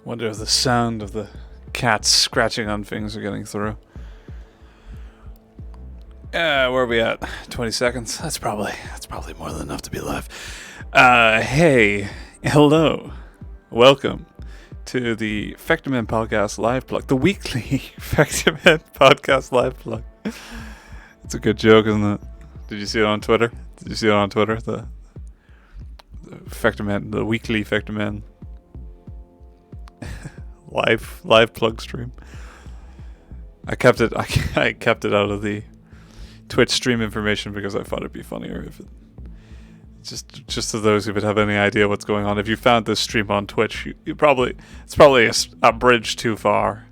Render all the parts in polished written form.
Wonder if the sound of the cats scratching on things are getting through. Where are we at? 20 seconds? That's probably more than enough to be live. Hey, hello. Welcome to the Vectormen podcast live plug. The weekly Vectormen podcast live plug. It's a good joke, isn't it? Did you see it on Twitter? The Vectormen, the weekly Vectormen live plug stream. I kept it out of the Twitch stream information because I thought it'd be funnier if it just to those who would have any idea what's going on. If you found this stream on Twitch, it's probably a bridge too far.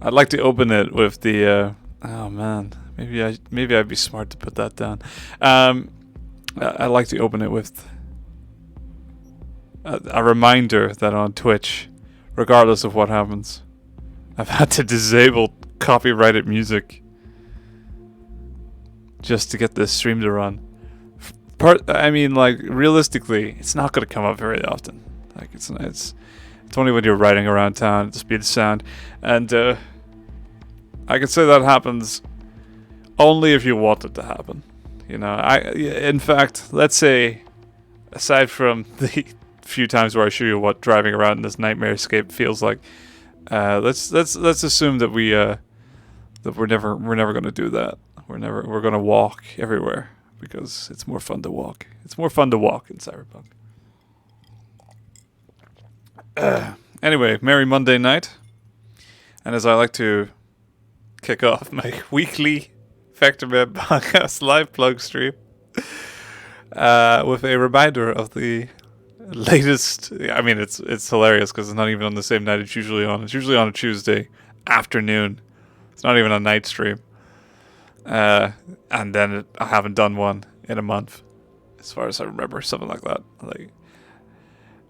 I'd like to open it with the oh man, maybe I'd be smart to put that down. I'd like to open it with a reminder that on Twitch, regardless of what happens, I've had to disable copyrighted music just to get this stream to run. Realistically, it's not going to come up very often. Like it's only when you're riding around town at the speed of sound, and I can say that happens only if you want it to happen. You know, in fact, let's say, aside from the few times where I show you what driving around in this nightmare escape feels like, let's assume that we're never going to do that. We're going to walk everywhere because it's more fun to walk. It's more fun to walk in Cyberpunk. Anyway, merry Monday night, and as I like to kick off my weekly Vectormen podcast live plug stream with a reminder of the latest. I mean, it's hilarious because it's not even on the same night it's usually on. It's usually on a Tuesday afternoon. It's not even a night stream. And then I haven't done one in a month, as far as I remember, something like that.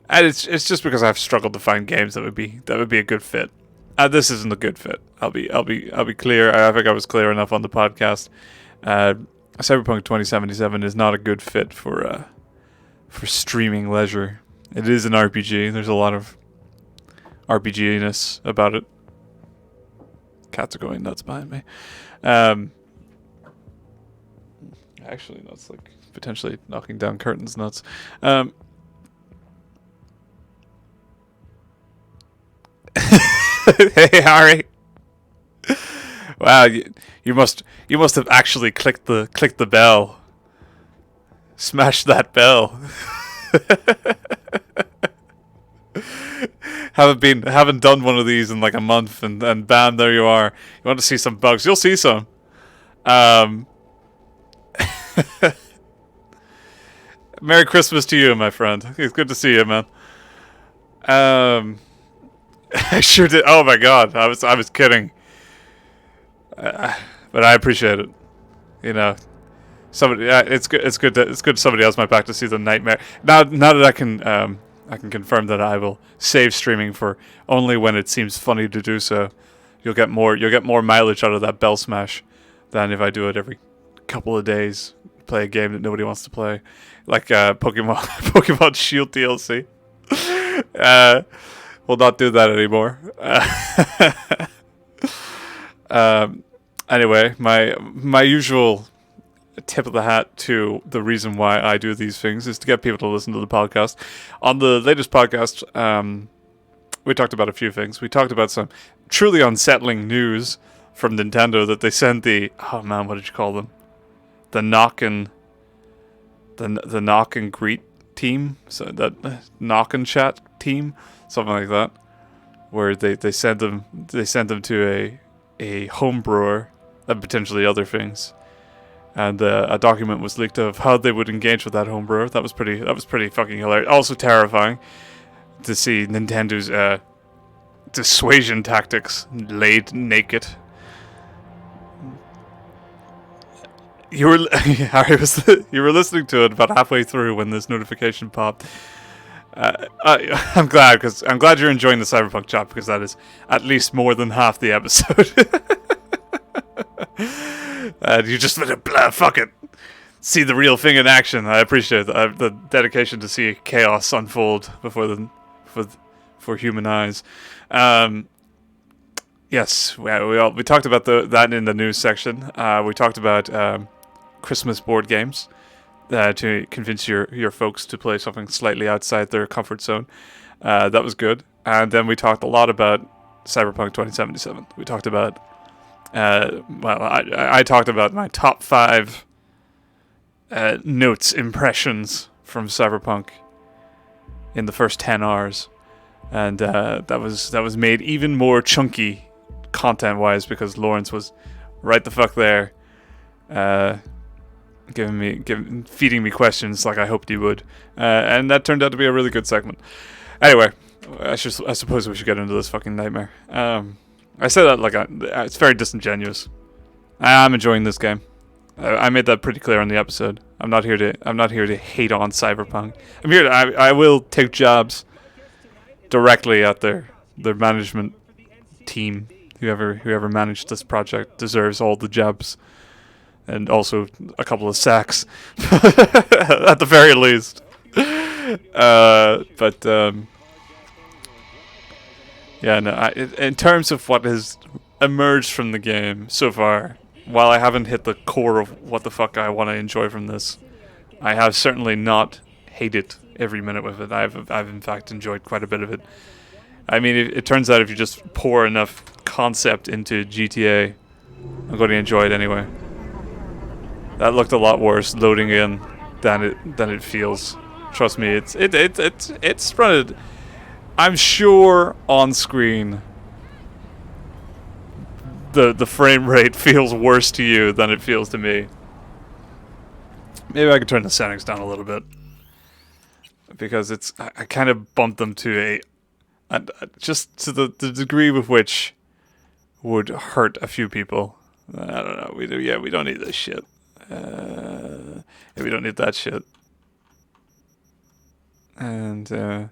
And it's just because I've struggled to find games that would be a good fit. This isn't a good fit. I'll be clear. I think I was clear enough on the podcast. Cyberpunk 2077 is not a good fit for streaming leisure. It is an RPG. There's a lot of RPG-ness about it. Cats are going nuts behind me. Actually, that's like potentially knocking down curtains nuts. Hey Harry. Wow, you must have actually clicked the bell. Smash that bell. haven't done one of these in like a month, and bam, there you are. You want to see some bugs? You'll see some. Merry Christmas to you, my friend. It's good to see you, man. I sure did. Oh my god, I was kidding. But I appreciate it. You know, somebody. It's good somebody else might back to see the nightmare. Now that I can confirm that I will save streaming for only when it seems funny to do so. You'll get more mileage out of that bell smash than if I do it every couple of days. Play a game that nobody wants to play, like Pokemon Shield DLC. We'll not do that anymore. Anyway, my usual tip of the hat to the reason why I do these things is to get people to listen to the podcast. On the latest podcast, we talked about a few things. We talked about some truly unsettling news from Nintendo that they sent what did you call them? The knock and greet team, so that knock and chat team, something like that, where they sent them to a home brewer and potentially other things, and a document was leaked of how they would engage with that home brewer. That was pretty fucking hilarious. Also terrifying to see Nintendo's dissuasion tactics laid naked. You were listening to it about halfway through when this notification popped. I'm glad you're enjoying the Cyberpunk chat, because that is at least more than half the episode. And you just let it fuck it. see the real thing in action. I appreciate the dedication to see chaos unfold for human eyes. Yes, we talked about that in the news section. We talked about Christmas board games to convince your folks to play something slightly outside their comfort zone. That was good. And then we talked a lot about Cyberpunk 2077. We talked about I talked about my top 5 notes, impressions from Cyberpunk in the first 10 hours, and that was made even more chunky content-wise because Lawrence was right the fuck there, feeding me questions like I hoped he would, and that turned out to be a really good segment. Anyway, I suppose we should get into this fucking nightmare. I say that like it's very disingenuous. I'm enjoying this game. I made that pretty clear on the episode. I'm not here to hate on Cyberpunk. I'm here to, I will take jabs directly at their management team. Whoever managed this project deserves all the jabs, and also a couple of sacks at the very least. Yeah, no. In terms of what has emerged from the game so far, while I haven't hit the core of what the fuck I want to enjoy from this, I have certainly not hated every minute of it. I've in fact enjoyed quite a bit of it. I mean, it turns out if you just pour enough concept into GTA, I'm going to enjoy it anyway. That looked a lot worse loading in than it feels. Trust me, it's running. I'm sure on screen the frame rate feels worse to you than it feels to me. Maybe I could turn the settings down a little bit, because I kind of bumped them to just to the degree with which would hurt a few people. I don't know. We don't need this shit. Yeah, we don't need that shit. And no,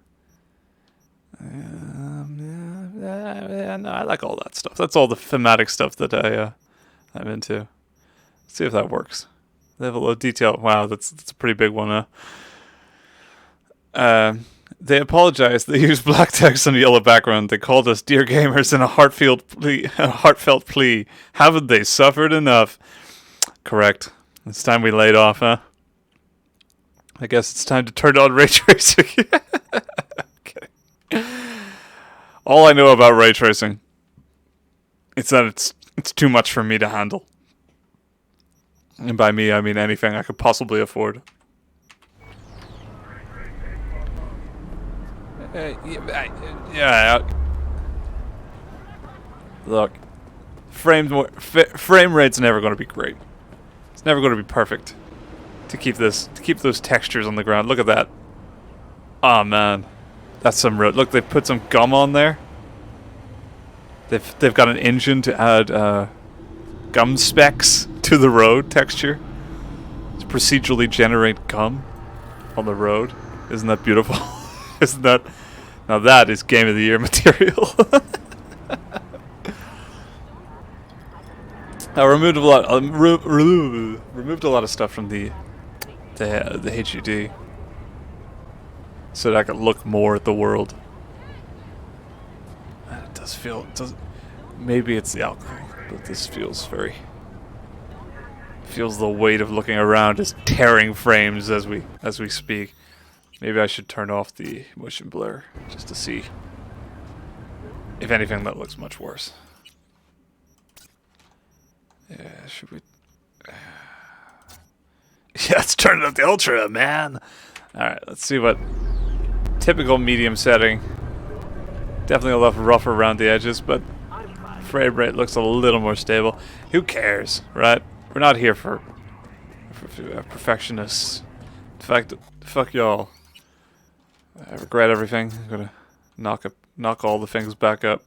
I like all that stuff. That's all the thematic stuff that I'm into. Let's see if that works. Level of detail. Wow, that's a pretty big one, huh? They apologized. They used black text on a yellow background. They called us dear gamers in a heartfelt plea. Haven't they suffered enough? Correct. It's time we laid off, huh? I guess it's time to turn on ray tracing. Okay. All I know about ray tracing is that it's too much for me to handle. And by me, I mean anything I could possibly afford. Yeah. Look, frame rate's never going to be great. It's never going to be perfect. To keep those textures on the ground. Look at that. Oh man, that's some real. Look, they've put some gum on there. They've got an engine to add gum specks to the road texture. To procedurally generate gum on the road. Isn't that beautiful? Isn't that? Now that is Game of the Year material. I removed a lot of stuff from the HUD so that I could look more at the world. And it does feel. Maybe it's the alcohol, but this feels the weight of looking around is tearing frames as we speak. Maybe I should turn off the motion blur just to see if anything that looks much worse. Yeah, should we? Yeah, let's turn it up the ultra, man. Alright, let's see what typical medium setting. Definitely a little rough around the edges, but frame rate looks a little more stable. Who cares, right? We're not here for perfectionists. In fact, fuck y'all. I regret everything. I'm gonna knock all the things back up.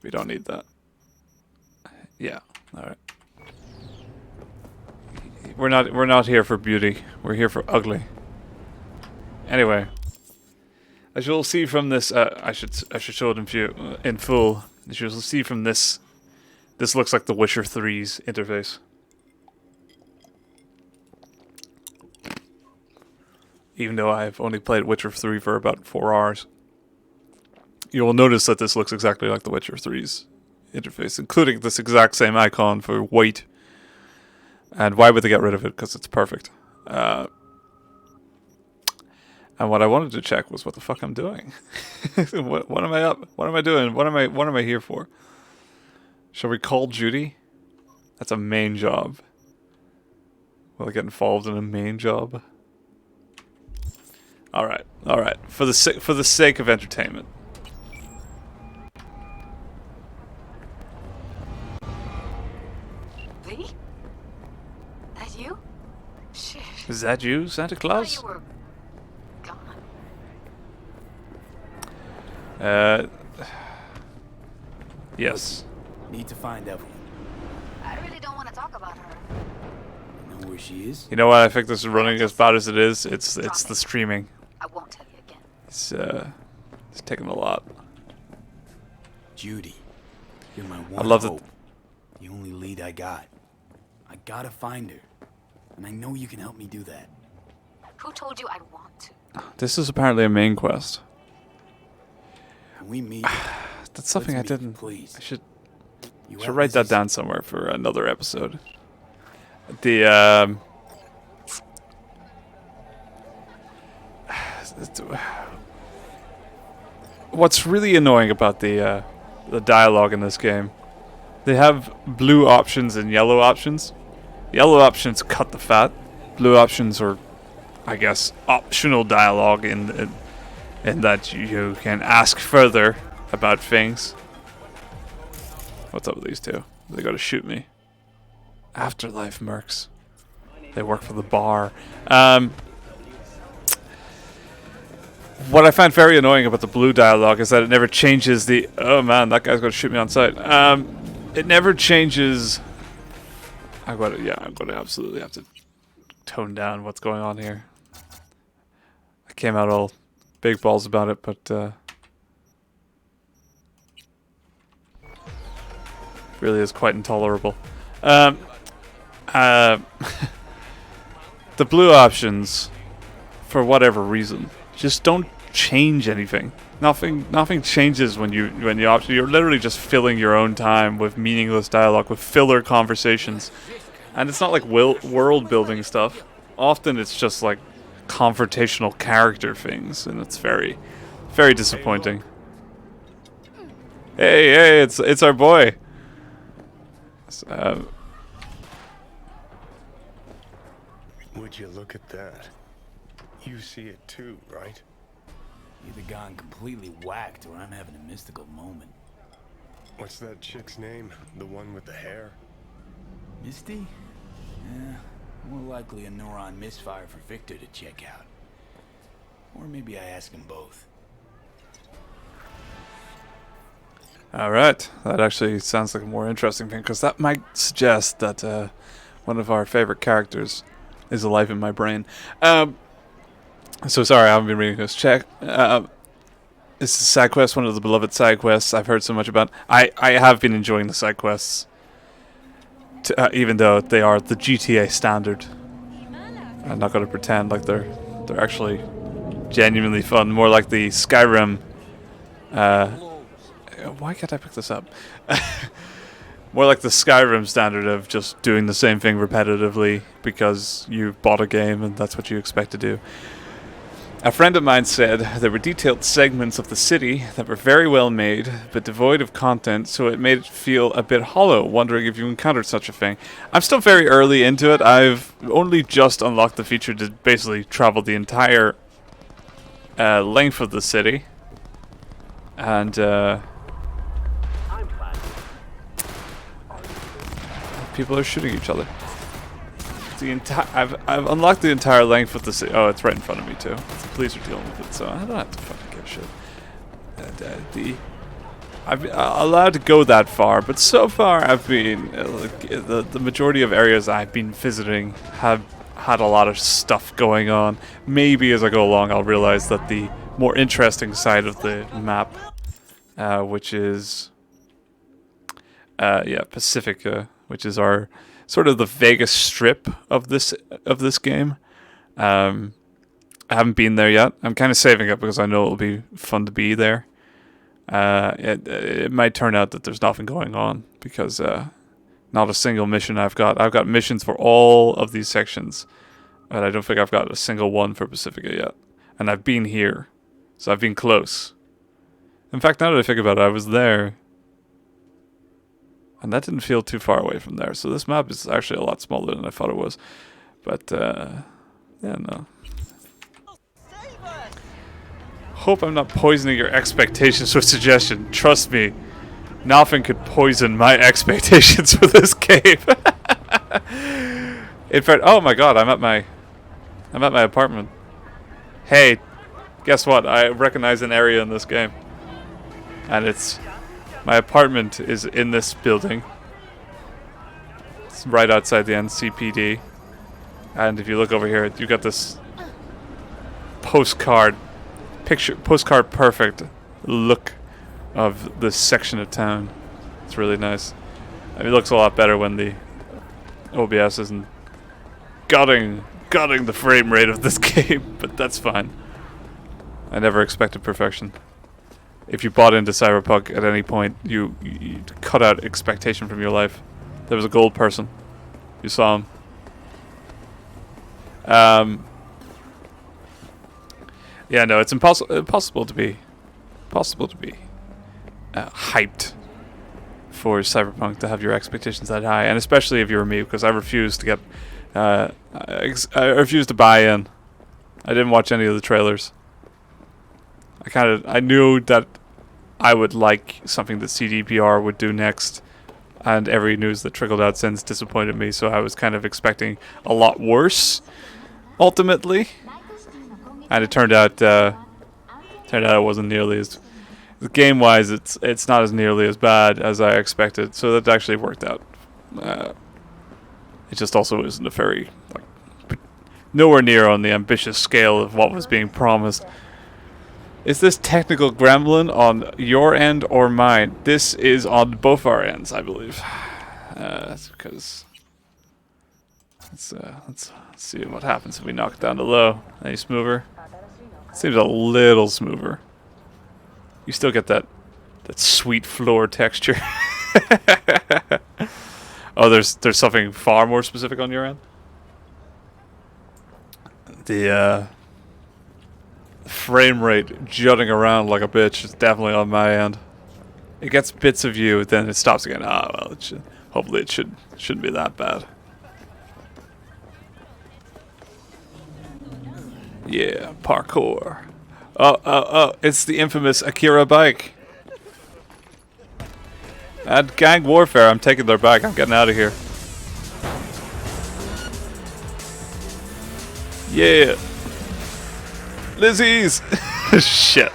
We don't need that. Yeah, alright. We're not here for beauty. We're here for ugly. Anyway, as you'll see from this, I should show it in full. As you'll see from this, this looks like the Witcher 3's interface. even though I've only played Witcher 3 for about 4 hours. You will notice that this looks exactly like the Witcher 3's interface, including this exact same icon for wait. And why would they get rid of it? Because it's perfect. And what I wanted to check was what the fuck I'm doing. what am I up? What am I doing? What am I here for? Shall we call Judy? That's a main job. Will I get involved in a main job? All right. For the sake of entertainment. V? That you? Shit. Is that you, Santa Claus? You were gone. Yes. Need to find Evelyn. I really don't want to talk about her. You know where she is? You know what? I think this is running as bad as it is. It's the streaming. I won't tell you again. It's taking a lot. Judy, you're my one I love hope. The only lead I got. I gotta find her, and I know you can help me do that. Who told you I'd want to? This is apparently a main quest. Can we meet? That's something I Let's meet, didn't. please. I should You write that down somewhere for another episode. The what's really annoying about the dialogue in this game, they have blue options and yellow options. Yellow options cut the fat. Blue options are, I guess, optional dialogue in that you can ask further about things. What's up with these two? They gotta shoot me. Afterlife mercs. They work for the bar. What I find very annoying about the blue dialogue is that it never changes the... Oh man, that guy's gonna shoot me on sight. It never changes... I'm gonna absolutely have to tone down what's going on here. I came out all big balls about it, but really is quite intolerable. The blue options, for whatever reason, just don't change anything. Nothing changes when you option. You're literally just filling your own time with meaningless dialogue, with filler conversations, and it's not like world building stuff. Often it's just like confrontational character things, and it's very, very disappointing. Hey, it's our boy. Would you look at that? You see it too, right? Either gone completely whacked or I'm having a mystical moment. What's that chick's name? The one with the hair? Misty? Yeah, more likely a neuron misfire for Victor to check out. Or maybe I ask him both. Alright, that actually sounds like a more interesting thing, because that might suggest that one of our favorite characters is alive in my brain. So sorry, I haven't been reading this. Check. This is a side quest, one of the beloved side quests I've heard so much about. I have been enjoying the side quests, even though they are the GTA standard. I'm not going to pretend like they're actually genuinely fun. More like the Skyrim. Why can't I pick this up? More like the Skyrim standard of just doing the same thing repetitively because you bought a game and that's what you expect to do. A friend of mine said there were detailed segments of the city that were very well made, but devoid of content, so it made it feel a bit hollow, wondering if you encountered such a thing. I'm still very early into it. I've only just unlocked the feature to basically travel the entire length of the city. And people are shooting each other. I've unlocked the entire length of the city. Oh, it's right in front of me too. The police are dealing with it, so I don't have to fucking give a shit. I've allowed to go that far, but so far I've been the majority of areas I've been visiting have had a lot of stuff going on. Maybe as I go along, I'll realize that the more interesting side of the map, which is Pacifica, which is our sort of the Vegas Strip of this game. I I haven't been there yet. I'm kind of saving it because I know it'll be fun to be there. It might turn out that there's nothing going on because not a single mission I've got. I've got missions for all of these sections, but I don't think I've got a single one for Pacifica yet. And I've been here, so I've been close. In fact, now that I think about it, I was there, and that didn't feel too far away from there. So this map is actually a lot smaller than I thought it was. But yeah, no. Hope I'm not poisoning your expectations with suggestion. Trust me, nothing could poison my expectations for this game. In fact, oh my god, I'm at my apartment. Hey, guess what? I recognize an area in this game, and it's my apartment is in this building. It's right outside the NCPD, and if you look over here, you got this postcard perfect look of this section of town. It's really nice. I mean, it looks a lot better when the OBS isn't gutting the frame rate of this game, but that's fine. I never expected perfection. If you bought into Cyberpunk at any point, you cut out expectation from your life. There was a gold person. You saw him. Yeah, no, it's impossible to be hyped for Cyberpunk, to have your expectations that high, and especially if you're me, because I refuse to get I refuse to buy in. I didn't watch any of the trailers. I knew that I would like something that CDPR would do next, and every news that trickled out since disappointed me, so I was kind of expecting a lot worse ultimately. And it turned out it wasn't nearly as game-wise. It's not as nearly as bad as I expected. So that actually worked out. It just also isn't a very nowhere near on the ambitious scale of what was being promised. Is this technical gremlin on your end or mine? This is on both our ends, I believe. That's because let's see what happens if we knock it down to low. Any smoother? Seems a little smoother. You still get that sweet floor texture. Oh, there's something far more specific on your end. The frame rate jutting around like a bitch is definitely on my end. It gets bits of you, then it stops again. Ah, well, hopefully it shouldn't be that bad. Yeah, parkour. Oh, it's the infamous Akira bike. At gang warfare, I'm taking their bike. I'm getting out of here. Yeah. Lizzie's. Shit.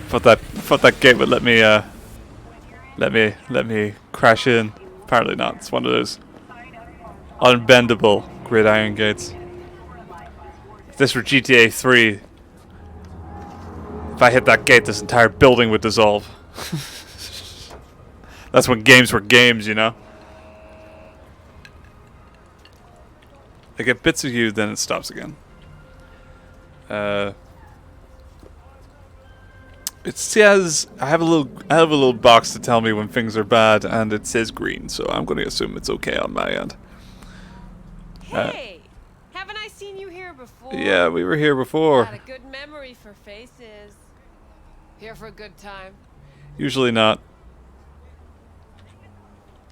Thought that gate would let me crash in. Apparently not. It's one of those unbendable gridiron gates. If this were GTA 3, if I hit that gate, this entire building would dissolve. That's when games were games, you know? I get bits of you, then it stops again. It says I have a little box to tell me when things are bad, and it says green, so I'm going to assume it's okay on my end. Hey, haven't I seen you here before? Yeah, we were here before. Got a good memory for faces. Here for a good time. Usually not.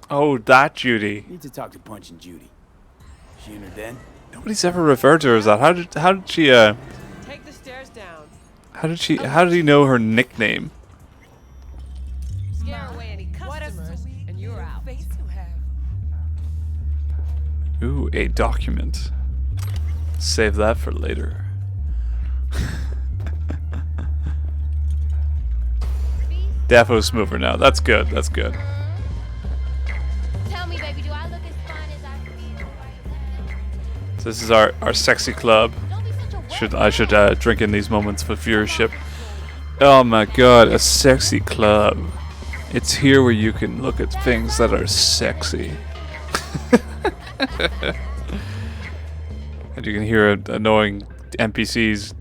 Oh, that Judy. Need to talk to Punch and Judy. She in her den? Nobody's ever referred to her as that. How did she Take the stairs down. how did he know her nickname? Scare away any customers, and you're out. Ooh, a document. Save that for later. Defo smoother now. That's good. That's good. Tell me, baby, do I look as fun as I feel? So this is our sexy club. Don't be such a I should drink in these moments for viewership. Oh my god, a sexy club. It's here where you can look at things that are sexy. you can hear annoying NPCs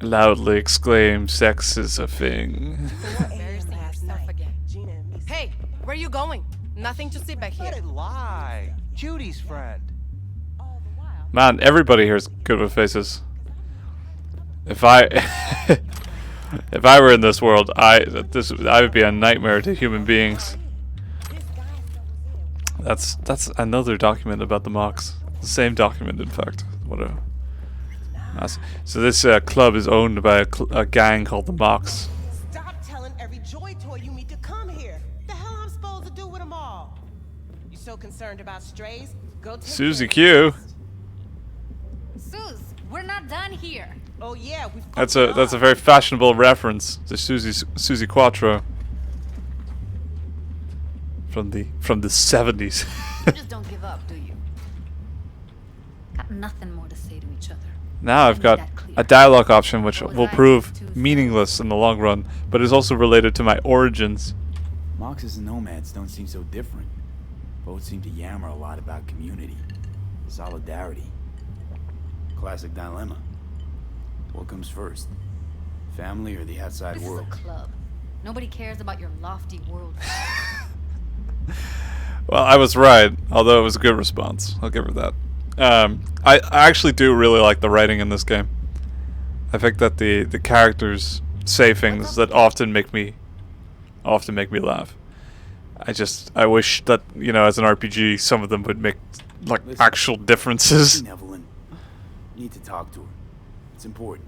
loudly exclaim, "Sex is a thing." Embarrassing yourself again. Hey, where are you going? Nothing to see back here. Let it lie. Judy's friend. Man, everybody here is good with faces. If I if I were in this world, I would be a nightmare to human beings. That's another document about the mocks. The same document, in fact. Whatever. So this club is owned by a gang called the Mocks. Stop telling every joy toy you meet to come here. The hell I'm supposed to do with them all? You so concerned about strays? Go take Susie care of Q. it. Sus, we're not done here. Oh yeah, we've That's a very fashionable reference to Susie Quattro from the 70s. You just don't give up, do you? Got nothing more to say to each other. Now I've got a dialogue option which will prove meaningless in the long run, but is also related to my origins. Moxes and nomads don't seem so different. Both seem to yammer a lot about community, solidarity. Classic dilemma. What comes first? Family or the outside This is a world? club. Nobody cares about your lofty world. Well, I was right, although it was a good response. I'll give her that. I actually do really like the writing in this game. I think that the characters say things that often make me laugh. I wish that, you know, as an RPG, some of them would make like actual differences. Evelyn, need to talk to her. It's important.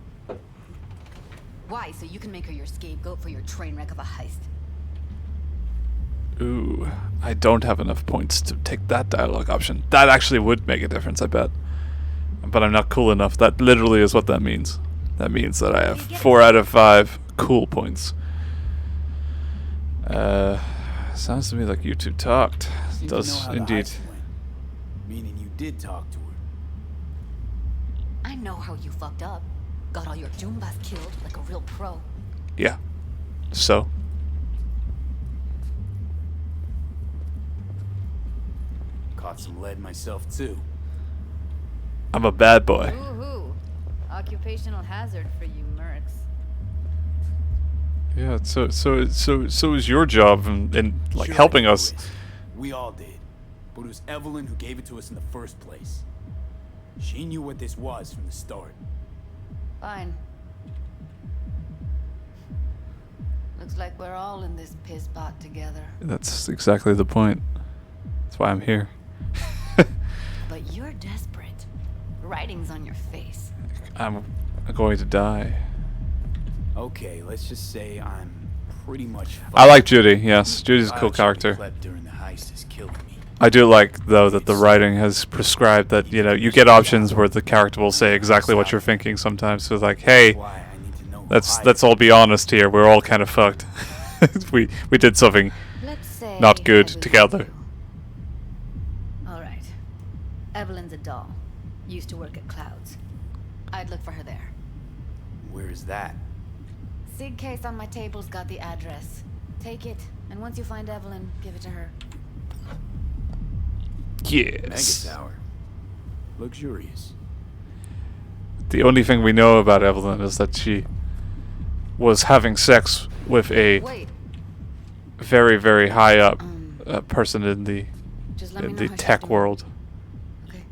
Why? So you can make her your scapegoat for your train wreck of a heist. Ooh, I don't have enough points to take that dialogue option. That actually would make a difference, I bet. But I'm not cool enough. That literally is what that means. That means that I have 4 out of 5 cool points. Sounds to me like you two talked. Seems to know Does how the indeed. heist went. Meaning you did talk to her. I know how you fucked up. Got all your Joombas killed like a real pro. Yeah. So? Caught some lead myself too. I'm a bad boy. Woohoo! Occupational hazard for you mercs. Yeah, so is your job in like Sure, helping I us. knew it. We all did. But it was Evelyn who gave it to us in the first place. She knew what this was from the start. Fine. Looks like we're all in this piss pot together. That's exactly the point. That's why I'm here. But you're desperate. Writing's on your face. I'm going to die. Okay, let's just say I'm pretty much. I like Judy, yes. Judy's a cool character. During the heist is killing me. I do like, though, that the writing has prescribed that, you know, you get options where the character will say exactly what you're thinking sometimes. So like, hey, Why I need to know let's all be honest here. We're all kind of fucked. we did something Let's say not good Evelyn together. too. All right. Evelyn's a doll. Used to work at Clouds. I'd look for her there. Where is that? Sig case on my table's got the address. Take it, and once you find Evelyn, give it to her. Mega Yes. Tower. Luxurious. The only thing we know about Evelyn is that she was having sex with a Wait, very, very high up person in just let me know how she's tech doing. world. Okay.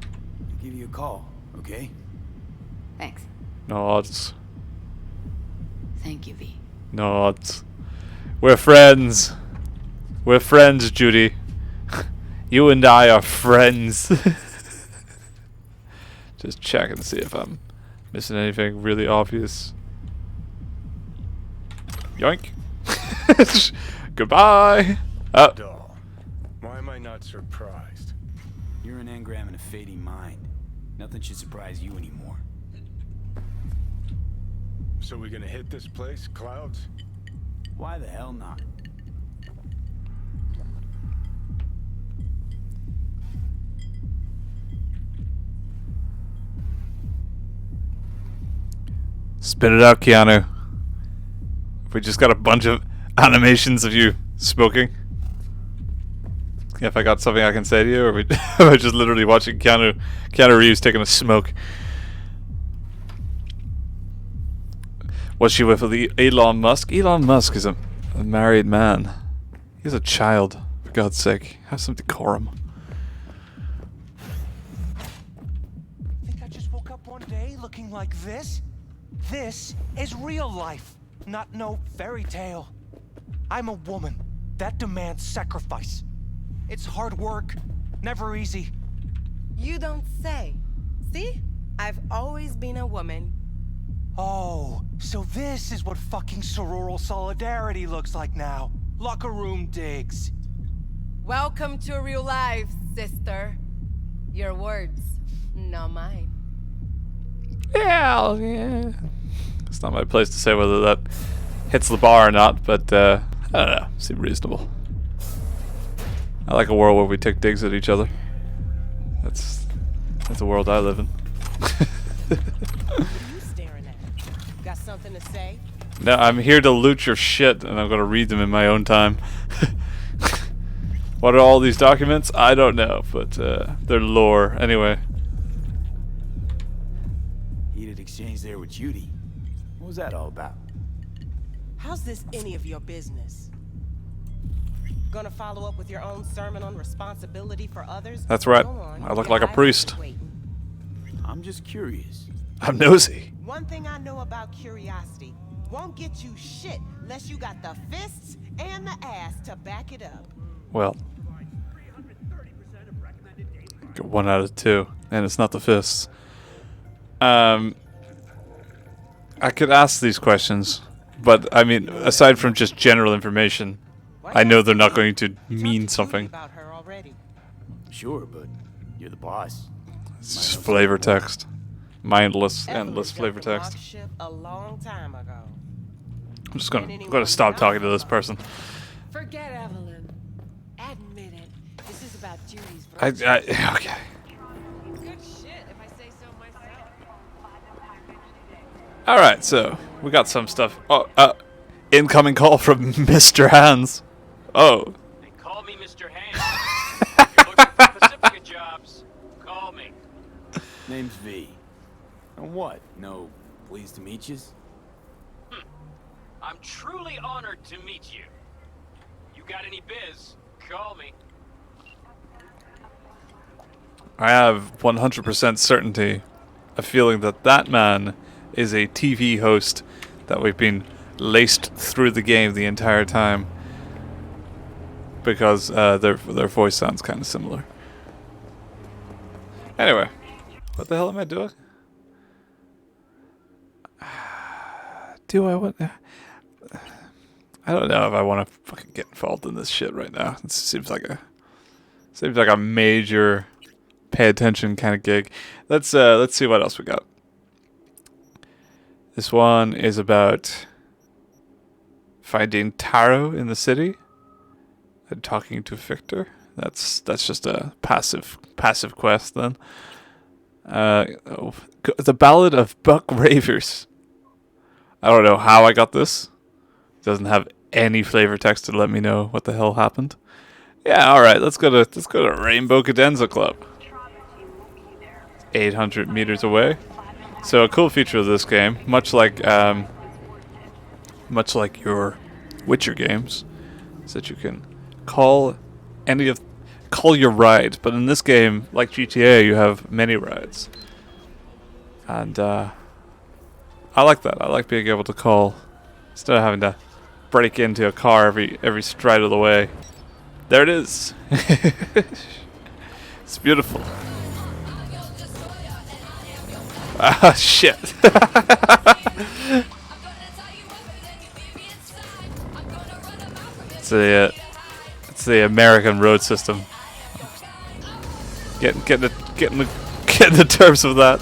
I'll give you a call, okay? Thanks. Nods. Thank you, V. Nods. We're friends. We're friends, Judy. You and I are friends. Just check and see if I'm missing anything really obvious. Yoink. Goodbye. Oh, Doll. Why am I not surprised? You're an engram and a fading mind. Nothing should surprise you anymore. So we gonna hit this place, Clouds? Why the hell not? spit it out, Keanu. We just got a bunch of animations of you smoking. if I got something I can say to you, or am I just literally watching Keanu Reeves taking a smoke? Was she with Elon Musk? Elon Musk is a married man. He's a child, for God's sake. Have some decorum. I think I just woke up one day looking like this. This is real life, not no fairy tale. I'm a woman. That demands sacrifice. It's hard work, never easy. You don't say. See? I've always been a woman. Oh, so this is what fucking sororal solidarity looks like now. Locker room digs. Welcome to real life, sister. Your words, not mine. Yeah. It's not my place to say whether that hits the bar or not, but I don't know. Seems reasonable. I like a world where we take digs at each other. That's a world I live in. What are you staring at? Got something to say? No, I'm here to loot your shit, and I'm gonna read them in my own time. What are all these documents? I don't know, but they're lore. Anyway. Heated exchange there with Judy. What was that all about? How's this any of your business? Gonna follow up with your own sermon on responsibility for others? That's right. Go on, I look your like a eyeballs priest. are waiting. I'm just curious. I'm nosy. One thing I know about curiosity, won't get you shit unless you got the fists and the ass to back it up. Well, got 1 out of 2, and it's not the fists. I could ask these questions, but I mean, aside from just general information, I know they're not going to mean something. About her already. Sure, but you're the boss. It's just flavor text. Mindless, endless Evelyn flavor jumped the text. rock ship a long time ago. I'm just gonna stop talking to this person. Forget Evelyn. Admit it. This is about Judy's Okay. Good shit, if I say so myself. All right, so we got some stuff. Oh, incoming call from Mr. Hands. Oh. They call me Mr. Hands. If you're looking for Pacifica jobs, call me. Name's V. And what? No, pleased to meet yous? I'm truly honored to meet you. You got any biz, call me. I have 100% certainty, a feeling that that man is a TV host that we've been laced through the game the entire time, because their voice sounds kind of similar. Anyway, what the hell am I doing? Do I want? I don't know if I want to fucking get involved in this shit right now. It seems like a major pay attention kind of gig. Let's see what else we got. This one is about finding Taro in the city and talking to Victor. That's just a passive quest then. The Ballad of Buck Ravers. I don't know how I got this. It doesn't have any flavor text to let me know what the hell happened. Yeah, all right. Let's go to Rainbow Cadenza Club. 800 meters away. So a cool feature of this game, much like your Witcher games, is that you can call your ride. But in this game, like GTA, you have many rides, and I like that. I like being able to call instead of having to break into a car every stride of the way. There it is. It's beautiful. Ah, shit. It's the American road system. Getting the terms of that.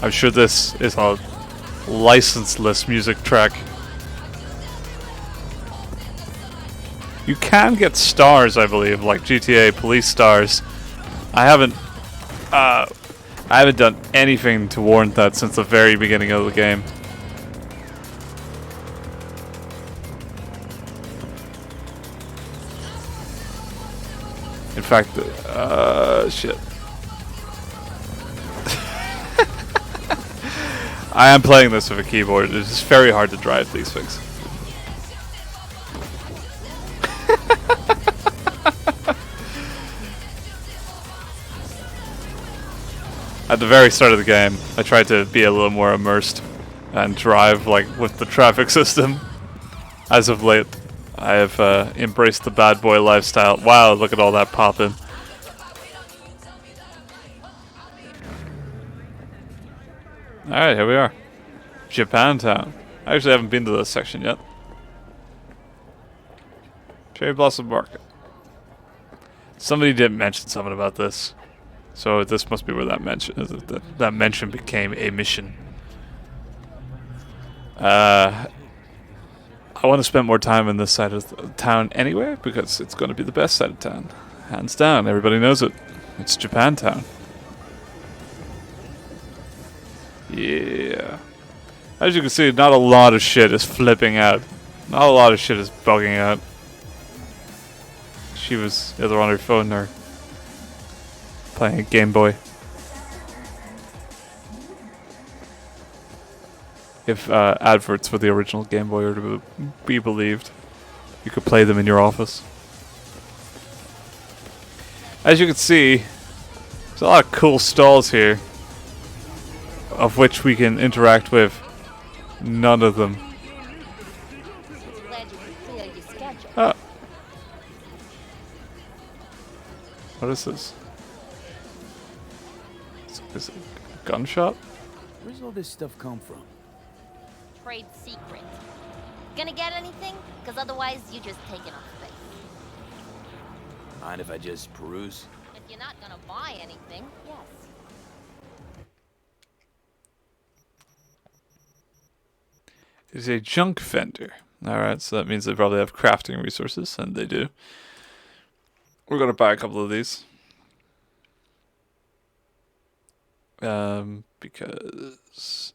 I'm sure this is a licenseless music track. You can get stars, I believe, like GTA police stars. I haven't done anything to warrant that since the very beginning of the game. In fact, shit. I am playing this with a keyboard. It's just very hard to drive these things. At the very start of the game, I tried to be a little more immersed and drive like with the traffic system. As of late, I have embraced the bad boy lifestyle. Wow, look at all that popping. Alright, here we are. Japantown. I actually haven't been to this section yet. Cherry Blossom Market. Somebody did mention something about this. So this must be where that mention became a mission. I want to spend more time in this side of the town anyway, because it's going to be the best side of town. Hands down, everybody knows it. It's Japantown. Yeah. As you can see, not a lot of shit is flipping out. Not a lot of shit is bugging out. She was either on her phone or playing a Game Boy. If adverts for the original Game Boy are to be believed, you could play them in your office. As you can see, there's a lot of cool stalls here, of which we can interact with. None of them. Ah. What is this? Is it a gun shop? Where's all this stuff come from? Trade secret. Gonna get anything? Because otherwise you just take it off space. Mind if I just peruse? If you're not gonna buy anything, yes. It's a junk vendor. Alright, so that means they probably have crafting resources, and they do. We're gonna buy a couple of these. Because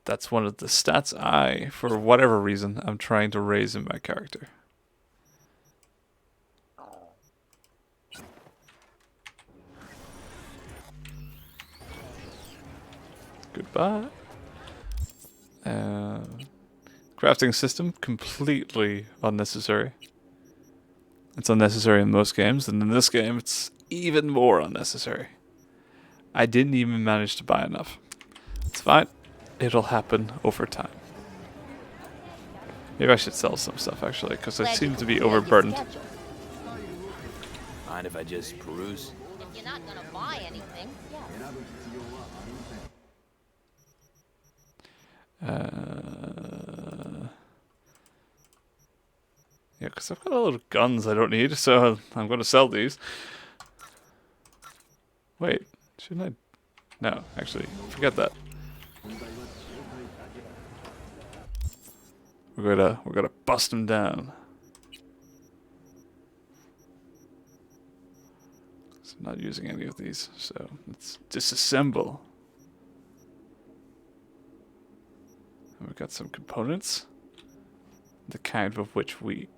that's one of the stats for whatever reason, I'm trying to raise in my character. Goodbye. Crafting system, completely unnecessary. It's unnecessary in most games, and in this game it's even more unnecessary. I didn't even manage to buy enough. It's fine. It'll happen over time. Maybe I should sell some stuff actually, because I seem to be overburdened. Mind if I just peruse? If you're not gonna buy anything, yes. Yeah, because I've got a lot of guns I don't need, so I'm going to sell these. Wait, shouldn't I? No, actually, forget that. We're gonna bust them down. So I'm not using any of these, so let's disassemble. And we've got some components, the kind of which we.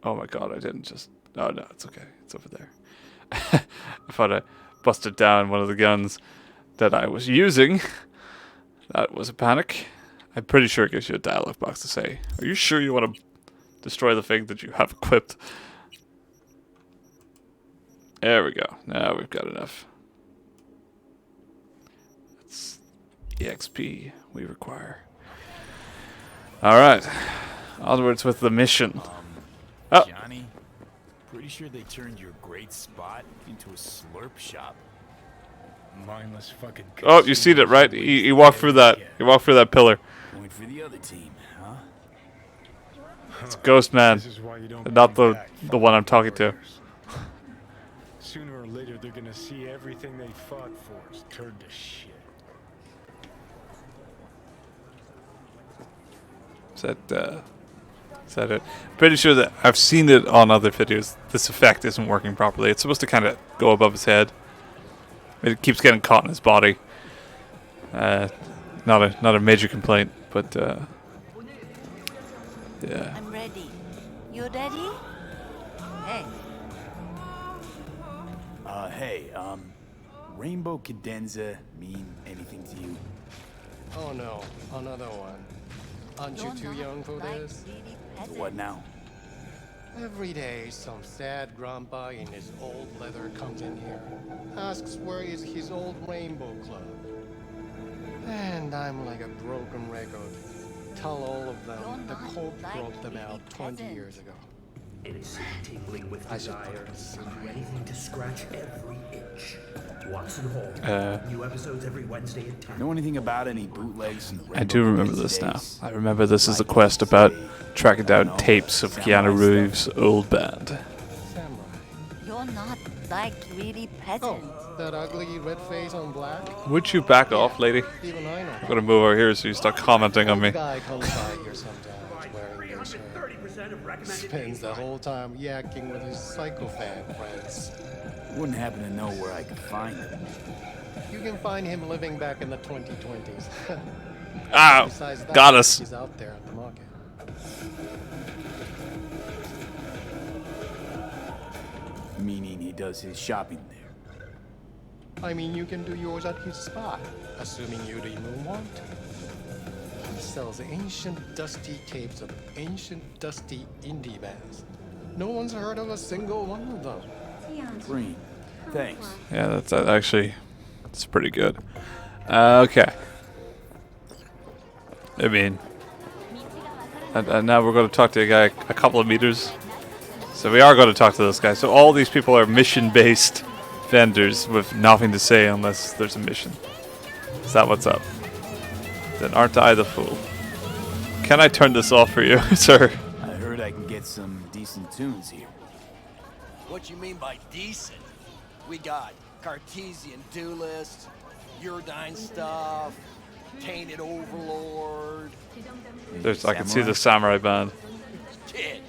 Oh my god, I didn't just. Oh no, it's okay. It's over there. I thought I busted down one of the guns that I was using. That was a panic. I'm pretty sure it gives you a dialog box to say, are you sure you want to destroy the thing that you have equipped? There we go. Now we've got enough. That's EXP we require. Alright. Onwards with the mission. Oh. Johnny, pretty sure they turned your great spot into a slurp shop. Mindless fucking. Oh, you seen it, right? He walked through that. He walked through that pillar. Point for the other team, huh? It's Ghost Man, This is why you don't not bring the back one I'm talking to. warriors. Sooner or later, they're gonna see everything they fought for is turned to shit. Is that it? Pretty sure that I've seen it on other videos. This effect isn't working properly. It's supposed to kind of go above his head. It keeps getting caught in his body. Not a major complaint, but yeah. I'm ready. You ready? Hey. Hey, Rainbow Cadenza mean anything to you? Oh no, another one. Aren't you too young for this? What now? Every day, some sad grandpa in his old leather comes in here, asks where is his old Rainbow Club. And I'm like a broken record. Tell all of them the Colt broke them out 20 years ago. Innocent, tingling with desire, do anything to scratch every itch. Watson Hall. New episodes every Wednesday at 10. Know anything about any bootlegs? I do remember this now. I remember this is a quest about tracking down tapes of Keanu Reeves' old band. Samurai. You're not like really peasant. Oh, that ugly red face on black? Would you back off, lady? Even I know. I'm gonna move over here so you start commenting on me. Guy comes by here sometimes wearing your shirt. Spends the whole time yakking with his psychopath friends. Wouldn't happen to know where I could find him. You can find him living back in the 2020s. Ow! Besides that, Got us. He's out there at the market. Meaning he does his shopping there. I mean, you can do yours at his spot, assuming you'd even want to. He sells ancient, dusty tapes of ancient, dusty indie bands. No one's heard of a single one of them. Green. Thanks. Yeah, that's actually, it's pretty good. Okay. I mean, and now we're going to talk to a guy a couple of meters. So we are going to talk to this guy. So all these people are mission-based vendors with nothing to say unless there's a mission. Is that what's up? Then aren't I the fool? Can I turn this off for you, sir? I heard I can get some decent tunes here. What you mean by decent? We got Cartesian Duelist, Uridine Stuff, Tainted Overlord. There's, I can see the samurai band. Kid,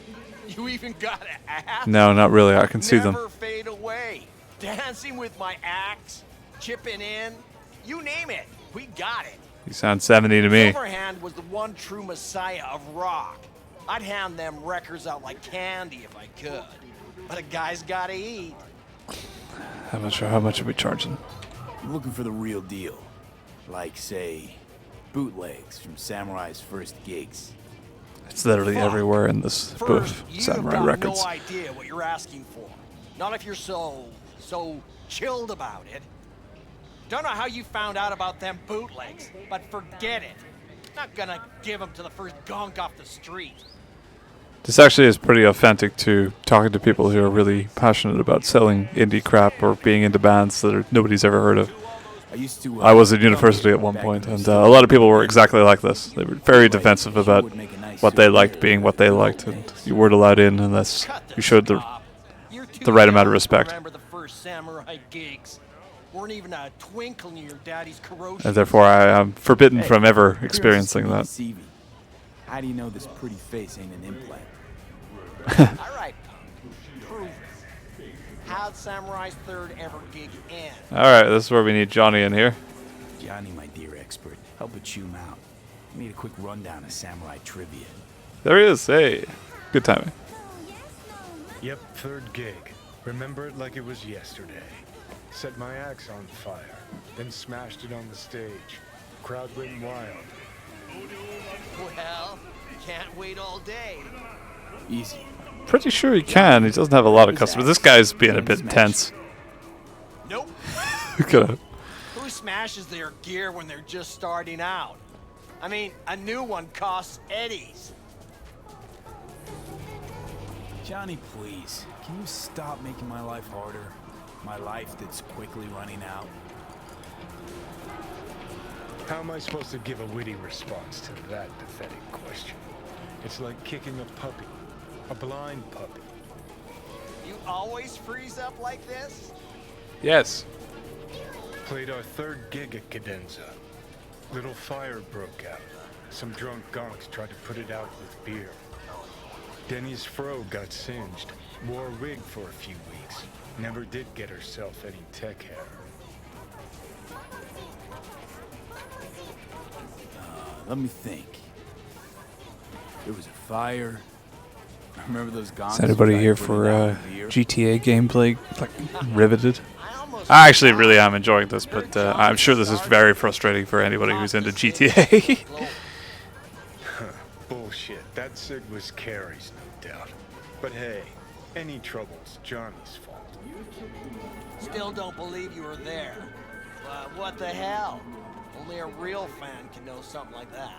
you even got an axe? No, not really. I can see them. Never fade away. Dancing with my axe, chipping in, you name it, we got it. You sound 70 to me. Silverhand was the one true messiah of rock. I'd hand them records out like candy if I could. But a guy's gotta eat. How much are we charging? I'm looking for the real deal. Like, say, bootlegs from Samurai's first gigs. It's literally everywhere in this booth. Samurai You've got Records. no idea what you're asking for. Not if you're so chilled about it. Don't know how you found out about them bootlegs, but forget it. Not gonna give them to the first gunk off the street. This actually is pretty authentic to talking to people who are really passionate about selling indie crap or being into bands that nobody's ever heard of. I was at university at one point, and a lot of people were exactly like this. They were very defensive about what they liked being what they liked, and you weren't allowed in unless you showed the right amount of respect. Remember the first Samurai gigs? Weren't even a twinkle in your daddy's corrosion. And therefore, I am forbidden from ever experiencing that. How do you know this pretty face ain't an implant? All right, prove it. How'd Samurai's third ever gig end? All right, this is where we need Johnny in here. Johnny, my dear expert, help it chew him out. I need a quick rundown of Samurai trivia. There he is. Hey, good timing. Yep, third gig. Remember it like it was yesterday. Set my axe on fire, then smashed it on the stage. Crowd went wild. Well, can't wait all day. Easy. Pretty sure he can. He doesn't have a lot of customers. This guy's being a bit intense. Nope. Who smashes their gear when they're just starting out? I mean, a new one costs eddies. Johnny, please, can you stop making my life harder? My life that's quickly running out. How am I supposed to give a witty response to that pathetic question? It's like kicking a puppy. A blind puppy. You always freeze up like this? Yes. Played our third gig at Cadenza. Little fire broke out. Some drunk gonks tried to put it out with beer. Denny's fro got singed. Wore a wig for a few weeks. Never did get herself any tech hair. Let me think. There was a fire. Remember those gonks? Is anybody here for GTA gameplay? Like riveted? I actually really am enjoying this, but I'm sure this is very frustrating for anybody who's into GTA. Bullshit. That Sid was Carrie's, no doubt. But hey, any trouble's Johnny's fault. Still don't believe you were there. What the hell? Only a real fan can know something like that.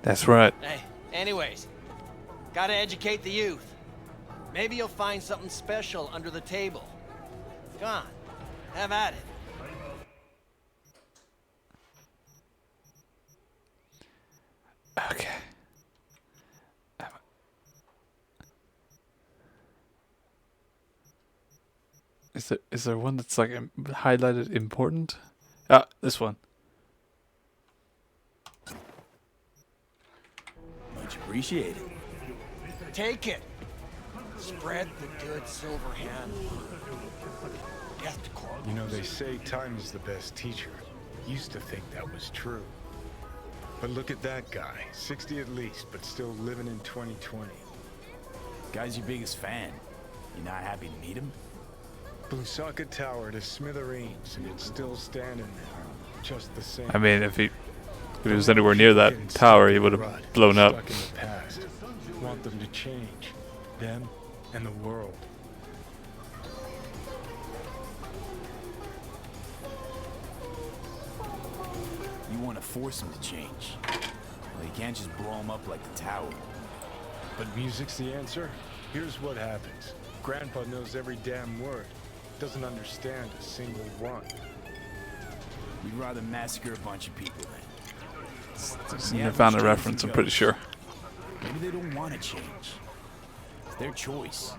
That's right. Hey, anyways, gotta educate the youth. Maybe you'll find something special under the table. Come on, have at it. Okay. Is there one that's like highlighted important? Ah, this one. Much appreciated. Take it. Spread the good silver hand. Death to corpse. You know, they say time is the best teacher. Used to think that was true. But look at that guy. 60 at least, but still living in 2020. Guy's your biggest fan. You're not happy to meet him? Blew Socket Tower to smithereens, and it's still standing there. Just the same. I mean, if he was anywhere near that tower, he would have blown up. Stuck in the past. Want them to change. Them and the world. You want to force him to change. Well, you can't just blow him up like the tower. But music's the answer? Here's what happens. Grandpa knows every damn word. Doesn't understand a single one. We'd rather massacre a bunch of people then. I found a reference, I'm pretty sure. Maybe they don't want to change. It's their choice.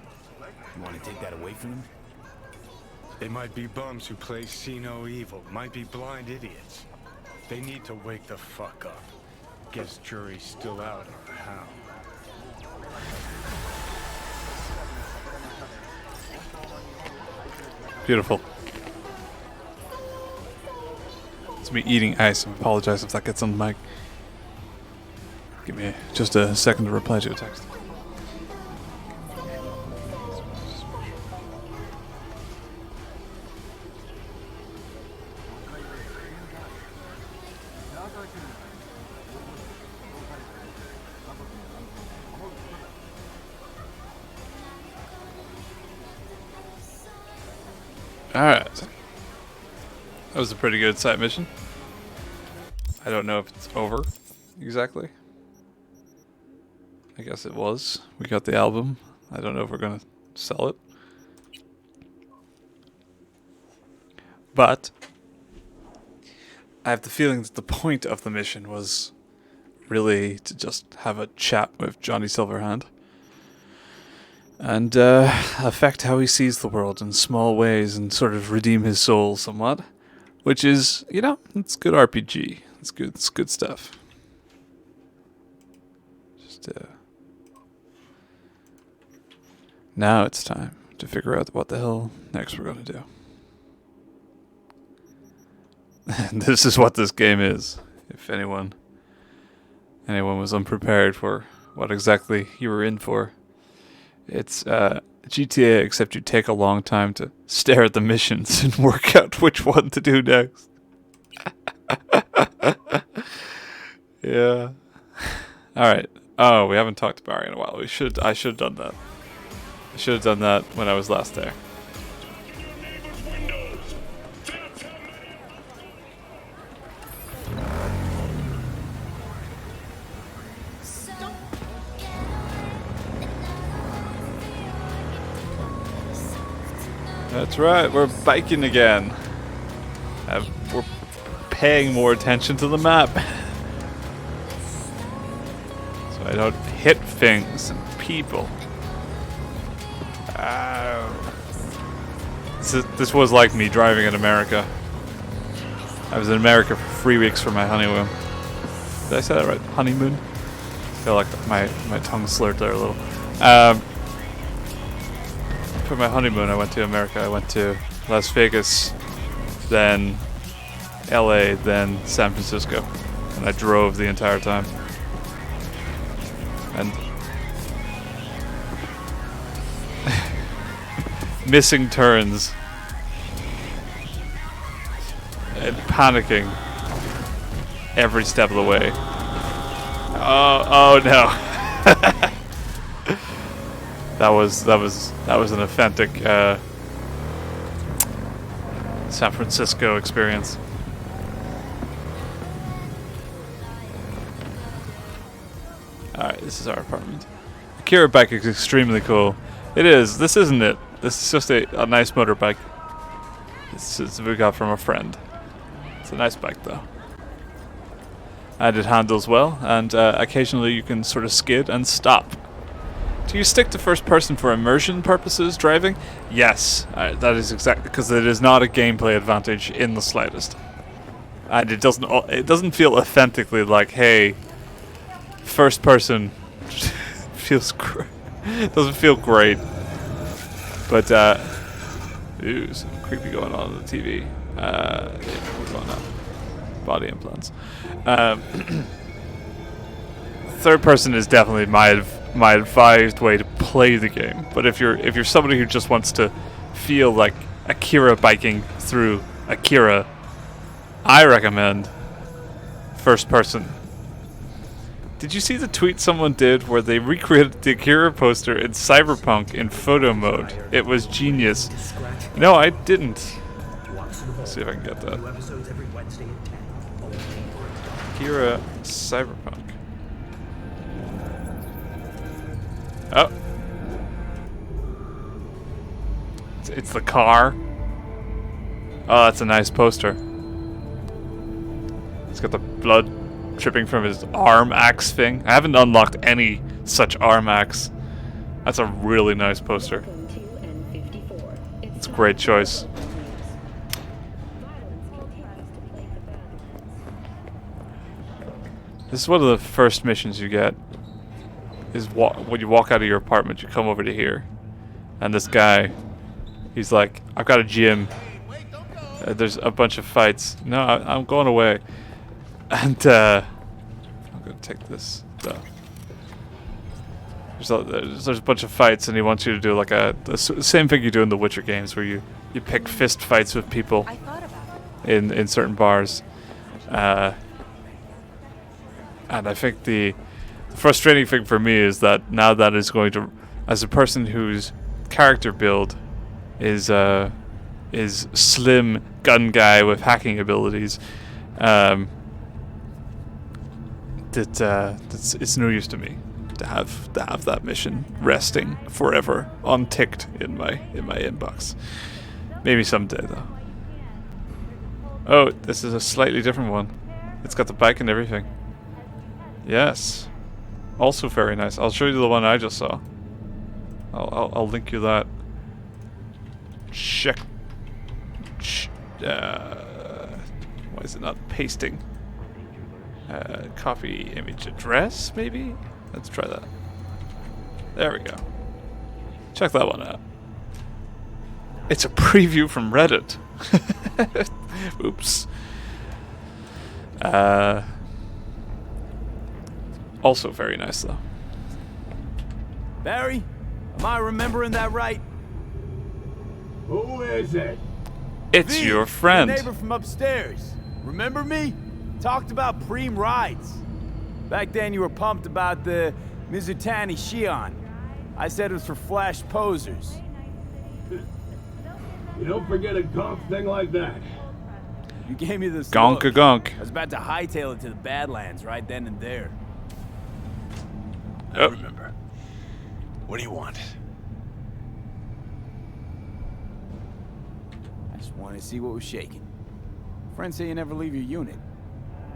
You want to take that away from them? They might be bums who play see no evil. Might be blind idiots. They need to wake the fuck up. Guess jury's still out on how. Beautiful. It's me eating ice. I apologize if that gets on the mic. Give me just a second to reply to a text. Alright. That was a pretty good side mission. I don't know if it's over exactly. I guess it was. We got the album. I don't know if we're gonna sell it. But I have the feeling that the point of the mission was really to just have a chat with Johnny Silverhand. And affect how he sees the world in small ways and sort of redeem his soul somewhat. Which is, you know, it's good RPG. It's good stuff. Just now it's time to figure out what the hell next we're gonna do. And this is what this game is. If anyone was unprepared for what exactly you were in for. It's GTA, except you take a long time to stare at the missions and work out which one to do next. Yeah. Alright. Oh, we haven't talked to Barry in a while. I should have done that. I should have done that when I was last there. That's right, we're biking again. We're paying more attention to the map. So I don't hit things and people. This was like me driving in America. I was in America for 3 weeks for my honeymoon. Did I say that right? Honeymoon? I feel like my tongue slurred there a little. For my honeymoon, I went to America. I went to Las Vegas, then LA, then San Francisco. And I drove the entire time. And missing turns panicking every step of the way. Oh no. that was an authentic San Francisco experience. Alright, this is our apartment. The Kira bike is extremely cool. It is. This isn't it. This is just a nice motorbike. This is we got from a friend. It's a nice bike though. And it handles well, and occasionally you can sort of skid and stop. Do you stick to first person for immersion purposes driving? Yes, that is exactly because it is not a gameplay advantage in the slightest. And it doesn't feel authentically like, hey, first person feels doesn't feel great. But ooh, some creepy going on the TV. Yeah, what's going on? Body implants. Third person is definitely my advised way to play the game. But if you're somebody who just wants to feel like Akira biking through Akira, I recommend first person. Did you see the tweet someone did where they recreated the Akira poster in Cyberpunk in photo mode? It was genius. No, I didn't. Let's see if I can get that. Akira Cyberpunk. Oh. It's the car. Oh, that's a nice poster. It's got the blood dripping from his arm axe thing. I haven't unlocked any such arm axe. That's a really nice poster. It's a great choice. This is one of the first missions you get. Is when you walk out of your apartment, you come over to here, and this guy, he's like, "I've got a gym. There's a bunch of fights. No, I'm going away." And I'm gonna take this stuff. There's a bunch of fights, and he wants you to do like the same thing you do in the Witcher games, where you pick fist fights with people in certain bars. And I think the frustrating thing for me is that now that is going to, as a person whose character build is slim gun guy with hacking abilities, it's no use to me to have that mission resting forever unticked in my inbox. Maybe someday though. Oh, this is a slightly different one. It's got the bike and everything. Yes. Also very nice. I'll show you the one I just saw. I'll link you that. Check. Why is it not pasting? Copy image address, maybe? Let's try that. There we go. Check that one out. It's a preview from Reddit. Oops. Also very nice though. Barry, am I remembering that right? Who is it? It's V, your friend. The neighbor from upstairs. Remember me? Talked about preem rides. Back then you were pumped about the Mizutani Shion. I said it was for flash posers. You don't forget a gonk thing like that. You gave me this Gonk a gonk. I was about to hightail it to the Badlands right then and there. I remember. What do you want? I just wanted to see what was shaking. Friends say you never leave your unit.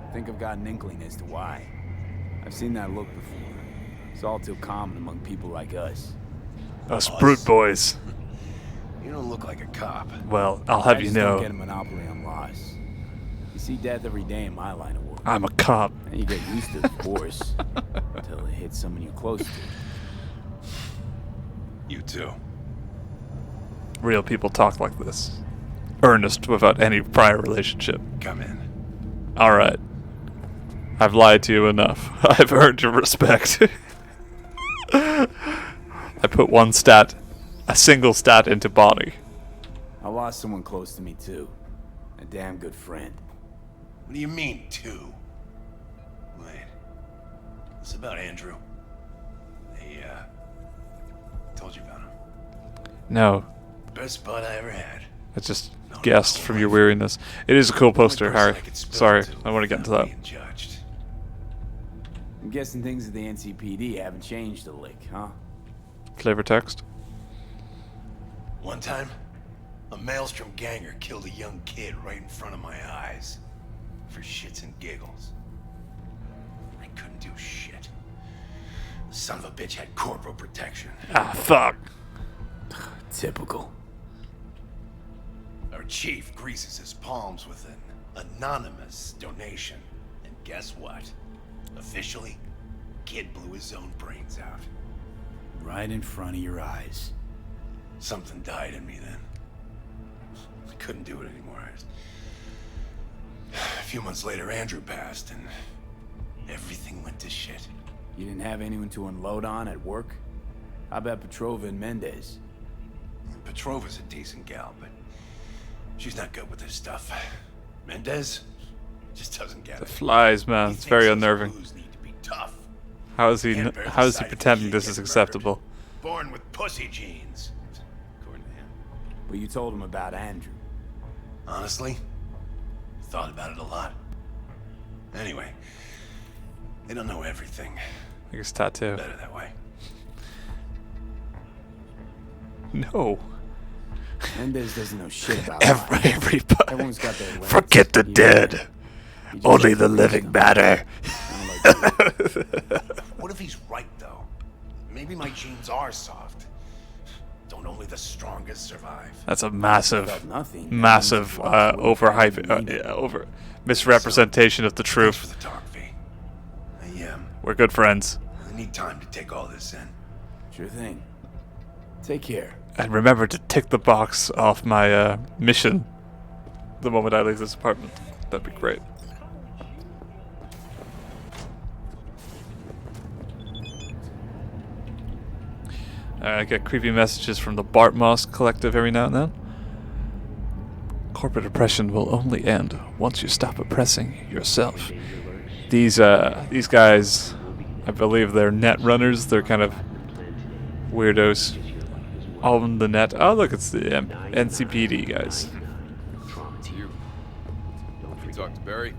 I think I've got an inkling as to why. I've seen that look before. It's all too common among people like us. Us brute boys. You don't look like a cop. Well, I'll have you I don't know. get a monopoly on loss. You see death every day in my line of work. I'm a cop. And you get used to the force until it hits someone you're close to. You too. Real people talk like this. Earnest without any prior relationship. Come in. Alright. I've lied to you enough. I've earned your respect. I put one stat, a single stat into body. I lost someone close to me too. A damn good friend. What do you mean, 2? Wait. This about Andrew? They, told you about him. No. Best bud I ever had. I just guessed from your weariness. It is a cool poster, Harry. Sorry, I want to get into that. I'm guessing things at the NCPD haven't changed a lick, huh? Flavor text. One time, a Maelstrom ganger killed a young kid right in front of my eyes. For shits and giggles. I couldn't do shit. The son of a bitch had corporal protection. Ah, fuck. Typical. Our chief greases his palms with an anonymous donation. And guess what? Officially, kid blew his own brains out. Right in front of your eyes. Something died in me then. I couldn't do it anymore. A few months later, Andrew passed, and everything went to shit. You didn't have anyone to unload on at work? How about Petrova and Mendez? Petrova's a decent gal, but she's not good with this stuff. Mendez just doesn't get it. The flies, man. It's very unnerving. Need to be tough. How is he pretending this is acceptable? Born with pussy genes, according to him. But you told him about Andrew. Honestly, thought about it a lot. Anyway, they don't know everything. Like his tattoo. Better that way. No. Mendez doesn't know shit about everybody. Everyone's got their limits. Forget the dead. Only the living matter. What if he's right, though? Maybe my genes are soft. Don't only the strongest survive. That's a massive over misrepresentation of the truth. We're good friends. I need time to take all this in. Sure thing. Take care. And remember to tick the box off my mission the moment I leave this apartment. That'd be great. I get creepy messages from the Bartmoss Collective every now and then. Corporate oppression will only end once you stop oppressing yourself. These guys, I believe they're net runners. They're kind of weirdos on the net. Oh, look, it's the NCPD guys. You talked to Barry?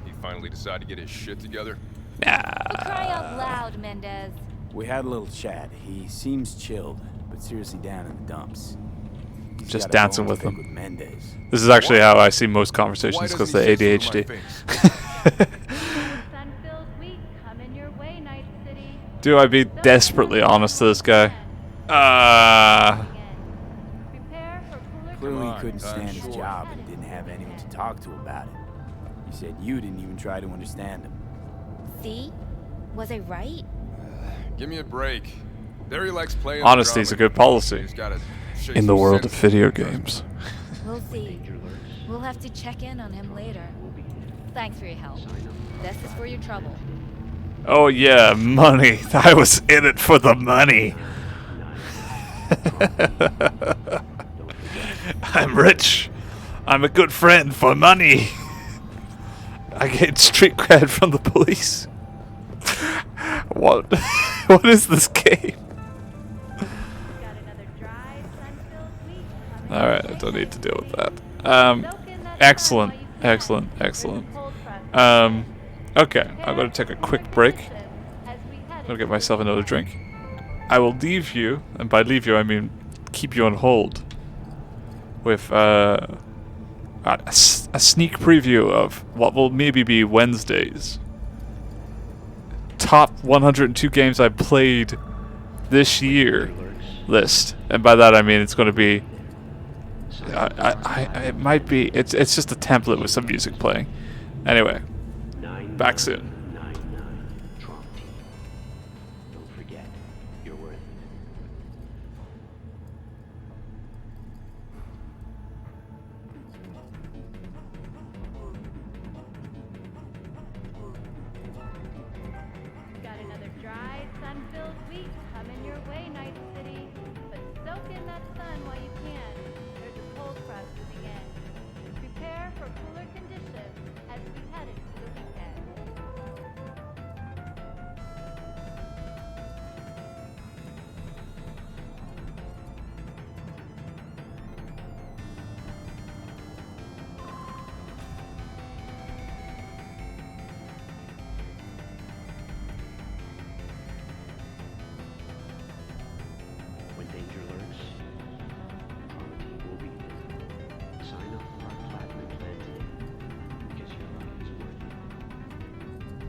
He finally decided to get his shit together? Nah. Cry out loud, Mendez. We had a little chat. He seems chilled, but seriously down in the dumps. He's just got a dancing bone with to pick them. Mendez. This is actually how I see most conversations because of the ADHD. Do I be desperately honest to this guy? Clearly he couldn't stand his job and didn't have anyone to talk to about it. He said you didn't even try to understand him. See? Was I right? Give me a break. Barry likes playing. Honesty is a good policy in the world of video games. We'll see. We'll have to check in on him later. Thanks for your help. This is for your trouble. Oh yeah, money. I was in it for the money. I'm rich. I'm a good friend for money. I get street cred from the police. What? What is this game? Alright, I don't need to deal with that. Excellent. Okay, I'm going to take a quick break. I'm going to get myself another drink. I will leave you, and by leave you I mean keep you on hold, with a sneak preview of what will maybe be Wednesday's top 102 games I played this year list. And by that I mean it's going to be it might be it's just a template with some music playing. Anyway, back soon. as we head into the weekend. When danger lurks, our team will be there. Sign up for our platinum plan today, because your life is worth it.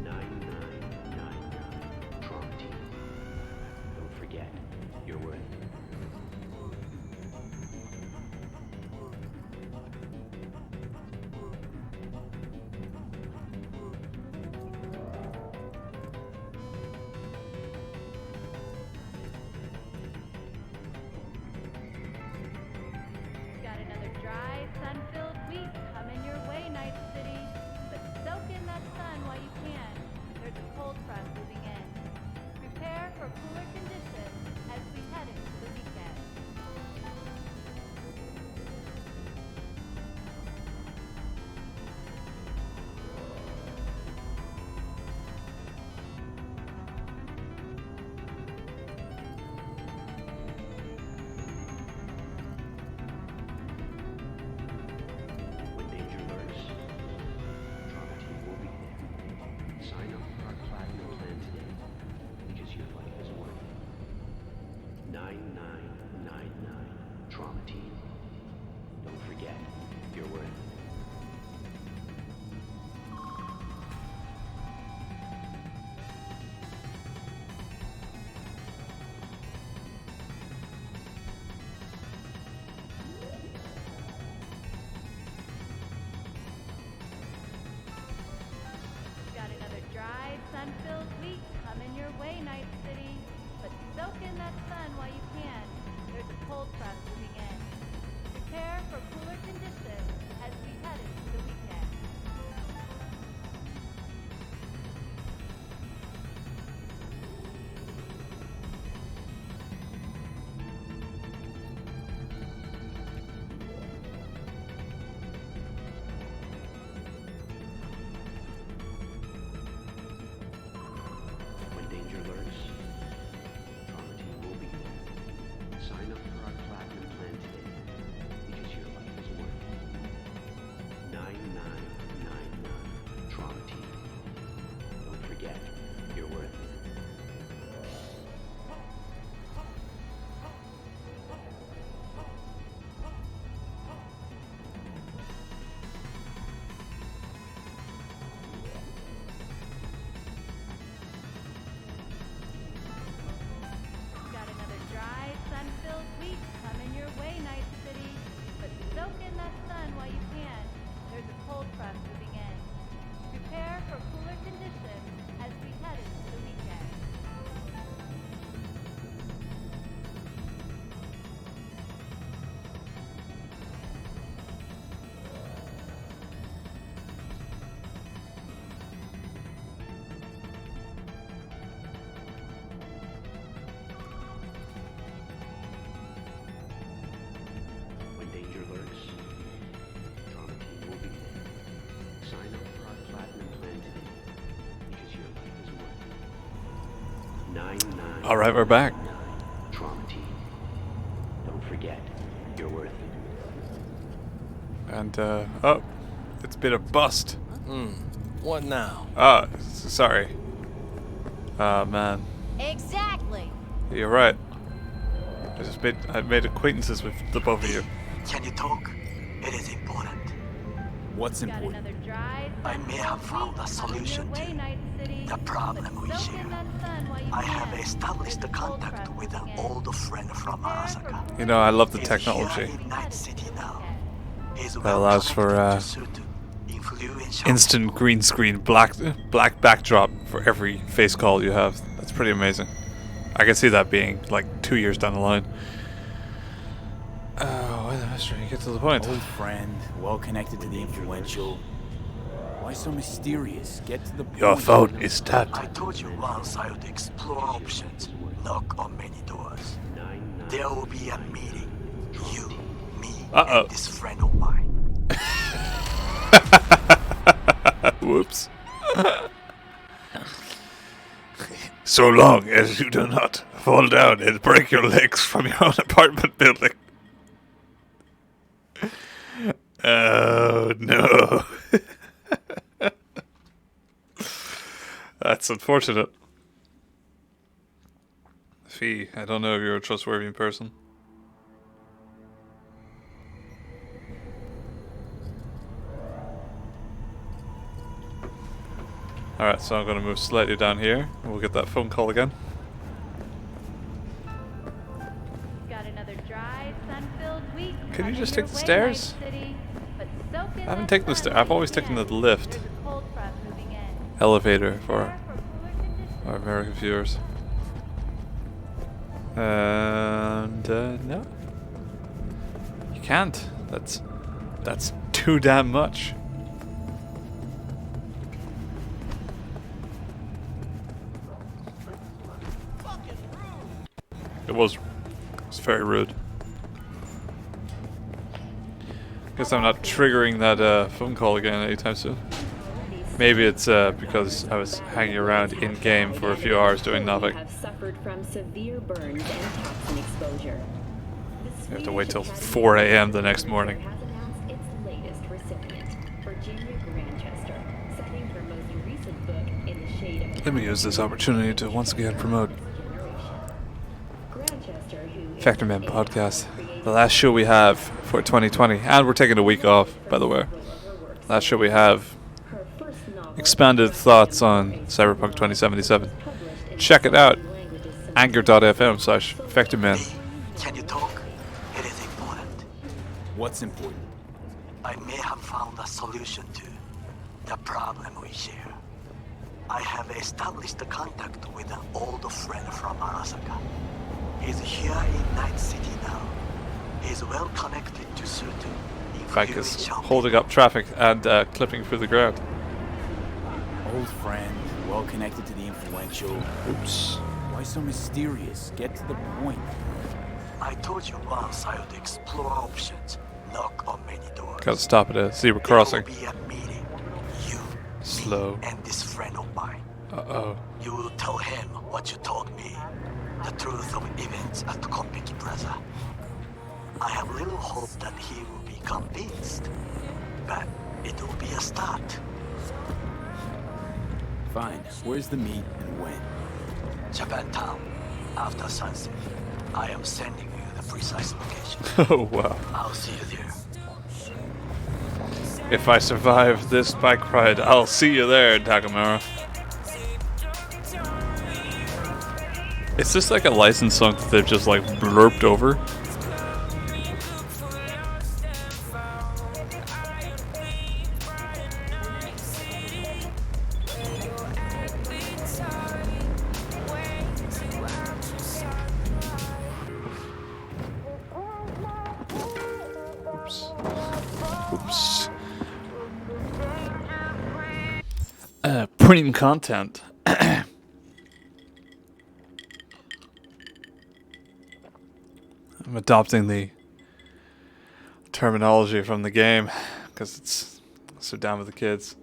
9999 Trauma Team. Don't forget, you're worth it. Got another dry, sun-filled week coming your way, Night City. But soak in that sun while you can. There's a cold front moving in. Prepare for cooler conditions as we head into the weekend. When danger lurks, Trauma Team will be there. Sign up for our platinum plan today, because your life is worth it. 9999 Trauma Team. Don't forget, you're worth it. Got another dry, sun-filled week coming your way, Night City. But soak in that sun while you can. There's a cold front moving in. Prepare for cooler conditions as we head into the weekend. When danger lurks, Trauma Team will be there. Sign up for our platinum plan today, because your life is worth it. 9999 Trauma Team. Don't forget, you're worth it. Got another dry, sun-filled week coming your way, Night City. But soak in that sun while you can. There's a cold front moving in. Prepare for cooler conditions as we head into the weekend. When danger lurks, Trauma Team will be there. Sign up for our platinum plan today, because your life is worth it. 9999 All right, we're back. Trauma Team. Don't forget, you're worth it. And oh, it's been a bust. What now? Sorry. Man, Exactly. you're right. I made acquaintances with the both of you. Can you talk? It is important. What's Got important? another dry, I may have found a solution way, to Night City. the problem we Soak share. in that sun while you I can. have established a contact with an old friend from Arasaka. You know, I love the He's technology here in Night City now. He's that allows for influential instant green screen black backdrop for every face call you have. That's pretty amazing. I can see that being like 2 years down the line. Oh, why the mystery? Get to the point. Old friend, well connected to the influential. Why so mysterious? Get to the point. Your phone is tapped. I told you once I would explore options, knock on many doors. There will be a meeting. You, me, and this friend of mine. Whoops. So long as you do not fall down and break your legs from your own apartment building. Oh no. That's unfortunate. Fee, I don't know if you're a trustworthy person. Alright, so I'm going to move slightly down here. We'll get that phone call again. Got another dry, sun-filled week. Can you just Coming take the your way, stairs? Night City. But soak in I haven't that taken the sun stairs. while I've always you taken can. the lift. There's a cold front moving in. Elevator for our American viewers. And no. You can't. That's too damn much. It was very rude. Guess I'm not triggering that phone call again anytime soon. Maybe it's because I was hanging around in game for a few hours doing nothing. Have suffered from severe burns and toxin exposure. You have to wait till 4 a.m. the next morning. Has announced its latest recipient, Virginia Grantchester, citing her most recent book in the shade of Let me use this opportunity to once again promote Vectormen podcast. The last show we have for 2020, and we're taking a week off, by the way. Last show we have expanded thoughts on Cyberpunk 2077. Check it out. Anchor.fm/Vectormen. Can you talk? It is important. What's important? I may have found a solution to the problem we share. I have established a contact with an old friend from Arasaka. He's here in Night City now. He's well connected to Sutu. Bike is holding up traffic and clipping through the ground. Old friend, well connected to the influential. Oops. Why so mysterious? Get to the point. I told you once I would explore options, knock on many doors. Gotta stop at a zebra crossing. There will be a meeting. You, Slow. me, and this friend of mine. Uh-oh. You will tell him what you told me. The truth of events at Konpeki Plaza. I have little hope that he will be convinced, but it will be a start. Fine. Where's the meet and when? Japantown, after sunset. I am sending you the precise location. Oh, wow. I'll see you there. If I survive this bike ride, I'll see you there, Takamura. Is this like a licensed song that they've just like blurped over? Oops. Premium content. I'm adopting the terminology from the game because it's so down with the kids.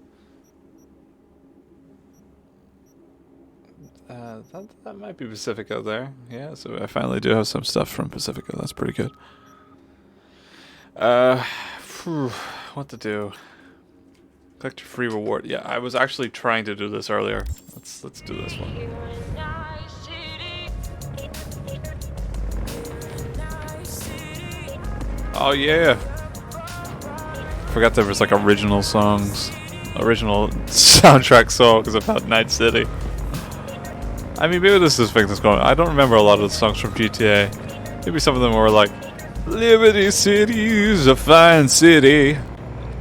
That might be Pacifica there. Yeah, so I finally do have some stuff from Pacifica. That's pretty good. What to do? Collect a free reward. Yeah, I was actually trying to do this earlier. Let's do this one. Oh yeah. Forgot there was like original songs. Original soundtrack songs about Night City. I mean, maybe this is thing that's going on. I don't remember a lot of the songs from GTA. Maybe some of them were like, Liberty City is a fine city.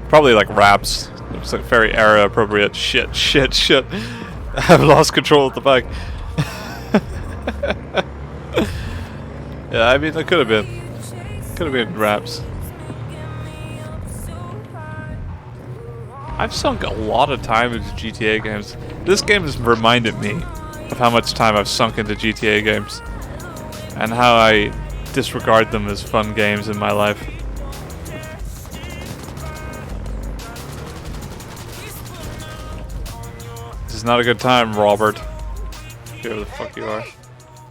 Probably like raps. It was like very era appropriate. Shit. I've lost control of the bike. Yeah, I mean, it could have been. Could have been raps. I've sunk a lot of time into GTA games. This game has reminded me of how much time I've sunk into GTA games. And how I disregard them as fun games in my life. is not a good time, Robert. Whoever the fuck you are.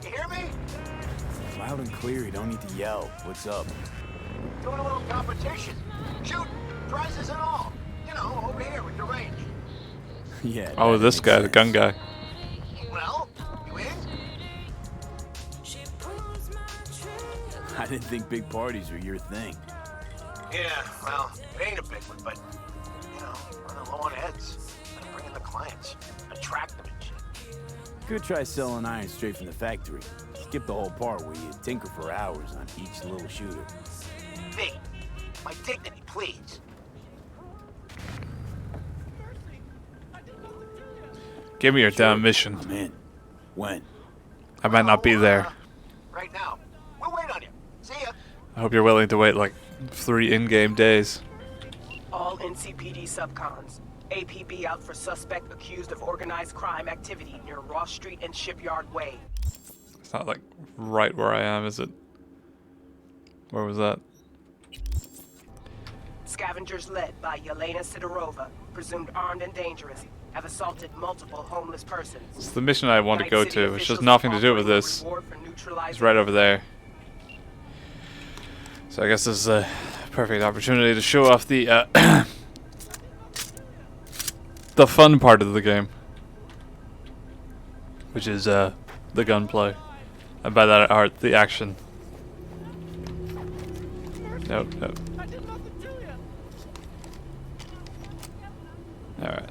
You hear me? Loud and clear, you don't need to yell. What's up? Doing a little competition. Shooting, prizes and all. You know, over here with the range. Yeah. Oh, this guy, the gun guy. Well, you in? I didn't think big parties were your thing. Yeah, well, it ain't a big one, but, you know, running low on heads. Bring in the clients. Attract them and shit. Could try selling iron straight from the factory. Skip the whole part where you tinker for hours on each little shooter. V, my dignity, please. Give me your damn mission. I'm in. When? I might not be there. Right now. We'll wait on you. See ya. I hope you're willing to wait like 3 in-game days. All NCPD subcons. APB out for suspect accused of organized crime activity near Ross Street and Shipyard Way. It's not like right where I am, is it? Where was that? Scavengers led by Yelena Sidorova, presumed armed and dangerous, have assaulted multiple homeless persons. It's the mission I want to Night go City to, which has officials nothing to do with offering a this. reward for neutralizing- It's right over there. So I guess this is a perfect opportunity to show off the the fun part of the game, which is the gunplay, and by that I mean the action. No, no. All right.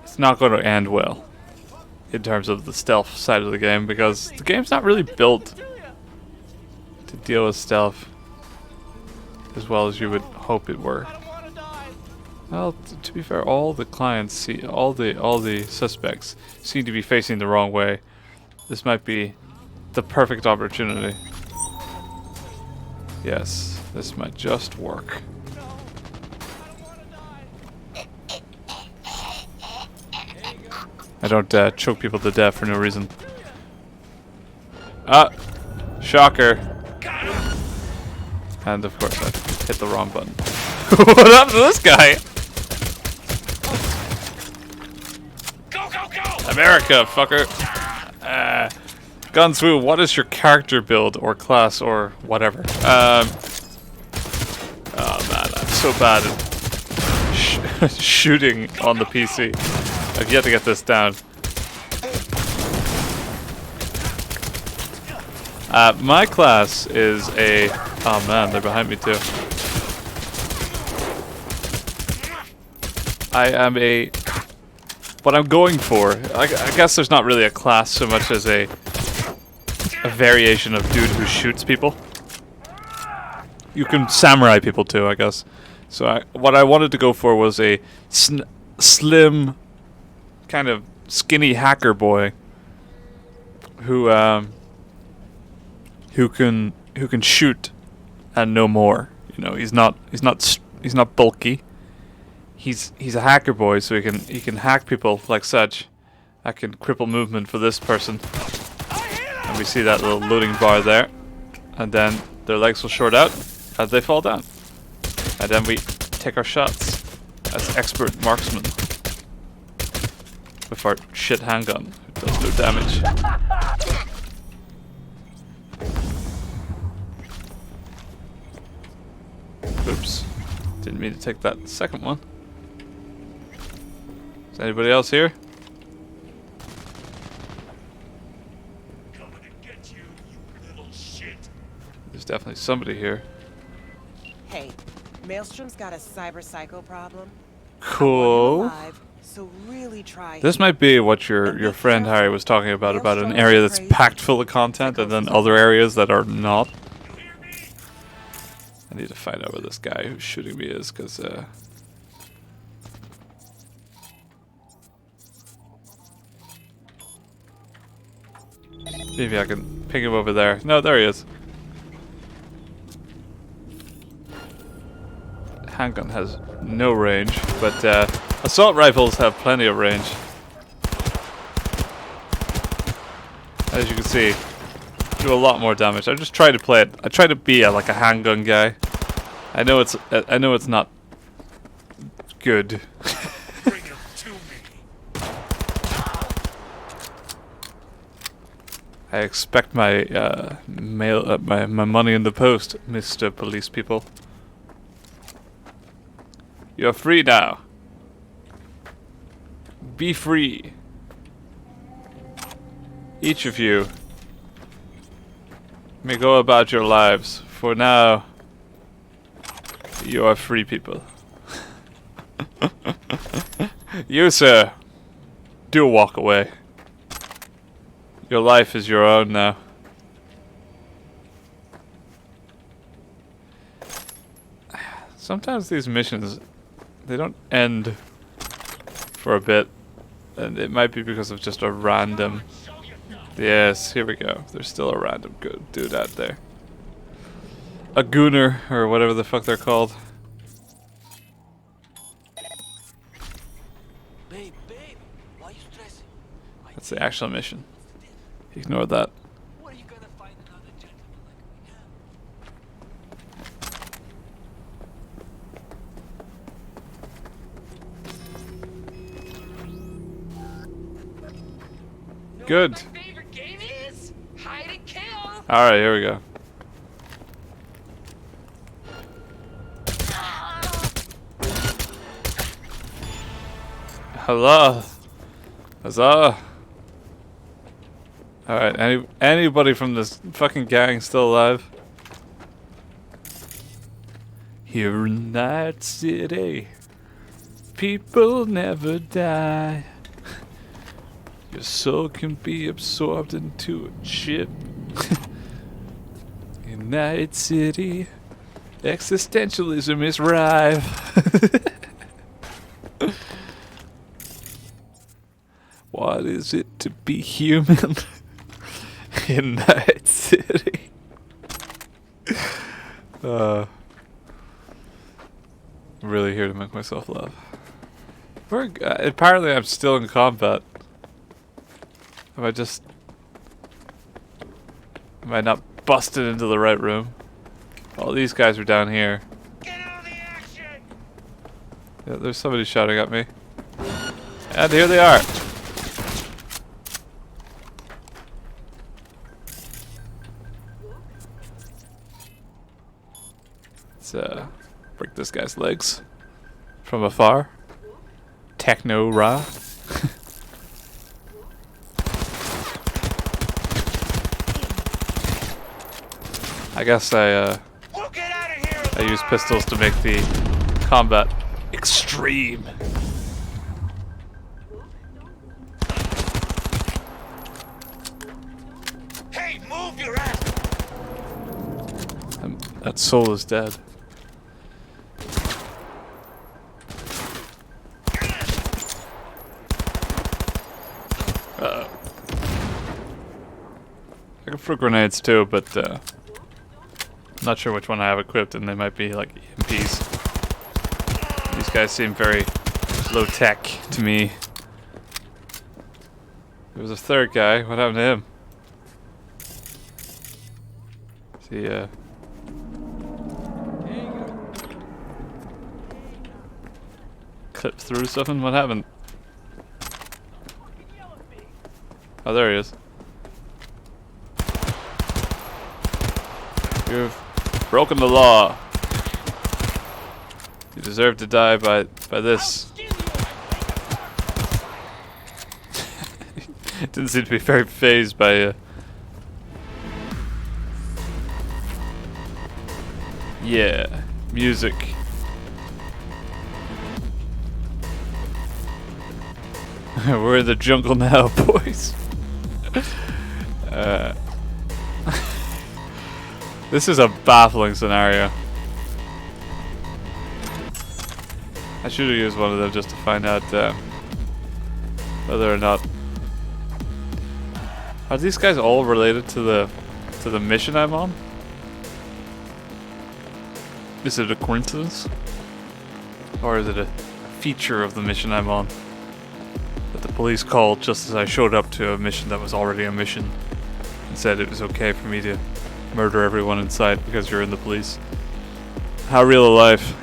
It's not going to end well in terms of the stealth side of the game, because the game's not really built to deal with stealth as well as you would hope it were. Well, to be fair, all the clients all the suspects seem to be facing the wrong way. This might be the perfect opportunity. Yes, this might just work. I don't choke people to death for no reason. Ah! Shocker! And of course I hit the wrong button. What happened to this guy? Go, go, go! America, fucker! Gunswoo, what is your character build or class or whatever? Oh man, I'm so bad at shooting on the PC. I've yet to get this down. My class is a... Oh man, they're behind me too. I am a... What I'm going for... I guess there's not really a class so much as a variation of dude who shoots people. You can samurai people too, I guess. So what I wanted to go for was a slim... kind of skinny hacker boy who can shoot and no more. You know, he's not bulky. He's a hacker boy, so he can hack people like such. I can cripple movement for this person, and we see that little loading bar there, and then their legs will short out as they fall down, and then we take our shots as expert marksmen with our shit handgun. It does no damage. Oops. Didn't mean to take that second one. Is anybody else here? Coming to get you, you little shit. There's definitely somebody here. Hey, Maelstrom's got a cyber psycho problem. Cool. Alive, so really try. This might be what your friend Harry was talking about an area that's packed full of content and then other areas that are not. I need to find out where this guy who's shooting me is, because maybe I can ping him over there. No, there he is. Handgun has no range, but assault rifles have plenty of range. As you can see, do a lot more damage. I just try to play it. I try to be like a handgun guy. I know it's not good. I expect my mail, my money in the post, Mr. Police People. You're free now. Be free. Each of you may go about your lives. For now, you are free people. You, sir, do walk away. Your life is your own now. Sometimes these missions, they don't end for a bit. And it might be because of just a random... Yes, here we go. There's still a random good dude out there. A gooner, or whatever the fuck they're called. That's the actual mission. Ignore that. Good. Alright, here we go. Hello. Huzzah. Alright, anybody from this fucking gang still alive? Here in Night City, people never die. Your soul can be absorbed into a chip. In Night City, existentialism is rife. What is it to be human in Night City? I'm really here to make myself laugh. Apparently I'm still in combat. Am I not busted into the right room? All these guys are down here. Yeah, there's somebody shouting at me. And here they are. Let's break this guy's legs from afar. Techno Ra. I guess I use pistols to make the combat extreme. Hey, move your ass! That soul is dead. Uh-oh. I can throw grenades too, but I'm not sure which one I have equipped, and they might be like EMPs. These guys seem very low tech to me. There was a third guy. What happened to him? Is he clipped through something? What happened? Oh, there he is. You've broken the law. You deserve to die by this. Didn't seem to be very fazed by yeah, music. We're in the jungle now, boys. This is a baffling scenario. I should have used one of them just to find out whether or not. Are these guys all related to the mission I'm on? Is it a coincidence? Or is it a feature of the mission I'm on? That the police called just as I showed up to a mission that was already a mission and said it was okay for me to murder everyone inside because you're in the police. How real a life.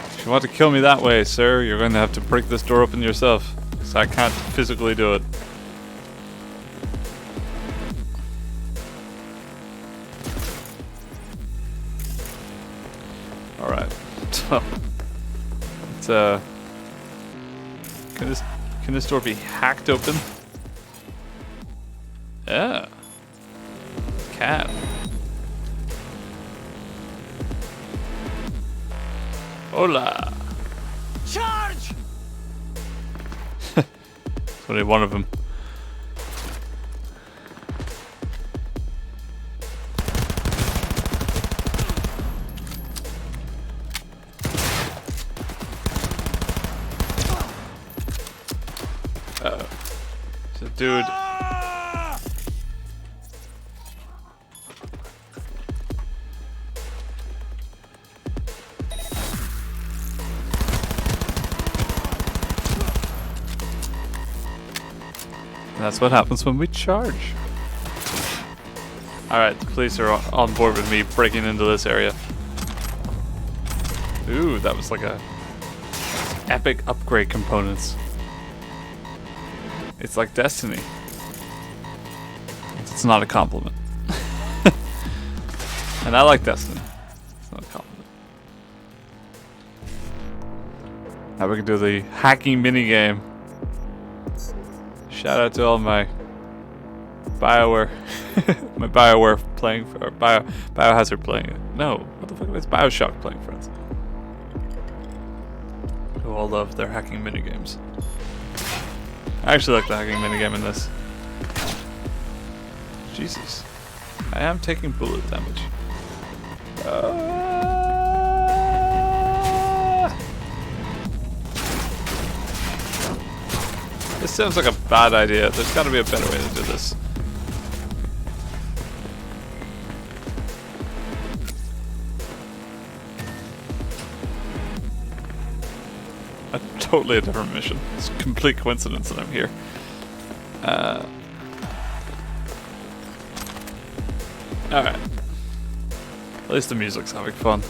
If you want to kill me that way, sir, you're going to have to break this door open yourself. Because I can't physically do it. Alright. It's Can this door be hacked open? Yeah. Can. Hola. Charge! It's only one of them. So, dude. That's what happens when we charge. Alright, the police are on board with me breaking into this area. Ooh, that was like a epic upgrade components. It's like Destiny. It's not a compliment. And I like Destiny. It's not a compliment. Now we can do the hacking minigame. Shout out to all my BioWare, my BioWare playing for, or Biohazard playing it. No, what the fuck is Bioshock playing friends? Who all love their hacking minigames. I actually like the hacking minigame in this. Jesus, I am taking bullet damage. This sounds like a bad idea. There's got to be a better way to do this. Totally a different mission. It's a complete coincidence that I'm here. Alright. At least the music's having fun.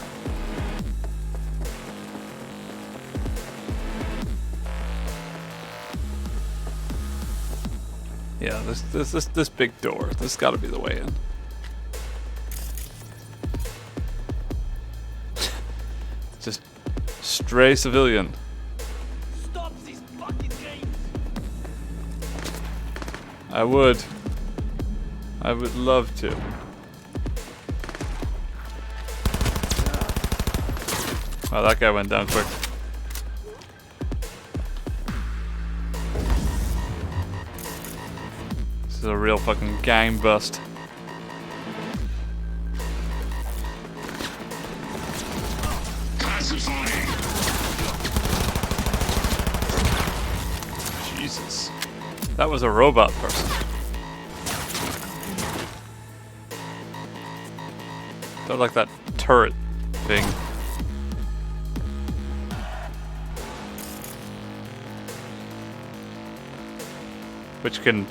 Yeah, this big door. This has got to be the way in. Just stray civilian. Stop these fucking games! I would love to. Wow, that guy went down quick. This is a real fucking gang bust. Jesus. That was a robot person. They're like that turret thing. Which can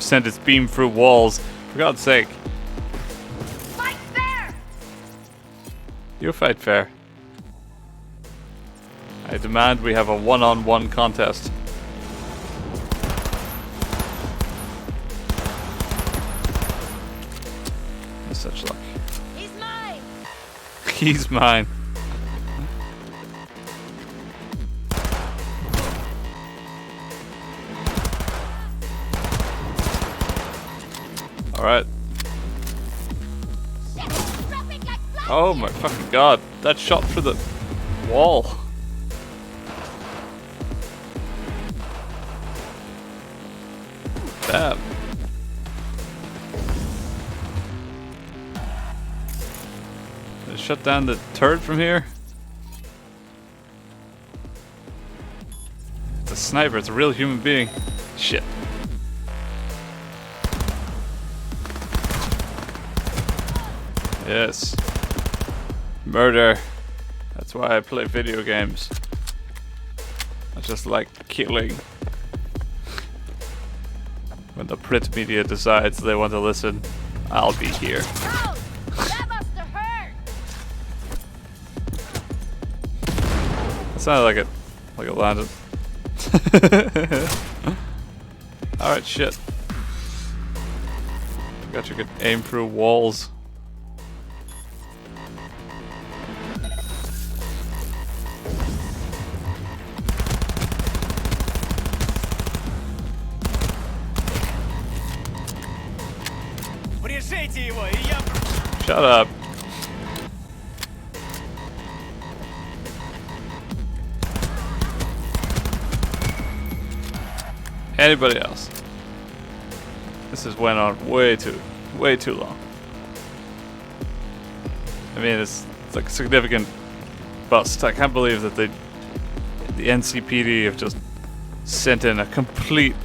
send its beam through walls. For God's sake. Fight fair! You fight fair. I demand we have a one-on-one contest. With such luck. He's mine! He's mine. Alright. Oh my fucking god. That shot through the wall. Damn. Did it shut down the turret from here? It's a sniper, it's a real human being. Shit. Yes. Murder. That's why I play video games. I just like killing. When the print media decides they want to listen, I'll be here. Ouch! That must have hurt! sounded like it landed. Alright, shit. Got you could aim through walls. Shut up. Anybody else? This has went on way too long. I mean, it's like a significant bust. I can't believe that the NCPD have just sent in a complete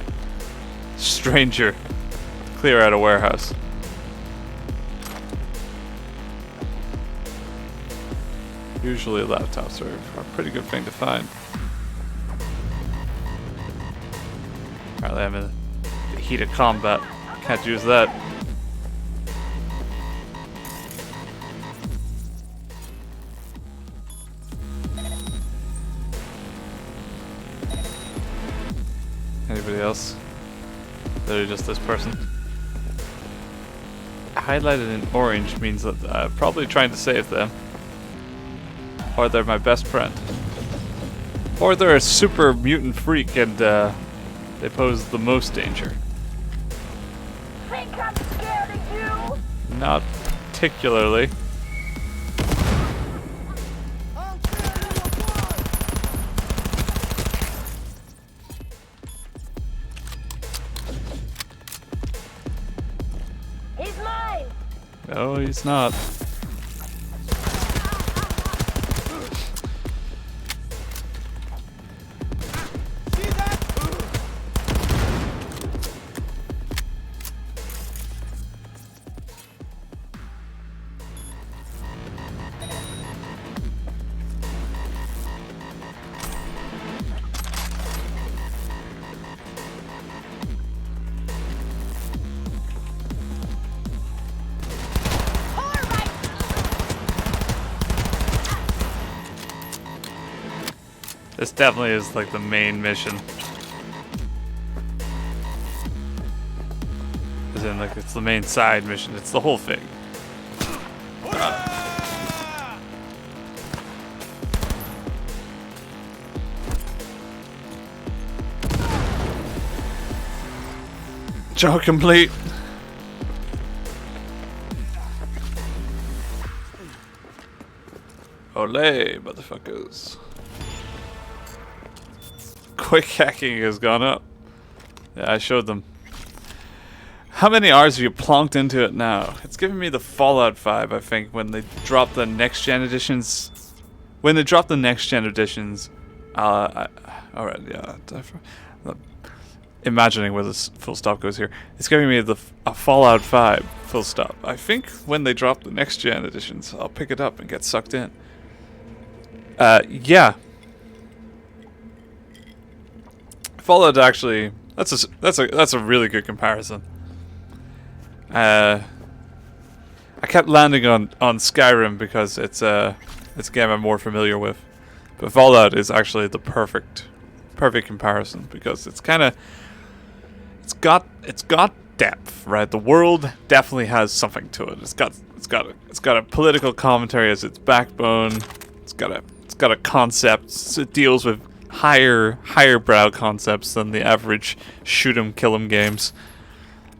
stranger to clear out a warehouse. Usually laptops are a pretty good thing to find. Apparently I'm in the heat of combat. Can't use that. Anybody else? Literally just this person. Highlighted in orange means that I'm probably trying to save them. Or they're my best friend. Or they're a super mutant freak and they pose the most danger. Think I'm scared of you? Not particularly. He's mine! No, he's not. This definitely is like the main mission. As in, like, it's the main side mission. It's the whole thing. Job complete. Olay, motherfuckers. Quick hacking has gone up. Yeah, I showed them. How many hours have you plonked into it now? It's giving me the Fallout 5, I think, when they drop the next gen editions. When they drop the next gen editions, alright, yeah. Imagining where this full stop goes here. It's giving me a Fallout 5 full stop. I think when they drop the next gen editions, I'll pick it up and get sucked in. Yeah. Fallout actually, that's a really good comparison. I kept landing on Skyrim because it's a game I'm more familiar with, but Fallout is actually the perfect comparison because it's got depth, right? The world definitely has something to it. It's got a political commentary as its backbone. It's got a concept. It deals with higher brow concepts than the average shoot 'em kill 'em games.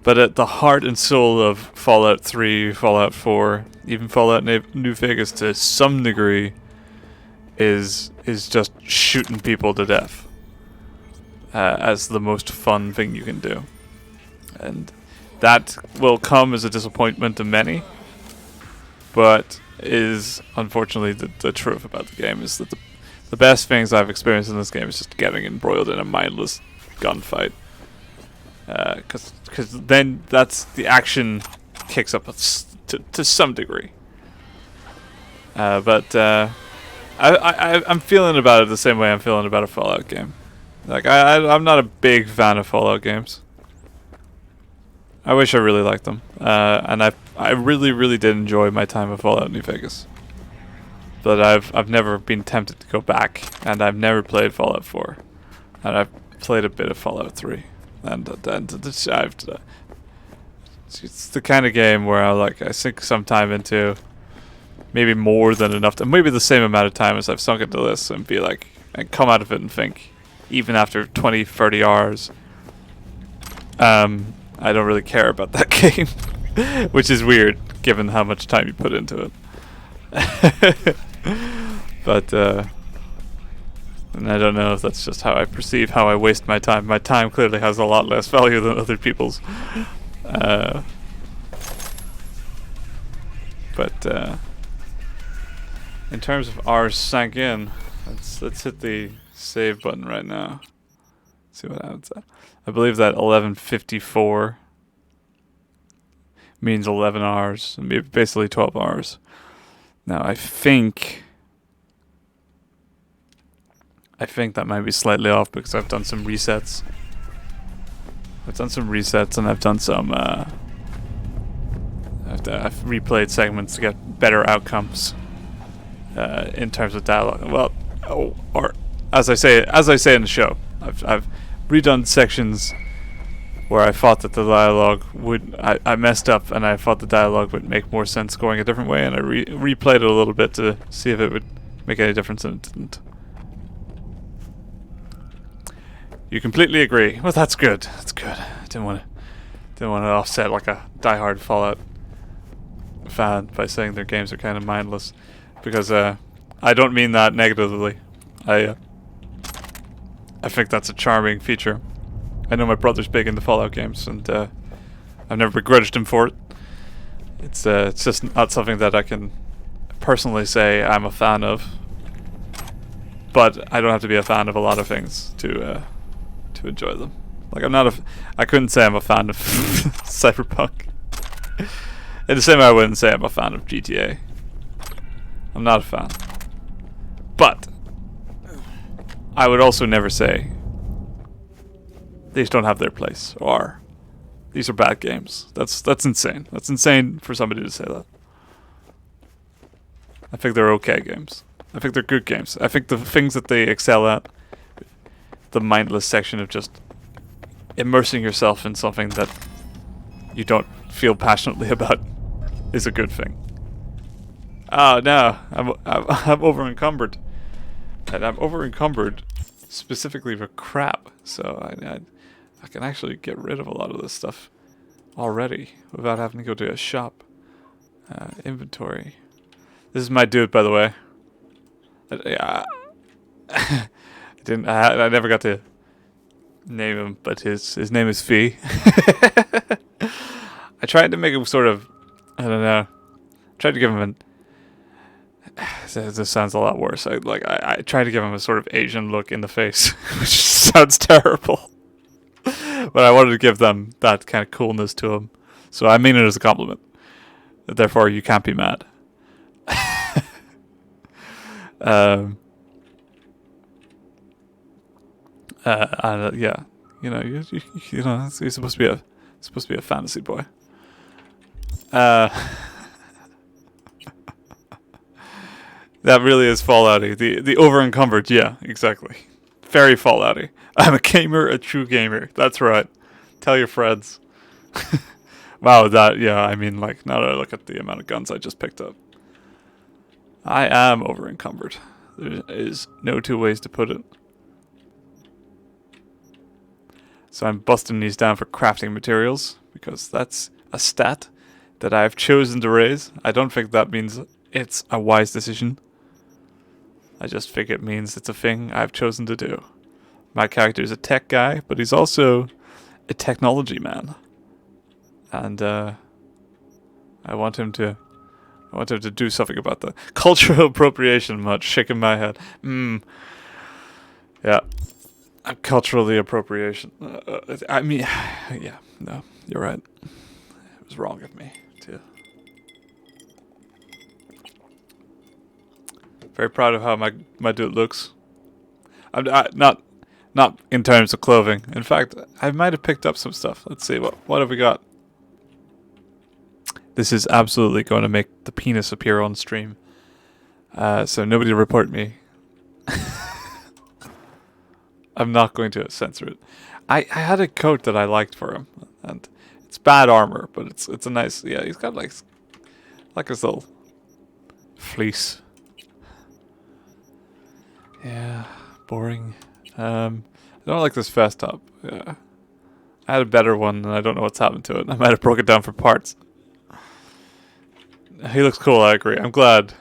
But at the heart and soul of Fallout 3, Fallout 4, even Fallout New Vegas to some degree is just shooting people to death as the most fun thing you can do. And that will come as a disappointment to many, but is unfortunately the truth about the game is that the best things I've experienced in this game is just getting embroiled in a mindless gunfight. Because then the action kicks up to some degree. But I'm feeling about it the same way I'm feeling about a Fallout game. Like I'm not a big fan of Fallout games. I wish I really liked them. And I really did enjoy my time with Fallout New Vegas. but I've never been tempted to go back, and I've never played Fallout 4, and I've played a bit of Fallout 3, and it's the kind of game where I sink some time into, maybe more than enough time, maybe the same amount of time as I've sunk into this, and be like, and come out of it and think, even after 20, 30 hours, I don't really care about that game, which is weird given how much time you put into it. But and I don't know if that's just how I perceive how I waste my time. My time clearly has a lot less value than other people's. But in terms of hours sank in, let's hit the save button right now. See what happens. I believe that 11:54 means 11 hours, basically 12 hours. Now I think that might be slightly off because I've done some resets. And I've done some I've replayed segments to get better outcomes in terms of dialogue. Well, or as I say in the show, I've redone sections where I thought that the dialogue would, I messed up, and I thought the dialogue would make more sense going a different way, and I replayed it a little bit to see if it would make any difference, and it didn't. You completely agree. Well, that's good. That's good. I didn't want to offset like a diehard Fallout fan by saying their games are kind of mindless, because I don't mean that negatively. I think that's a charming feature. I know my brother's big into Fallout games, and I've never begrudged him for it. It's just not something that I can personally say I'm a fan of. But I don't have to be a fan of a lot of things to enjoy them. Like I couldn't say I'm a fan of Cyberpunk. In the same way I wouldn't say I'm a fan of GTA. I'm not a fan. But I would also never say these don't have their place, or these are bad games. That's insane. That's insane for somebody to say that. I think they're okay games. I think they're good games. I think the things that they excel at, the mindless section of just immersing yourself in something that you don't feel passionately about, is a good thing. Oh no, I'm over encumbered, and I'm over encumbered specifically for crap. So I can actually get rid of a lot of this stuff already without having to go to a shop. Inventory. This is my dude, by the way. I never got to name him, but his name is Fee. I tried to make him sort of, I don't know. Tried to give him this sounds a lot worse. I tried to give him a sort of Asian look in the face, which sounds terrible. But I wanted to give them that kind of coolness to him. So I mean it as a compliment. Therefore, you can't be mad. Yeah, you know, he's supposed to be a fantasy boy. That really is Fallouty. The over encumbered, yeah, exactly. Very Fallouty. I'm a gamer, a true gamer. That's right. Tell your friends. Wow, yeah, I mean, like, now that I look at the amount of guns I just picked up, I am over encumbered. There is no two ways to put it. So I'm busting these down for crafting materials, because that's a stat that I've chosen to raise. I don't think that means it's a wise decision. I just think it means it's a thing I've chosen to do. My character is a tech guy, but he's also a technology man. And I want him to do something about the cultural appropriation. I'm shaking my head. Yeah. Culturally appropriation. I mean, yeah, no, you're right. It was wrong of me, too. Very proud of how my dude looks. I'm not in terms of clothing. In fact, I might have picked up some stuff. Let's see, what have we got? This is absolutely going to make the penis appear on stream. So nobody report me. I'm not going to censor it. I had a coat that I liked for him, and it's bad armor, but it's a nice, yeah, he's got like his little fleece. Yeah, boring. I don't like this vest top. Yeah. I had a better one, and I don't know what's happened to it. I might have broke it down for parts. He looks cool, I agree. I'm glad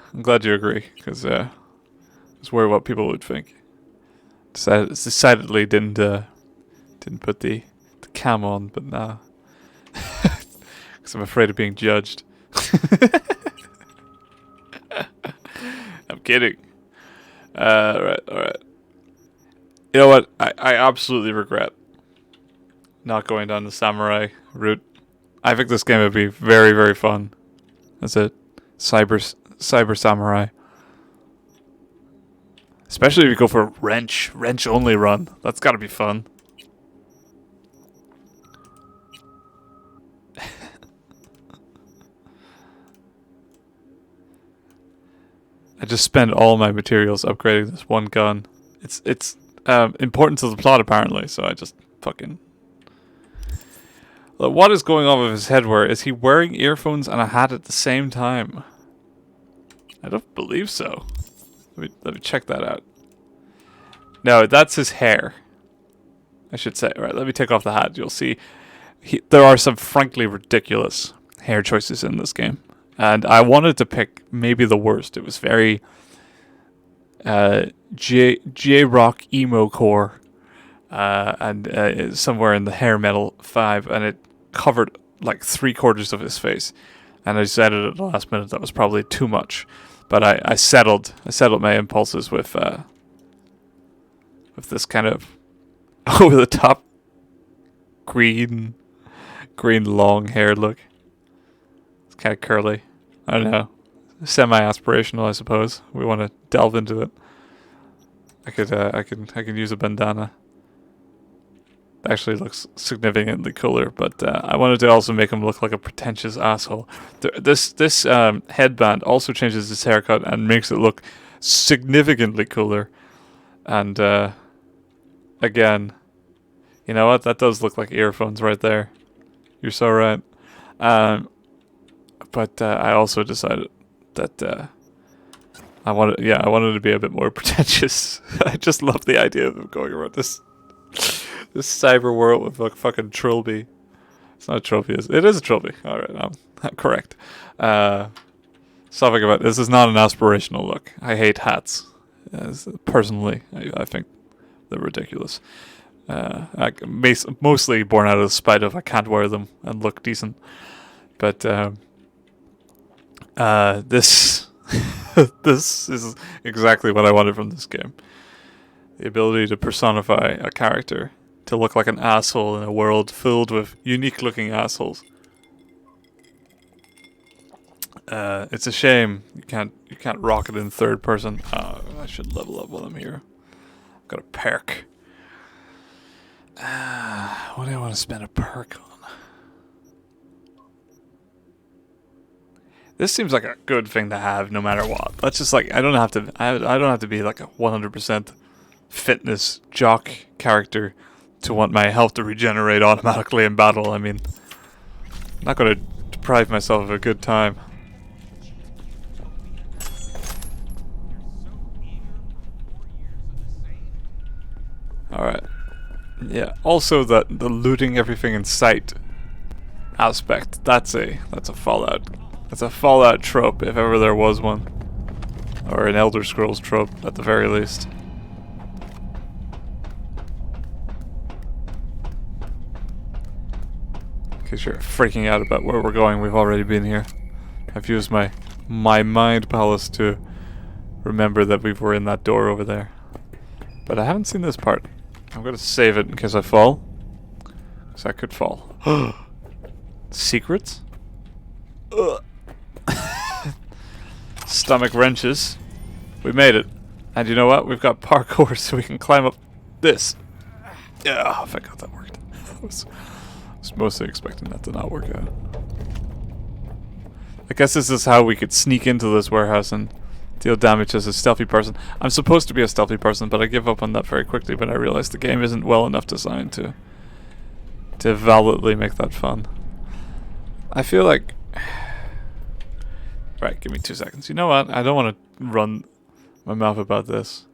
you agree, because I was worried what people would think. Decidedly didn't put the cam on, but nah. Because I'm afraid of being judged. I'm kidding. Alright. You know what? I absolutely regret not going down the samurai route. I think this game would be very, very fun. That's it. Cyber samurai. Especially if you go for a wrench only run. That's gotta be fun. I just spend all my materials upgrading this one gun. It's important to the plot apparently, so I just fucking... What is going on with his headwear? Is he wearing earphones and a hat at the same time? I don't believe so. Let me check that out. No, that's his hair. I should say. Right, let me take off the hat. You'll see there are some frankly ridiculous hair choices in this game. And I wanted to pick maybe the worst. It was very J-rock emo core. And somewhere in the hair metal 5, and it covered like 3/4 of his face, and I decided at the last minute that was probably too much, but I settled my impulses with this kind of over the top green long hair look. It's kind of curly. I don't know, semi-aspirational, I suppose. We want to delve into it. I can use a bandana. Actually looks significantly cooler, but I wanted to also make him look like a pretentious asshole. This headband also changes his haircut and makes it look significantly cooler. And again, you know what? That does look like earphones right there. You're so right. But I also decided that I wanted to be a bit more pretentious. I just love the idea of him going around this cyber world with a fucking trilby. It's not a trophy. It is a trophy. Alright, I'm correct. Something about this is not an aspirational look. I hate hats. Personally, I think they're ridiculous. Mostly born out of the spite of I can't wear them and look decent. But this this is exactly what I wanted from this game. The ability to personify a character to look like an asshole in a world filled with unique looking assholes. It's a shame you can't rock it in third person. I should level up while I'm here. I've got a perk. What do I want to spend a perk on? This seems like a good thing to have no matter what. That's just like I don't have to be like a 100% fitness jock character to want my health to regenerate automatically in battle. I mean, I'm not going to deprive myself of a good time. Alright. Yeah, also the looting everything in sight aspect, that's a Fallout. That's a Fallout trope if ever there was one. Or an Elder Scrolls trope at the very least. In case you're freaking out about where we're going, we've already been here. I've used my mind palace to remember that we were in that door over there. But I haven't seen this part. I'm gonna save it in case I fall. Because I could fall. Secrets? Ugh. Stomach wrenches. We made it. And you know what? We've got parkour so we can climb up this. Yeah, thank God that worked. I was mostly expecting that to not work out. I guess this is how we could sneak into this warehouse and Deal damage as a stealthy person. I'm supposed to be a stealthy person, but I give up on that very quickly when I realize the game isn't well enough designed to validly make that fun. I feel like... Right, give me 2 seconds. You know what? I don't want to run my mouth about this.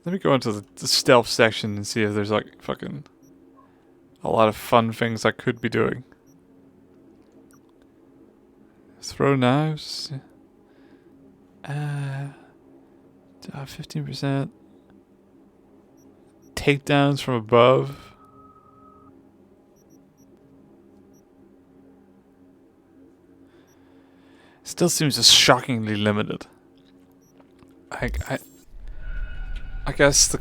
Let me go into the stealth section and see if there's like fucking a lot of fun things I could be doing. Throw knives. 15%. Takedowns from above. Still seems just shockingly limited. I guess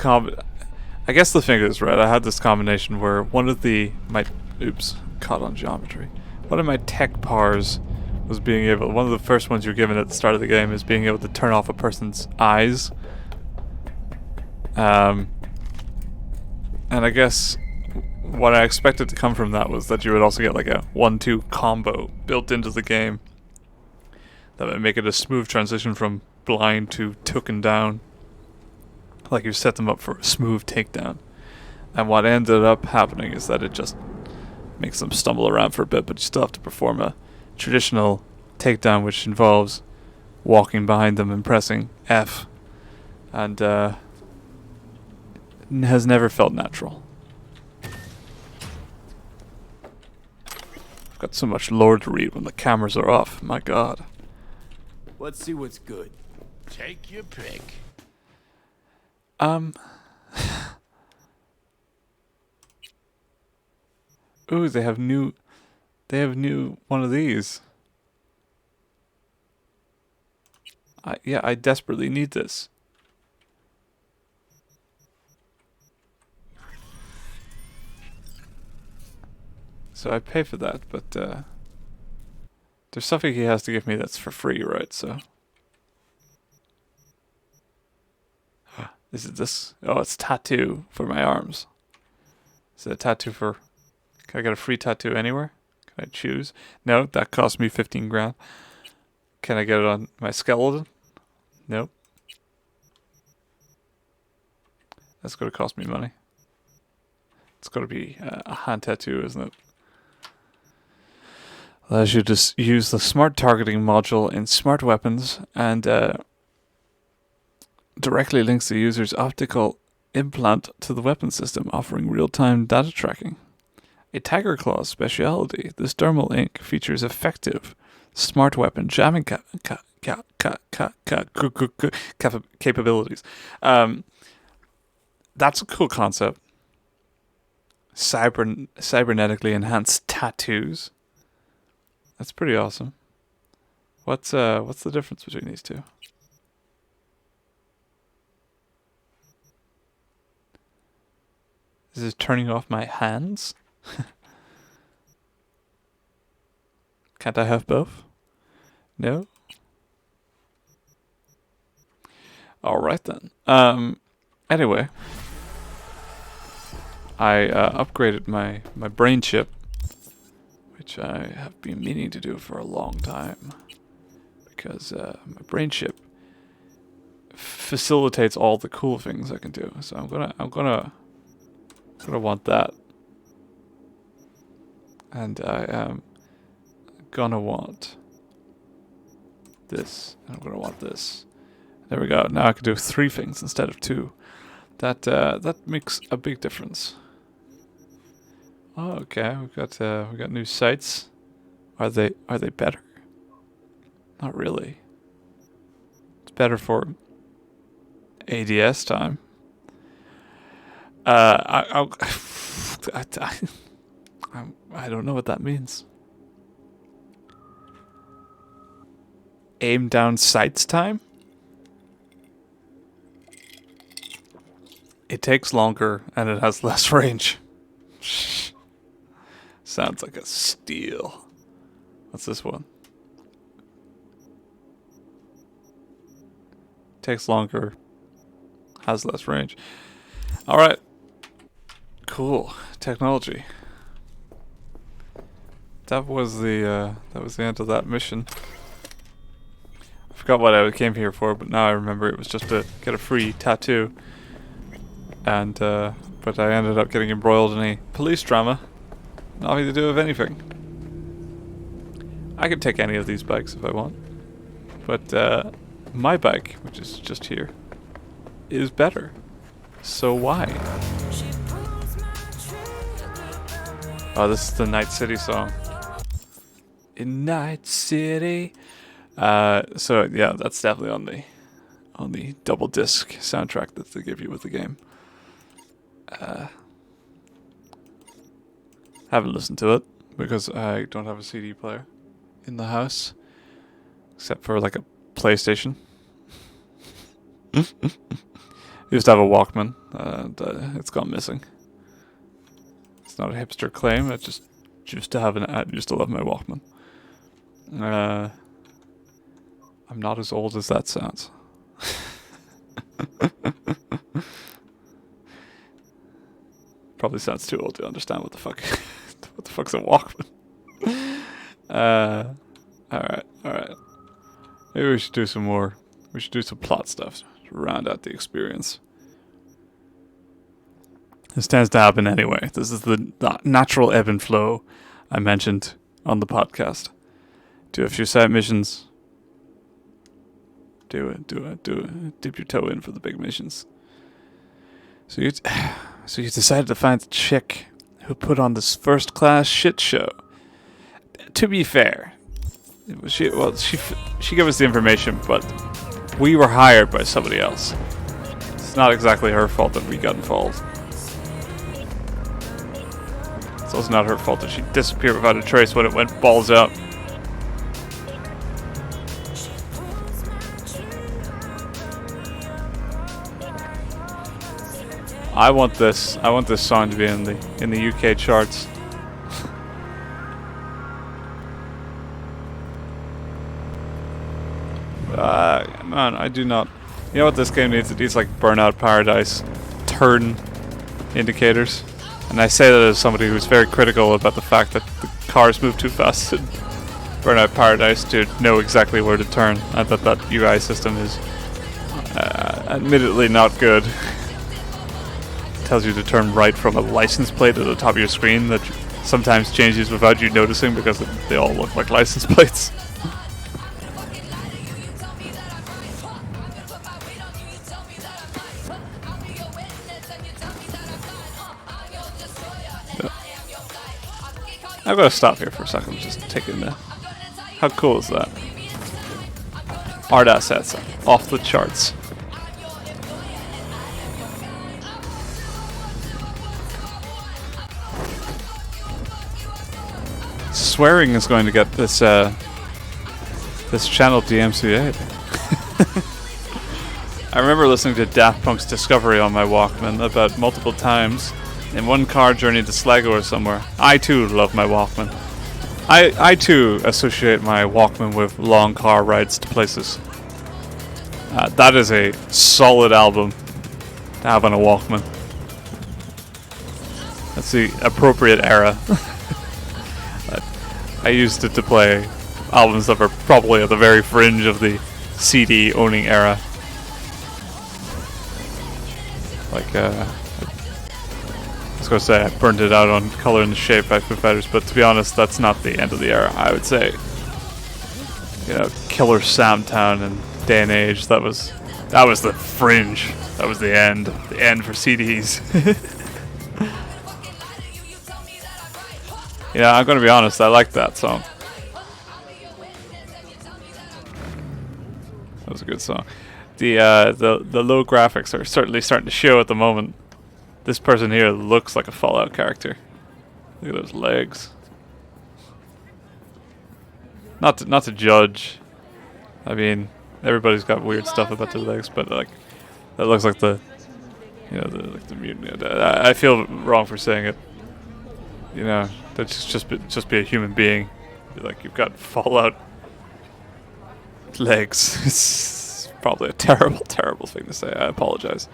I guess the thing is, right, I had this combination where one of oops, caught on geometry. One of my tech pars was being able, one of the first ones you're given at the start of the game is being able to turn off a person's eyes. And I guess what I expected to come from that was that you would also get like a 1-2 combo built into the game that would make it a smooth transition from blind to taken down. Like you set them up for a smooth takedown. And what ended up happening is that it just makes them stumble around for a bit, but you still have to perform a traditional takedown, which involves walking behind them and pressing F. And has never felt natural. I've got so much lore to read when the cameras are off. My god. Let's see what's good. Take your pick. Ooh, they have new one of these. I desperately need this. So I pay for that, but there's something he has to give me that's for free, right? So is it this? Oh, it's tattoo for my arms. Is it a tattoo for... Can I get a free tattoo anywhere? Can I choose? No, that cost me 15 grand. Can I get it on my skeleton? Nope. That's going to cost me money. It's going to be a hand tattoo, isn't it? Allows you to use the smart targeting module in smart weapons and directly links the user's optical implant to the weapon system, offering real-time data tracking. A Tiger Claw specialty, this dermal ink features effective smart weapon jamming capabilities. That's a cool concept. Cybernetically enhanced tattoos. That's pretty awesome. What's the difference between these two? Is this turning off my hands? Can't I have both? No? Alright then. Anyway. I upgraded my brain chip, which I have been meaning to do for a long time. Because my brain chip facilitates all the cool things I can do. So I'm gonna want that. And I am gonna want this. And I'm gonna want this. There we go. Now I can do 3 things instead of 2. That makes a big difference. Oh, okay. We got new sights. Are they better? Not really. It's better for ADS time. I don't know what that means. Aim down sights time? It takes longer and it has less range. Sounds like a steal. What's this one? Takes longer, has less range. Alright. Cool. Technology. That was the end of that mission. forgot what I came here for, but now I remember it was just to get a free tattoo. And but I ended up getting embroiled in a police drama, nothing to do with anything. I could take any of these bikes if I want, but my bike, which is just here, is better. So why? Oh, this is the Night City song. In Night City. So yeah, that's definitely on the double disc soundtrack that they give you with the game. Haven't listened to it because I don't have a CD player in the house, except for like a PlayStation. Used to have a Walkman, and it's gone missing. It's not a hipster claim. I just used to have I used to love my Walkman. I'm not as old as that sounds. Probably sounds too old to understand what the fuck's a Walkman. Alright. Maybe we should do some more. We should do some plot stuff to round out the experience. This tends to happen anyway. This is the natural ebb and flow I mentioned on the podcast. Do a few side missions. Do it. Dip your toe in for the big missions. So you decided to find the chick who put on this first-class shit show. To be fair, she gave us the information, but we were hired by somebody else. It's not exactly her fault that we got involved. It's also not her fault that she disappeared without a trace when it went balls out. I want this song to be in the UK charts. Man, I do not. You know what this game needs? It needs like Burnout Paradise turn indicators. And I say that as somebody who's very critical about the fact that the cars move too fast in Burnout Paradise to know exactly where to turn. And that UI system is admittedly not good. Tells you to turn right from a license plate at the top of your screen that sometimes changes without you noticing because they all look like license plates. I've got to stop here for a second, just take it in there. How cool is that? Art assets off the charts. Swearing is going to get this this channel DMCA'd. I remember listening to Daft Punk's Discovery on my Walkman about multiple times in one car journey to Sligo or somewhere. I too love my Walkman. I too associate my Walkman with long car rides to places. That is a solid album to have on a Walkman. That's the appropriate era. I used it to play albums that were probably at the very fringe of the CD owning era. Like, I was going to say I burned it out on Color and the Shape by Foo Fighters, but to be honest, that's not the end of the era. I would say, you know, Killer Samtown and Day and Age, that was the fringe. That was the end for CDs. Yeah, I'm gonna be honest, I like that song. That was a good song. The low graphics are certainly starting to show at the moment. This person here looks like a Fallout character. Look at those legs. Not to judge. I mean, everybody's got weird stuff about their legs, but like that looks like the mutant. I feel wrong for saying it. You know, that's just be a human being. Like, you've got Fallout legs. It's probably a terrible, terrible thing to say. I apologize.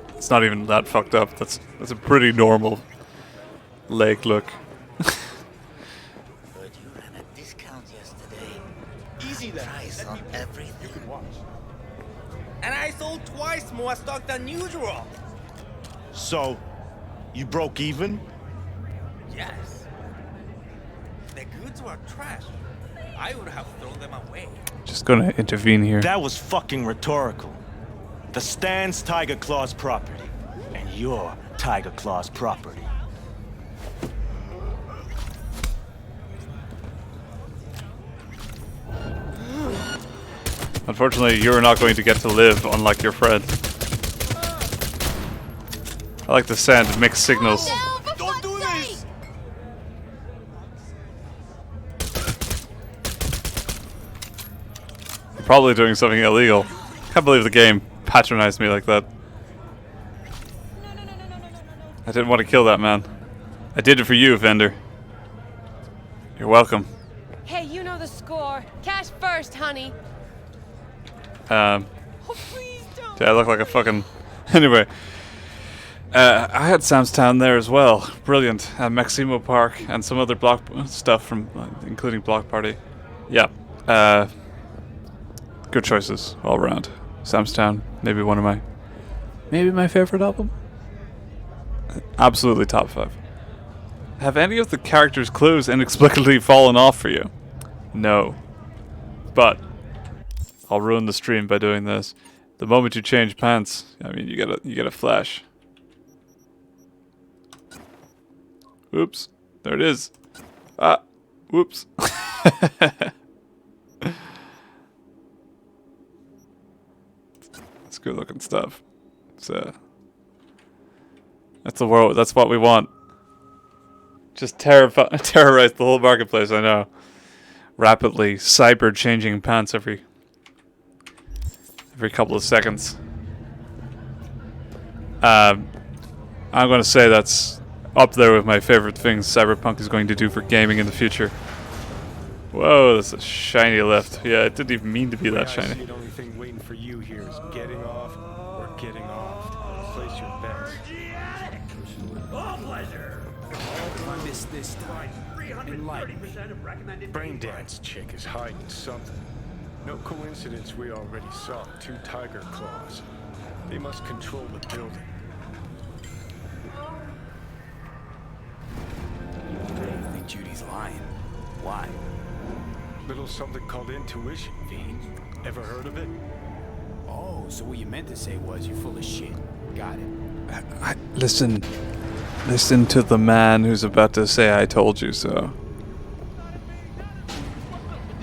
It's not even that fucked up. That's a pretty normal leg look. easy then. Price on everything. You can watch. And I sold twice more stock than usual. So, you broke even? Yes. The goods were trash. I would have thrown them away. Just gonna intervene here. That was fucking rhetorical. The stand's Tiger Claw's property, and you're Tiger Claw's property. Unfortunately, you're not going to get to live, unlike your friend. I like the sound of mixed signals. Don't do this! Probably doing something illegal. Can't believe the game patronized me like that. I didn't want to kill that man. I did it for you, vendor. You're welcome. Hey, you know the score. Cash first, honey. Do I look like a fucking... Anyway. I had Sam's Town there as well. Brilliant. Maximo Park and some other block stuff from, including Block Party. Yeah. Good choices all around. Sam's Town, maybe my favorite album. Absolutely top 5. Have any of the characters' clothes inexplicably fallen off for you? No. But I'll ruin the stream by doing this. The moment you change pants, I mean, you get a flash. Oops. There it is. Ah. Whoops. It's good looking stuff. It's that's the world. That's what we want. Just terrorize the whole marketplace. I know. Rapidly cyber changing pants every couple of seconds. I'm going to say that's up there with my favorite things Cyberpunk is going to do for gaming in the future. Whoa, that's a shiny lift. Yeah, it didn't even mean to be that shiny. The only thing waiting for you here is getting off or getting off. Place your bets. All pleasure. If I miss this time, enlighten me. Braindance chick is hiding something. No coincidence we already saw 2 tiger claws. They must control the building. I think Judy's lying. Why? Little something called intuition, V. Ever heard of it? Oh, so what you meant to say was you're full of shit. Got it. Listen to the man who's about to say I told you so.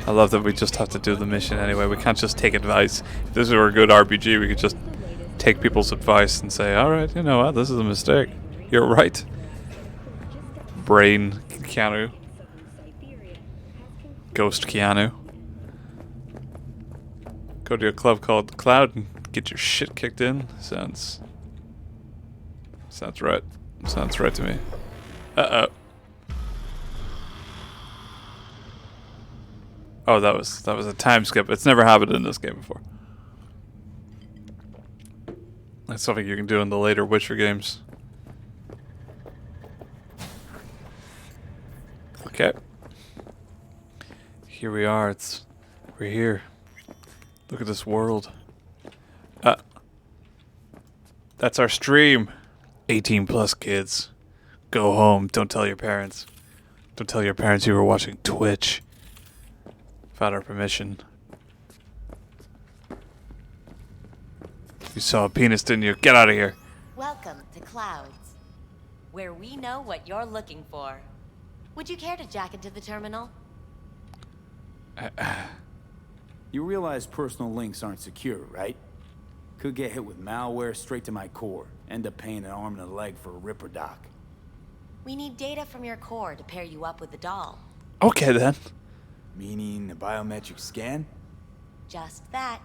I love that we just have to do the mission anyway. We can't just take advice. If this were a good RPG, we could just take people's advice and say, alright, you know what, this is a mistake. You're right. Brain Keanu. Ghost Keanu. Go to a club called The Cloud and get your shit kicked in. Sounds right. Sounds right to me. Uh-oh. Oh, that was a time skip. It's never happened in this game before. That's something you can do in the later Witcher games. Okay. Here we are. We're here. Look at this world. That's our stream. 18 plus kids. Go home. Don't tell your parents. Don't tell your parents you were watching Twitch. Without our permission. You saw a penis, didn't you? Get out of here. Welcome to Clouds, where we know what you're looking for. Would you care to jack into the terminal? You realize personal links aren't secure, right? Could get hit with malware straight to my core. End up paying an arm and a leg for a Ripper doc. We need data from your core to pair you up with the doll. Okay then. Meaning a biometric scan? Just that.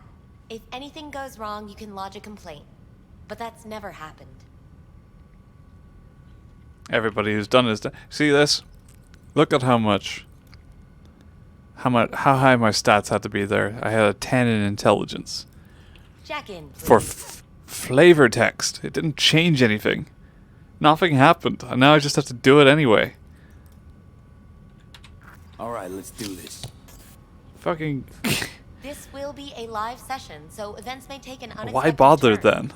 If anything goes wrong, you can lodge a complaint. But that's never happened. Everybody who's done is done. See this? Look at how high my stats had to be there. I had a 10 in intelligence. Jack in, please. For flavor text. It didn't change anything. Nothing happened. And now I just have to do it anyway. Alright, let's do this. Fucking. This will be a live session, so events may take an unexpected Why bother turn. then?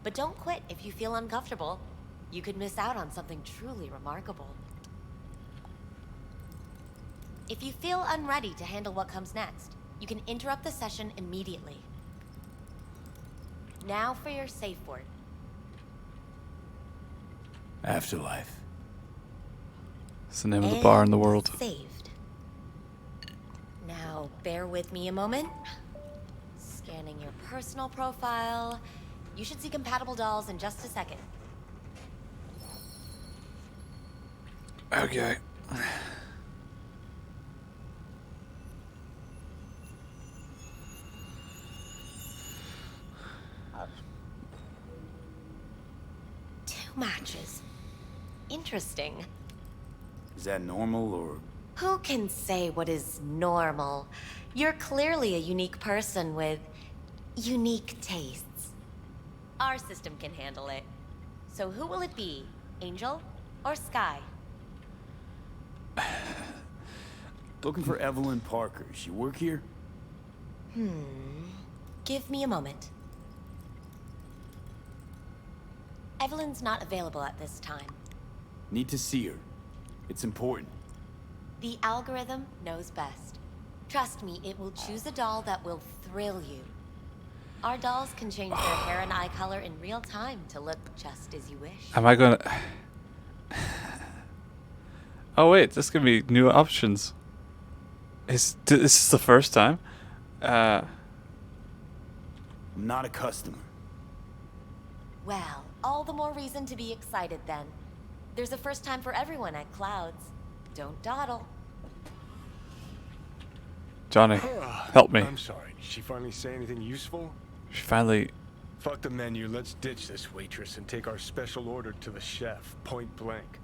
But don't quit if you feel uncomfortable. You could miss out on something truly remarkable. If you feel unready to handle what comes next, you can interrupt the session immediately. Now for your safe word. Afterlife. It's the name of the bar in the world. Saved. Now, bear with me a moment. Scanning your personal profile. You should see compatible dolls in just a second. Okay. Two matches. Interesting. Is that normal or? Who can say what is normal? You're clearly a unique person with unique tastes. Our system can handle it. So who will it be? Angel or Sky? Looking for Evelyn Parker. She work here? Give me a moment. Evelyn's not available at this time. Need to see her. It's important. The algorithm knows best. Trust me, it will choose a doll that will thrill you. Our dolls can change their hair and eye color in real time to look just as you wish. Am I gonna? Oh wait, this could be new options. Is this the first time? I'm not a customer. Well, all the more reason to be excited then. There's a first time for everyone at Clouds. Don't dawdle. Johnny, help me. I'm sorry. Did she finally say anything useful? She finally. Fuck the menu. Let's ditch this waitress and take our special order to the chef, point blank.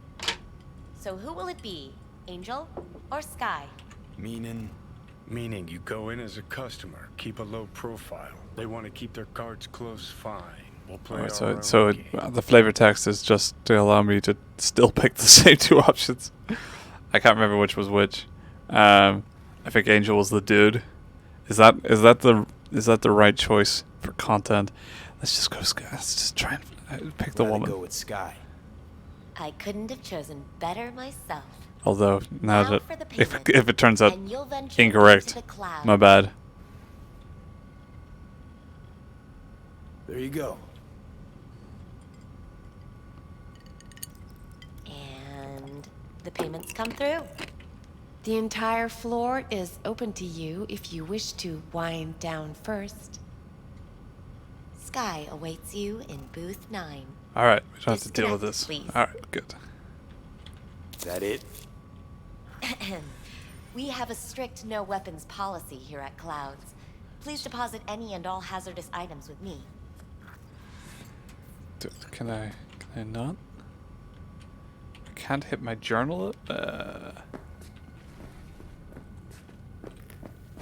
So who will it be? Angel or Sky? Meaning you go in as a customer, keep a low profile. They want to keep their cards close, fine. We'll play Alright, our so own game. the flavor text is just to allow me to still pick the same two options. I can't remember which was which. I think Angel was the dude. Is that the right choice for content? Let's just go Sky. Let's just try and pick the woman. Go with Sky. I couldn't have chosen better myself. Although now Now that for the if payment, it turns out and you'll venture incorrect, into the clouds. my bad. There you go. And the payments come through. The entire floor is open to you if you wish to wind down first. Sky awaits you in booth 9. All right, we don't have to deal with this. Disconnect, please. All right, good. Is that it? We have a strict no weapons policy here at Clouds. Please deposit any and all hazardous items with me. Can I not? I can't hit my journal.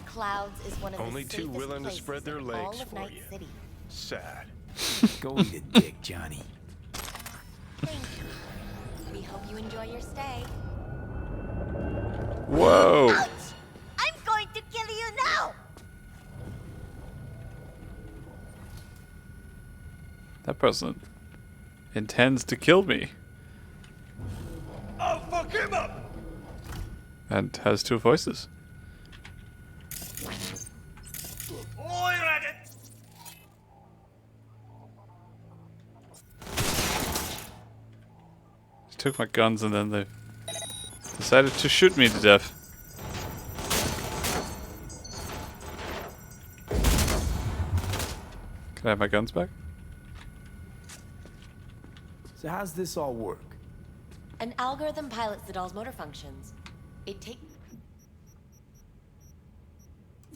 Clouds is one of Only the two safest willing to places spread their in legs all of for Night you. City. Sad. Go eat a dick, Johnny. Thank you. We hope you enjoy your stay. Whoa! Ouch! I'm going to kill you now! That person intends to kill me I'll fuck him up! and has two voices. Oi, rabbit! They took my guns and then they decided to shoot me to death. Can I have my guns back? So how's this all work? An algorithm pilots the doll's motor functions. It takes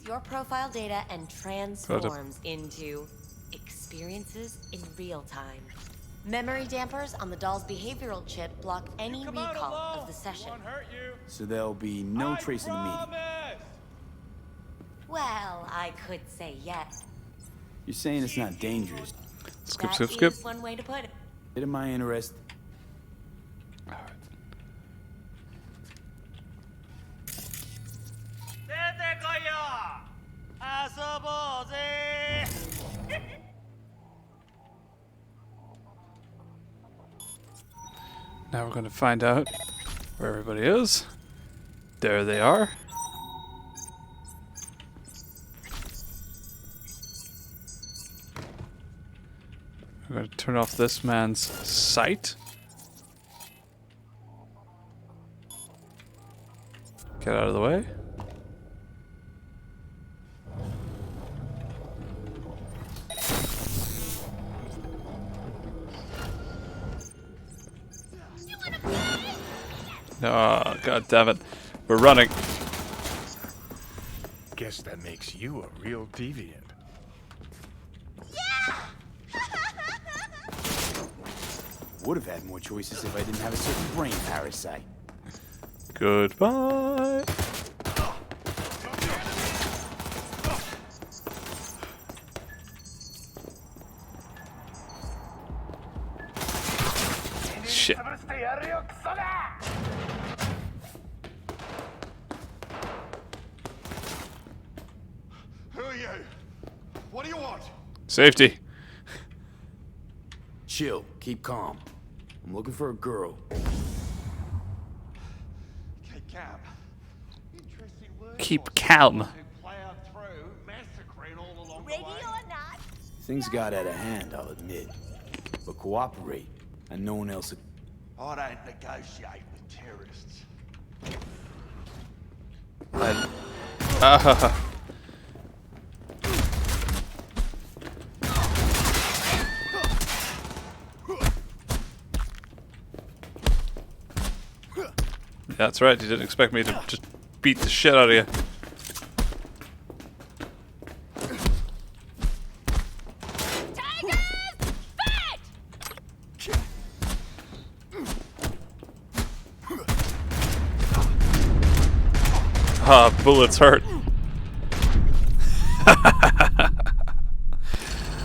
your profile data and transforms into experiences in real time. Memory dampers on the doll's behavioral chip block any recall of the session. So there'll be no tracing the meeting. Well, I could say yes. You're saying it's not dangerous. Skip, That skip, skip. is one way to put it. Bit of my interest. There, go ya! we're going to find out where everybody is. There they are. I'm going to turn off this man's sight. Get out of the way. Oh, god damn it. We're running. Guess that makes you a real deviant. Would have had more choices if I didn't have a certain brain parasite. Goodbye. Shit. Who are you? What do you want? Safety. Chill. Keep calm. I'm looking for a girl. Keep calm. Radio or not? Things got out of hand, I'll admit. But cooperate, and no one else... I don't negotiate with terrorists. That's right, you didn't expect me to just beat the shit out of you. Ah, bullets hurt.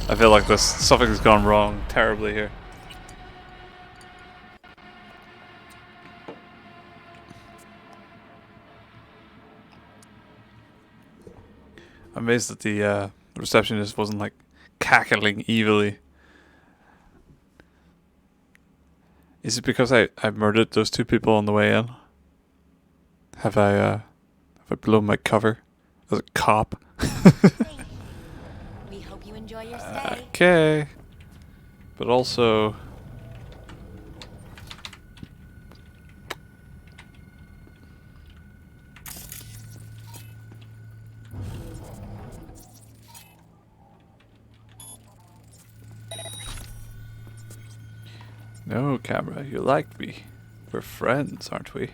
I feel like something's gone wrong terribly here. I'm amazed that the receptionist wasn't like cackling evilly. Is it because I murdered those two people on the way in? Have I blown my cover as a cop? We hope you enjoy your stay. Okay. But also... No, camera, you liked me. We're friends, aren't we?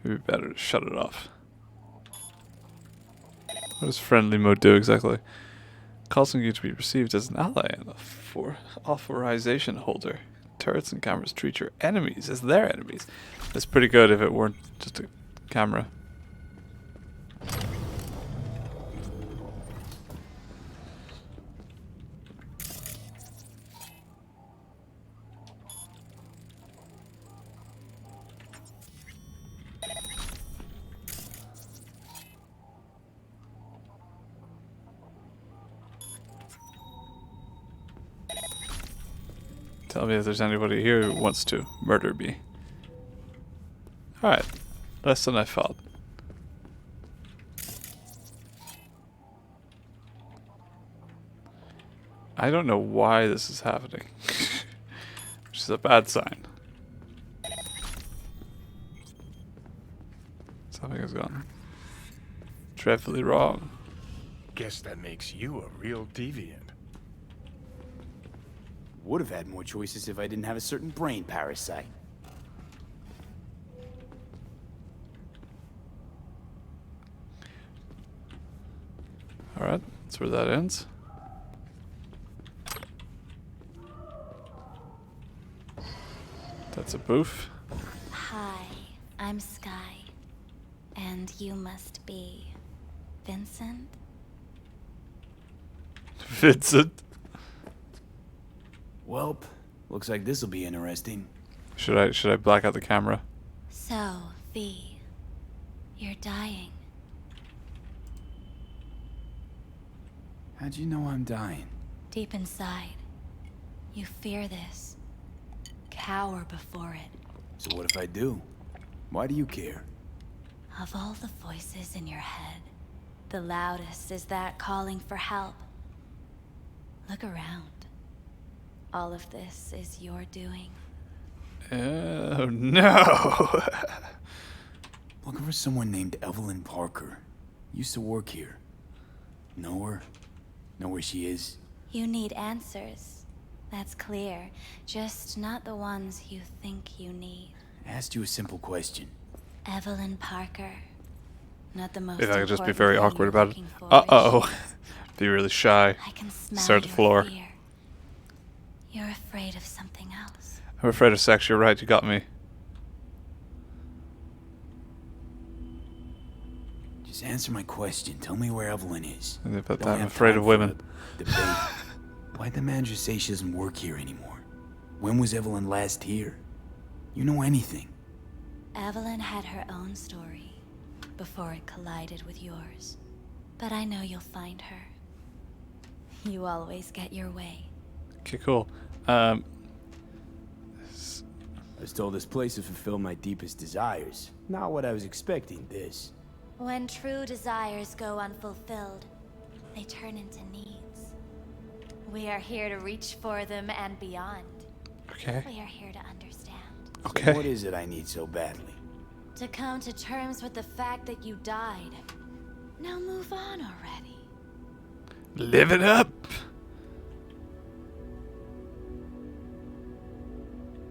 Maybe better to shut it off. What does friendly mode do exactly? Causing you to be perceived as an ally and a authorization holder. Turrets and cameras treat your enemies as their enemies. That's pretty good if it weren't just a camera. Tell me if there's anybody here who wants to murder me. Alright. Less than I thought. I don't know why this is happening. Which is a bad sign. Something has gone dreadfully wrong. Guess that makes you a real deviant. Would have had more choices if I didn't have a certain brain parasite. Alright, that's where that ends. That's a booth. Hi, I'm Sky. And you must be Vincent? Vincent? Welp, looks like this'll be interesting. Should I black out the camera? So, V, you're dying. How'd you know I'm dying? Deep inside, you fear this. cower before it. So what if I do? Why do you care? Of all the voices in your head, the loudest is that calling for help. Look around. All of this is your doing. Oh no! Looking for someone named Evelyn Parker. Used to work here. Know her? Know where she is? You need answers. That's clear. Just not the ones you think you need. I asked you a simple question. Evelyn Parker. Not the most If I could just be important very thing awkward you're about it. looking for, Uh-oh. Be really shy. I can smell Start the your floor. fear. You're afraid of something else. I'm afraid of sex, you're right, you got me. Just answer my question. Tell me where Evelyn is. But Don't I'm have afraid time of for women. a debate. Why'd the manager say she doesn't work here anymore? When was Evelyn last here? You know anything? Evelyn had her own story before it collided with yours. But I know you'll find her. You always get your way. Okay, cool. I was told this place would fulfill my deepest desires. Not what I was expecting, this. When true desires go unfulfilled, they turn into needs. We are here to reach for them and beyond. Okay. We are here to understand. Okay. So what is it I need so badly? To come to terms with the fact that you died. Now move on already. Live it up!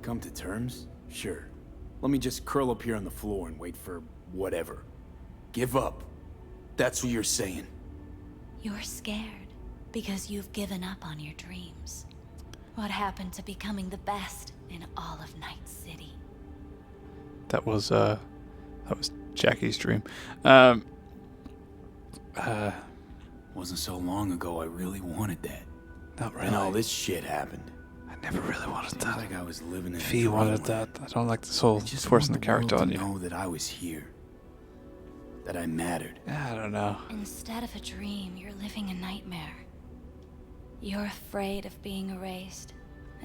Come to terms? Sure. Let me just curl up here on the floor and wait for whatever. Give up. That's what you're saying. You're scared because you've given up on your dreams. What happened to becoming the best in all of Night City? That was Jackie's dream. Wasn't so long ago I really wanted that. Not really. And all this shit happened. I never really wanted Seems that. like I was living in Fee wanted that. I don't like this whole forcing the character on you. Know that I was here. That I mattered. Yeah, I don't know. Instead of a dream, you're living a nightmare. You're afraid of being erased,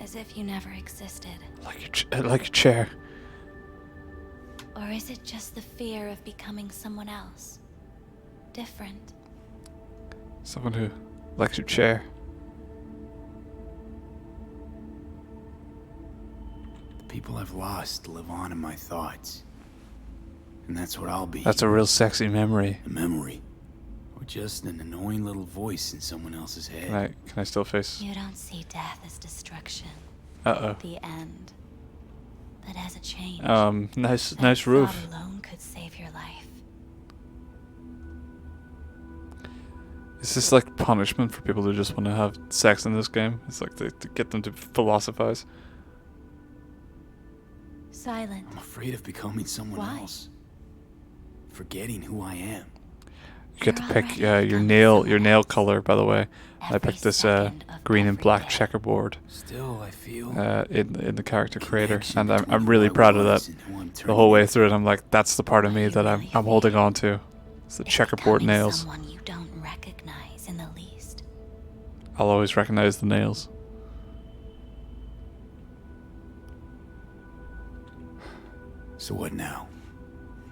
as if you never existed. Like your chair. Or is it just the fear of becoming someone else? Different. Someone who likes your chair. The people I've lost live on in my thoughts. And that's what I'll be. That's a real sexy memory. A memory. Or just an annoying little voice in someone else's head. Can I still face? You don't see death as destruction. Uh-oh. The end. But as a change. Nice roof. Thought alone could save your life. Is this like punishment for people who just want to have sex in this game? It's like to get them to philosophize. Silent. I'm afraid of becoming someone else. Forgetting who I am. You get to pick your nail color, by the way. I picked this green and black checkerboard. Still, I feel in the character creator, and I'm really proud of that. The whole way through it, I'm like, that's the part of me that I'm holding on to. It's the checkerboard nails. Someone you don't recognize in the least. I'll always recognize the nails. So what now?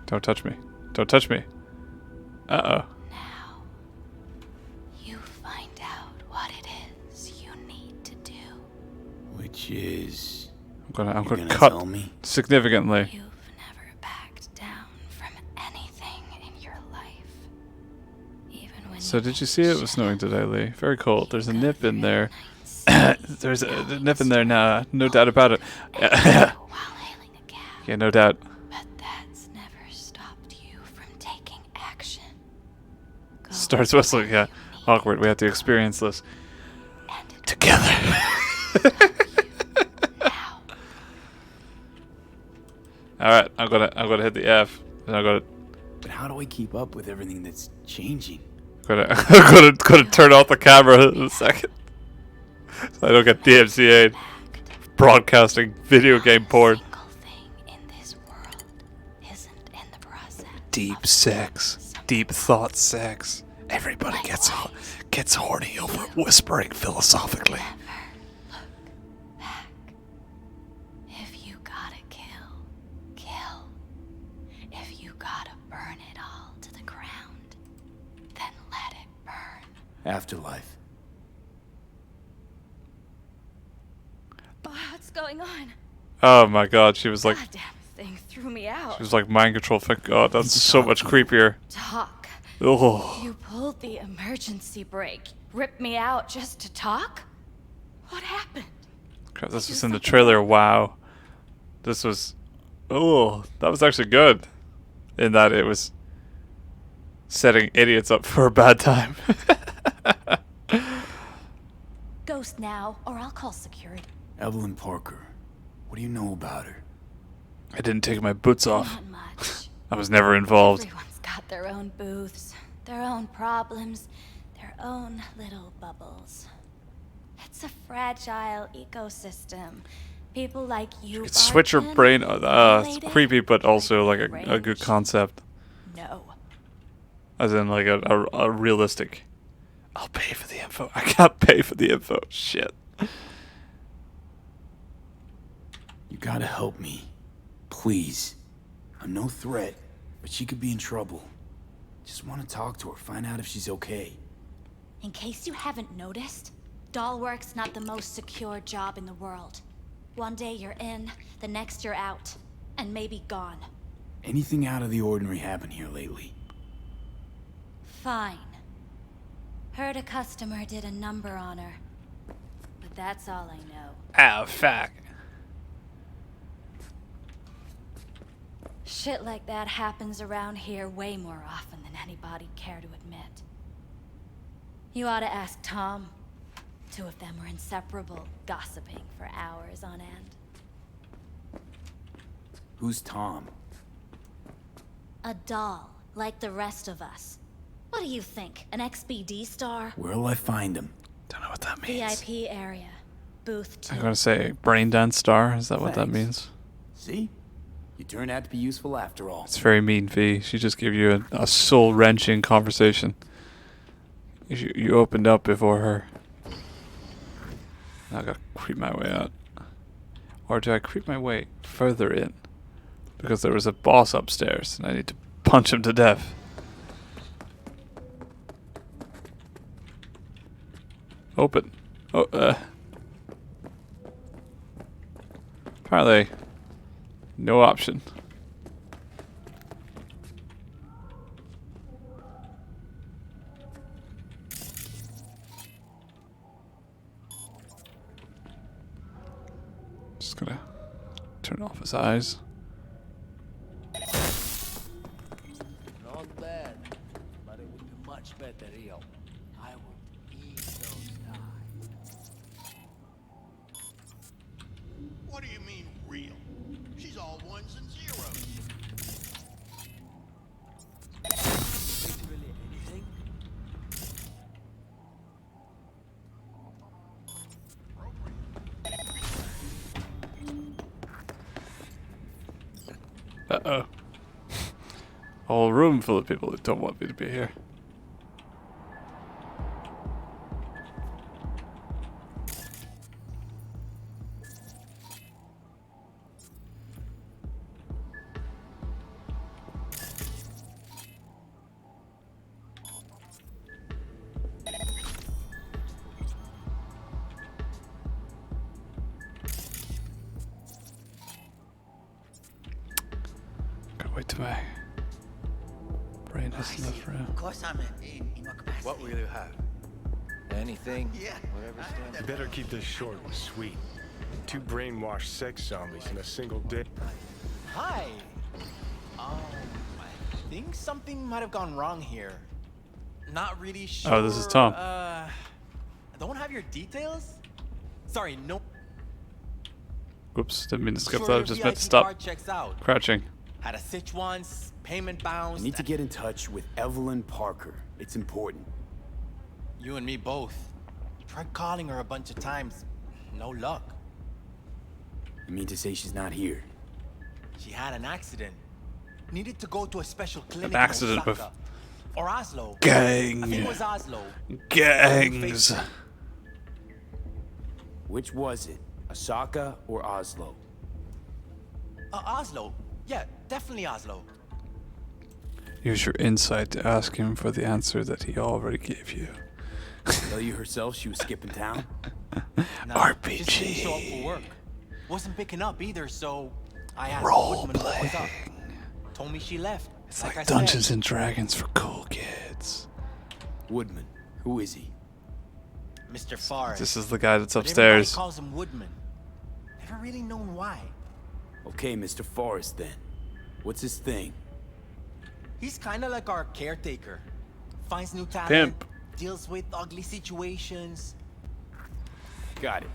Don't touch me. Don't touch me. Uh-oh. Now, you find out what it is you need to do. Which is... I'm gonna tell cut me? significantly. You've never backed down from anything in your life. Even when So did you see it was snowing today, Lee? Very cold. There's a nip in there. There's a nip in there now. No doubt about it. Yeah, no doubt. But that's never stopped you from taking action. Starts whistling, yeah. Awkward. We have to experience this together. All right, I'm gonna hit the F, and I'm gonna. But how do I keep up with everything that's changing? I'm gonna turn off the camera in a second, so I don't get DMCA'd. Broadcasting video game porn. Deep sex, deep thought sex. Everybody gets horny over whispering philosophically. If Afterlife. What's going on? Oh my god, she was like, Goddamn thing threw me out. she was like mind control. Thank god, that's so much creepier. Talk. Oh. You pulled the emergency brake. Ripped me out just to talk? What happened? Crap, this was in the trailer. Wow. This was... Oh, that was actually good. In that it was setting idiots up for a bad time. Ghost now, or I'll call security. Evelyn Parker. What do you know about her? I didn't take my boots off. Not much. I was never involved. Everyone's got their own booths, their own problems, their own little bubbles. It's a fragile ecosystem. People like you It's switch your brain. It's creepy, but also like a good concept. No. As in like a realistic. I'll pay for the info. I can't pay for the info. Shit. You gotta help me. Please. I'm no threat, but she could be in trouble. Just want to talk to her, find out if she's okay. In case you haven't noticed, doll work's not the most secure job in the world. One day you're in, the next you're out, and maybe gone. Anything out of the ordinary happen here lately? Fine. Heard a customer did a number on her. But that's all I know. Oh, fuck. Shit like that happens around here way more often than anybody'd care to admit. You ought to ask Tom. Two of them were inseparable, gossiping for hours on end. Who's Tom? A doll, like the rest of us. What do you think, an XBD star? Where'll I find him? Don't know what that means. VIP area, booth 2. I'm gonna say brain dance star. Is that what that means? See? You turned out to be useful after all. It's very mean, V. She just gave you a soul-wrenching conversation. You opened up before her. Now I gotta creep my way out. Or do I creep my way further in? Because there was a boss upstairs and I need to punch him to death. Open. Oh, apparently, no option. Just gonna turn off his eyes. Not bad, but it would be much better real. I would eat those guys. What do you mean, real? She's all ones and zeros. Literally anything? Uh-oh. A whole room full of people that don't want me to be here. Gotta wait till my brain has enough room. Of course I'm in your capacity. What will you have? Anything? Yeah. Whatever stands. You better keep this short and sweet. 2 brainwashed sex zombies in a single day. Hi. I think something might have gone wrong here. Not really sure. Oh, this is Tom. I don't have your details. Sorry, no. Whoops, didn't mean to skip Sure, that. I your just meant VIP to stop card checks out. crouching. Had a sitch once, payment I bounced. need to get in touch with Evelyn Parker. It's important. You and me both. Tried calling her a bunch of times. No luck. You mean to say she's not here? She had an accident. Needed to go to a special clinic An accident in with Osaka. Or Oslo. gang. I think it was Oslo. Gangs. Which was it? Osaka or Oslo? Oslo. Yeah, definitely Oslo. Use your insight to ask him for the answer that he already gave you. Tell you herself she was skipping town? Just didn't show up for work. Wasn't picking up either, so I asked Woodman what was up. Told me she left. It's like like I Dungeons said. and Dragons for cool kids. Woodman. Who is he? Mr. Forrest. This is the guy that's But upstairs. everybody calls him Woodman. Never really known why. Okay, Mr. Forrest then. What's his thing? He's kind of like our caretaker. Finds new talent, Pimp. deals with ugly situations. Got it.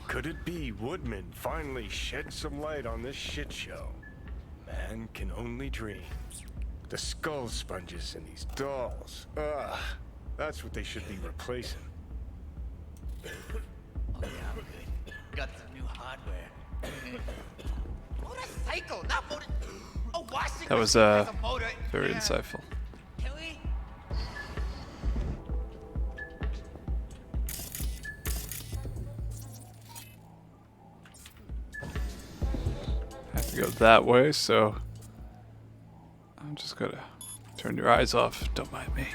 Could it be Woodman finally shed some light on this shit show? Man can only dream. The skull sponges and these dolls. Ugh. That's what they should be replacing. Oh yeah, I'm good. Got some new hardware. Motorcycle, not motor. Oh, washing That was machine has a motor. very Yeah. insightful. Can we? I have to go that way, so I'm just gonna turn your eyes off. Don't mind me.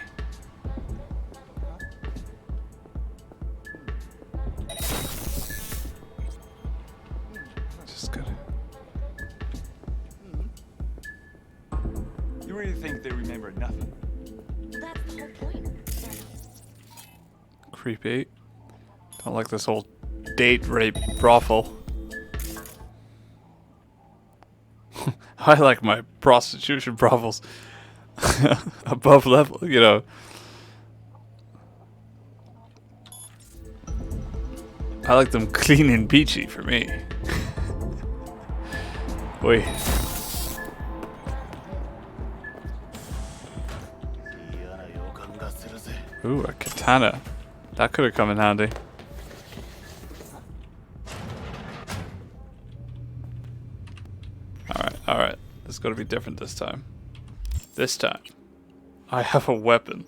Just gonna. You really think they remember nothing? That's the whole point. Creepy. Don't like this whole date rape brothel. I like my prostitution brothels above level, you know. I like them clean and beachy for me. Wait. Ooh, a katana. That could have come in handy. Alright. This is gonna be different this time. This time, I have a weapon.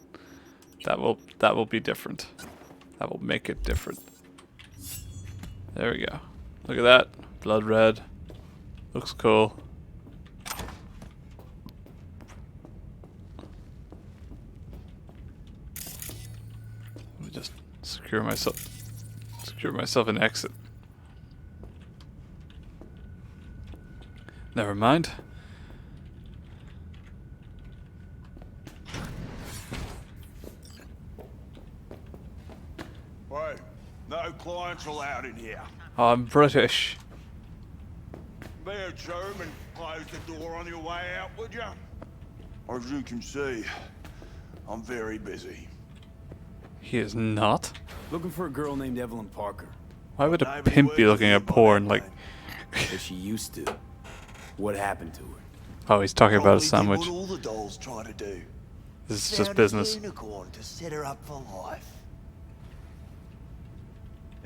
That will be different. That will make it different. There we go. Look at that. Blood red. Looks cool. Let me just secure myself an exit. Never mind. Wait, no clients allowed in here. I'm British. Be a German, close the door on your way out, would you? As you can see, I'm very busy. He is not. Looking for a girl named Evelyn Parker. Why would a pimp be looking at porn? Like, Or she used to. What happened to her? oh, he's talking about a Probably sandwich. did what all the dolls try to do. This is just Found business. a unicorn to set her up for life.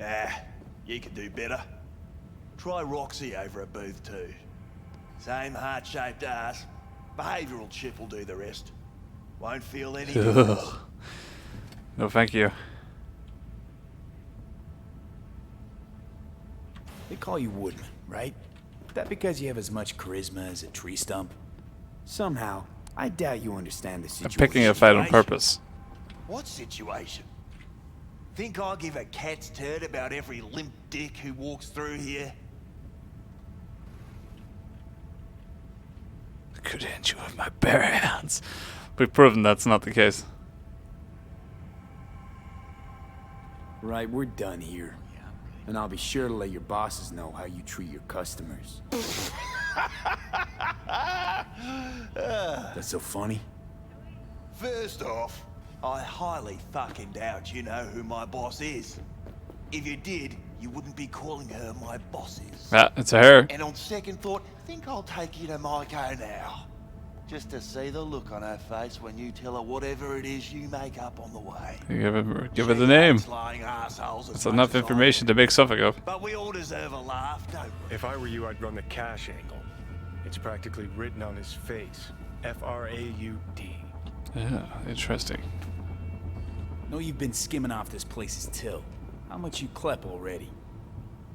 Ah, you could do better. Try Roxy over at Booth 2. Same heart-shaped ass. Behavioural chip will do the rest. Won't feel any difference. Ugh. No, thank you. They call you Woodman, right? That because you have as much charisma as a tree stump? Somehow, I doubt you understand the I'm situation. picking a fight on purpose. What situation? Think I give a cat's turd about every limp dick who walks through here? I could hit you with my bare hands. We've proven that's not the case. Right, we're done here. And I'll be sure to let your bosses know how you treat your customers. That's so funny? First off, I highly fucking doubt you know who my boss is. If you did, you wouldn't be calling her my bosses. Ah, it's a her. And on second thought, think I'll take you to Maiko now. Just to see the look on her face when you tell her whatever it is you make up on the way. Give her the name. Lying assholes That's as enough much as I information to make something of. But we all deserve a laugh, don't we? If I were you, I'd run the cash angle. It's practically written on his face. F-R-A-U-D. Yeah, interesting. Know you've been skimming off this place's till. How much you clep already?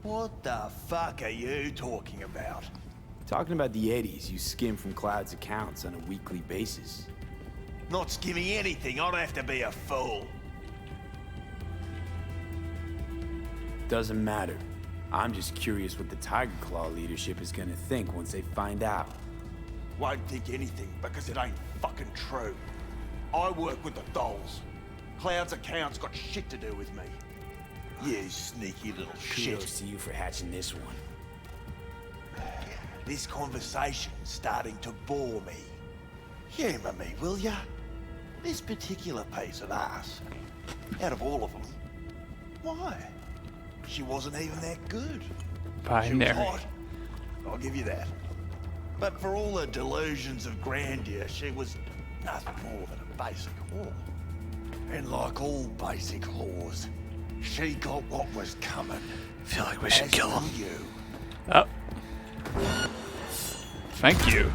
What the fuck are you talking about? Talking about the eddies you skim from Cloud's accounts on a weekly basis. Not skimming anything, I'd have to be a fool. doesn't matter. I'm just curious what the Tiger Claw leadership is gonna think once they find out. Won't think anything because it ain't fucking true. I work with the dolls. Cloud's account's got shit to do with me. You sneaky little shit. Kudos to you for hatching this one. This conversation's starting to bore me. Humour me, will ya? This particular piece of ass, out of all of them, why? She wasn't even that good. Binary. She was hot. I'll give you that. But for all her delusions of grandeur, she was nothing more than a basic whore. And like all basic whores, she got what was coming. I feel like we should kill him. You. Oh. Thank you.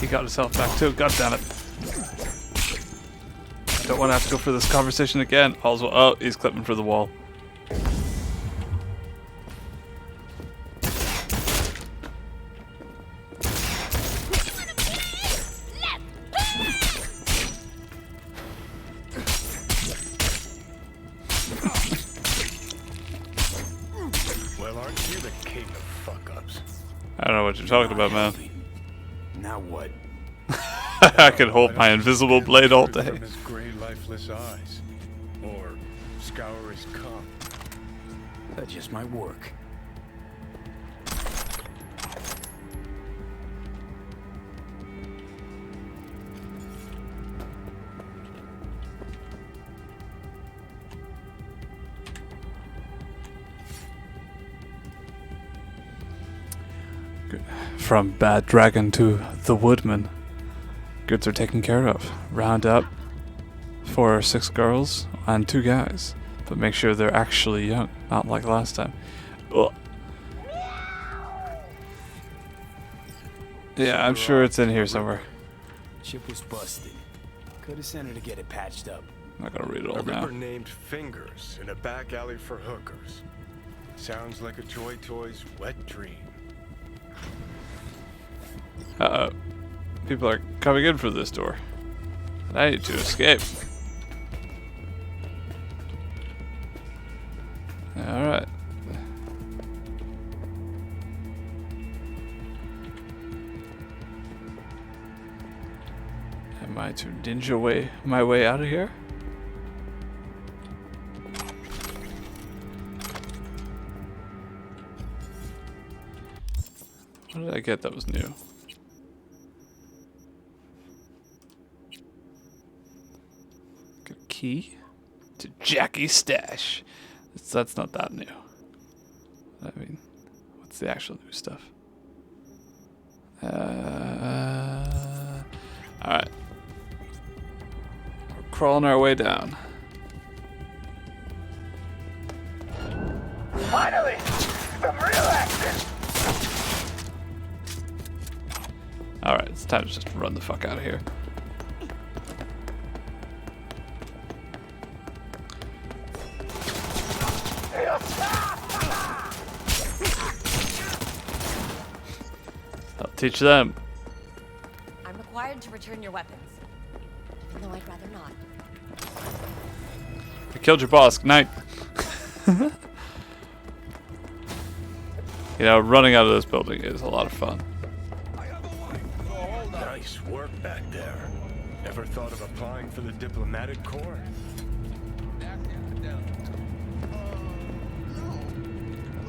He got himself back too. God damn it. I don't want to have to go for this conversation again. Also, oh, he's clipping for the wall. Well, aren't you the king of fuck-ups? I don't know what you're talking about, man. Now what? I could hold my invisible blade all day. From his gray, lifeless eyes, or scour his cum. That just might work. From Bad Dragon to the Woodman. Goods are taken care of. Round up 4 or 6 girls and 2 guys. But make sure they're actually young, not like last time. Ugh. Yeah, I'm sure it's in here somewhere. Chip was busted. Could have sent her to get it patched up. I'm not gonna read it A all now. ripper named Fingers in a back alley for hookers. Sounds like a Joy Toy's wet dream. Uh-oh. People are coming in from this door. And I need to escape. Alright. Am I to ninja my way out of here? What did I get that was new? Get a key to Jackie's stash. That's not that new. I mean, what's the actual new stuff? Alright. We're crawling our way down. Finally! Some real action! Alright, it's time to just run the fuck out of here. I'll teach them. I'm required to return your weapons. Even though I'd rather not. I killed your boss. Good night. You know, running out of this building is a lot of fun. Nice work back there. Ever thought of applying for the diplomatic corps?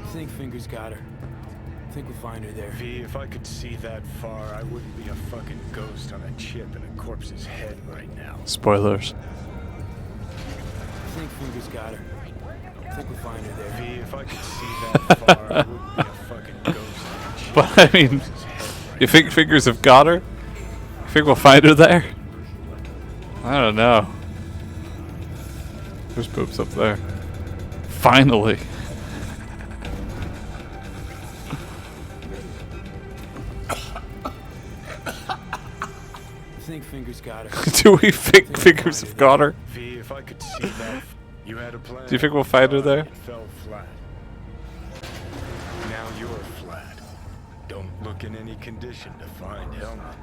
I think Fingers got her. I think we'll find her there. V, if I could see that far, I wouldn't be a fucking ghost on a chip in a corpse's head right now. Spoilers. I think Fingers got her. I think we'll find her there. V, if I could see that far, I wouldn't be a fucking ghost on a chip. But I mean, you think Fingers have got her? You think we'll find her there? I don't know. There's boobs up there. Finally. fingers got her. Do we think fingers have got her? V, if I could see that, you had a plan. Do you think we'll find her there? It fell flat. Now you're flat. Don't look in any condition to find Helmet.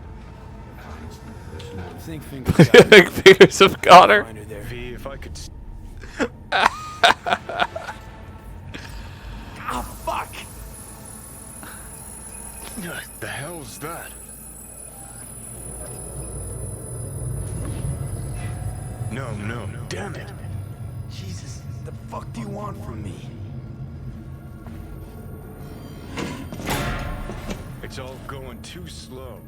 I think fingers got her. Think fingers have got her? Find her there. V, if I could. Ah, fuck! The hell's that? No, no, damn it. Jesus, the fuck do you want from me? It's all going too slow.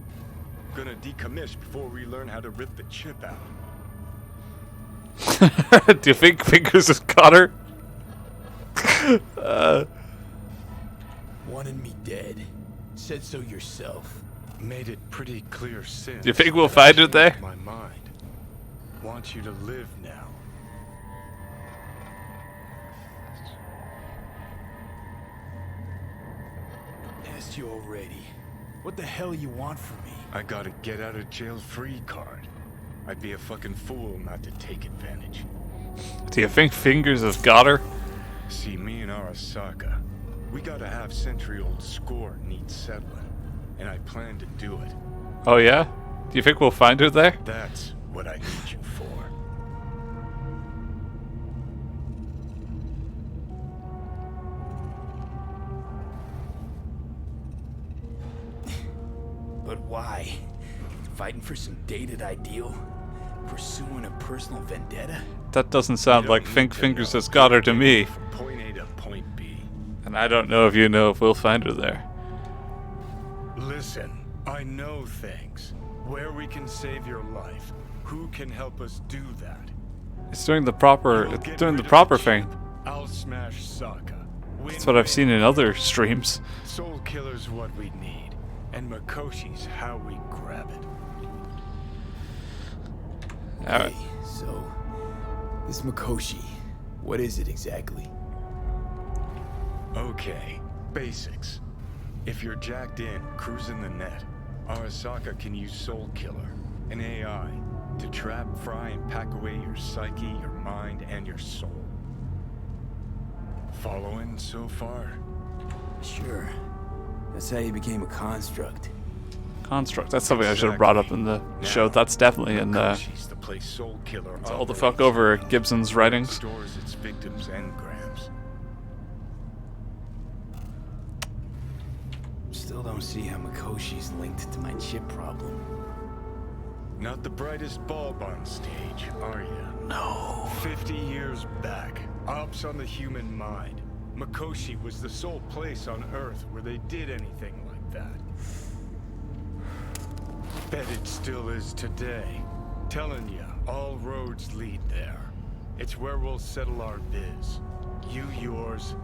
Gonna decommission before we learn how to rip the chip out. Do you think fingers have got her? Wanted me dead. Said so yourself. Made it pretty clear since. Do you think we'll find her there? My mind. Want you to live now. Asked you already. What the hell you want from me? I got a get out of jail free card. I'd be a fucking fool not to take advantage. Do you think fingers have got her? See, me and Arasaka, we gotta have century-old score needs settling, and I plan to do it. Oh yeah? Do you think we'll find her there? That's what I need you for. But why? Fighting for some dated ideal? Pursuing a personal vendetta? That doesn't sound like fingers has got her to me. From point A to point B. And I don't know if you know if we'll find her there. Listen, I know things. Where we can save your life. Who can help us do that? It's doing the proper thing. I'll smash Sokka. That's what I've seen in other streams. Soul Killer's what we need. And Makoshi's how we grab it. Okay, so this Makoshi, what is it exactly? Okay, basics. If you're jacked in, cruising the net, Arasaka can use Soul Killer, an AI, to trap, fry, and pack away your psyche, your mind, and your soul. Following so far? Sure. That's how you became a construct. Construct. That's something I should have brought up in the show. That's definitely in the place Soul Killer it's all the fuck over Gibson's writings. Stores its victims' engrams. Still don't see how Makoshi's linked to my chip problem. Not the brightest bulb on stage, are you? No. 50 years back, ops on the human mind. Makoshi was the sole place on Earth where they did anything like that. Bet it still is today. Telling ya, all roads lead there. It's where we'll settle our biz. You yours,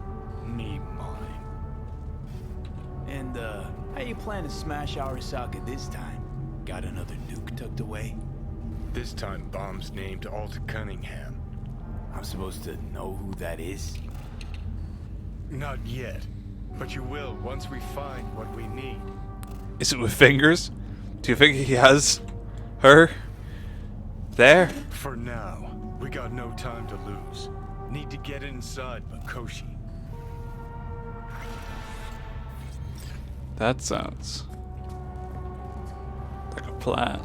me mine. And, how you plan to smash Arasaka this time? Got another nuke tucked away? This time bomb's named Alta Cunningham. I'm supposed to know who that is? Not yet, but you will once we find what we need. Is it with fingers? Do you think he has her there? For now, we got no time to lose. Need to get inside Makoshi. That sounds like a plan.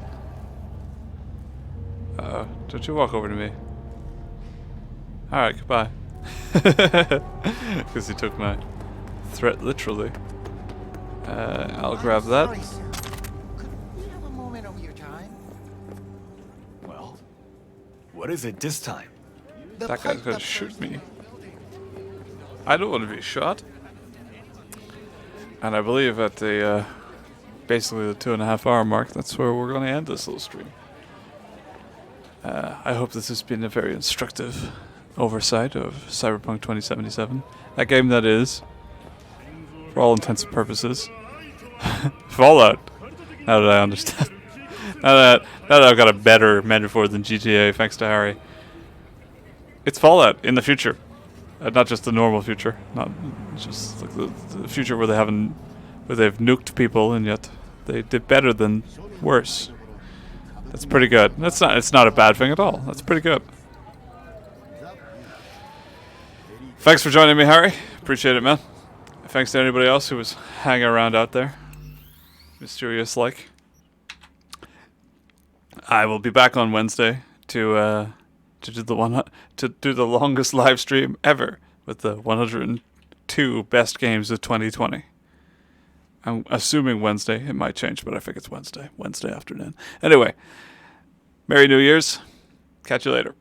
Don't you walk over to me. Alright, goodbye. Because he took my threat literally. I'll grab that. Could we have a moment of your time? Well, what is it this time? That guy's gonna shoot me. I don't want to be shot. And I believe at the basically the 2.5 hour mark, that's where we're going to end this little stream. I hope this has been a very instructive oversight of Cyberpunk 2077. A game that is, for all intents and purposes, Fallout. Now that I understand. now that I've got a better metaphor than GTA, thanks to Harry. It's Fallout in the future. Not just the normal future. Not just like the future where they've nuked people and yet they did better than worse. That's pretty good. It's not a bad thing at all. That's pretty good. Thanks for joining me, Harry. Appreciate it, man. Thanks to anybody else who was hanging around out there. Mysterious like. I will be back on Wednesday to do the longest live stream ever with the 102 best games of 2020. I'm assuming Wednesday. It might change, but I think it's Wednesday afternoon. Anyway, Merry New Year's. Catch you later.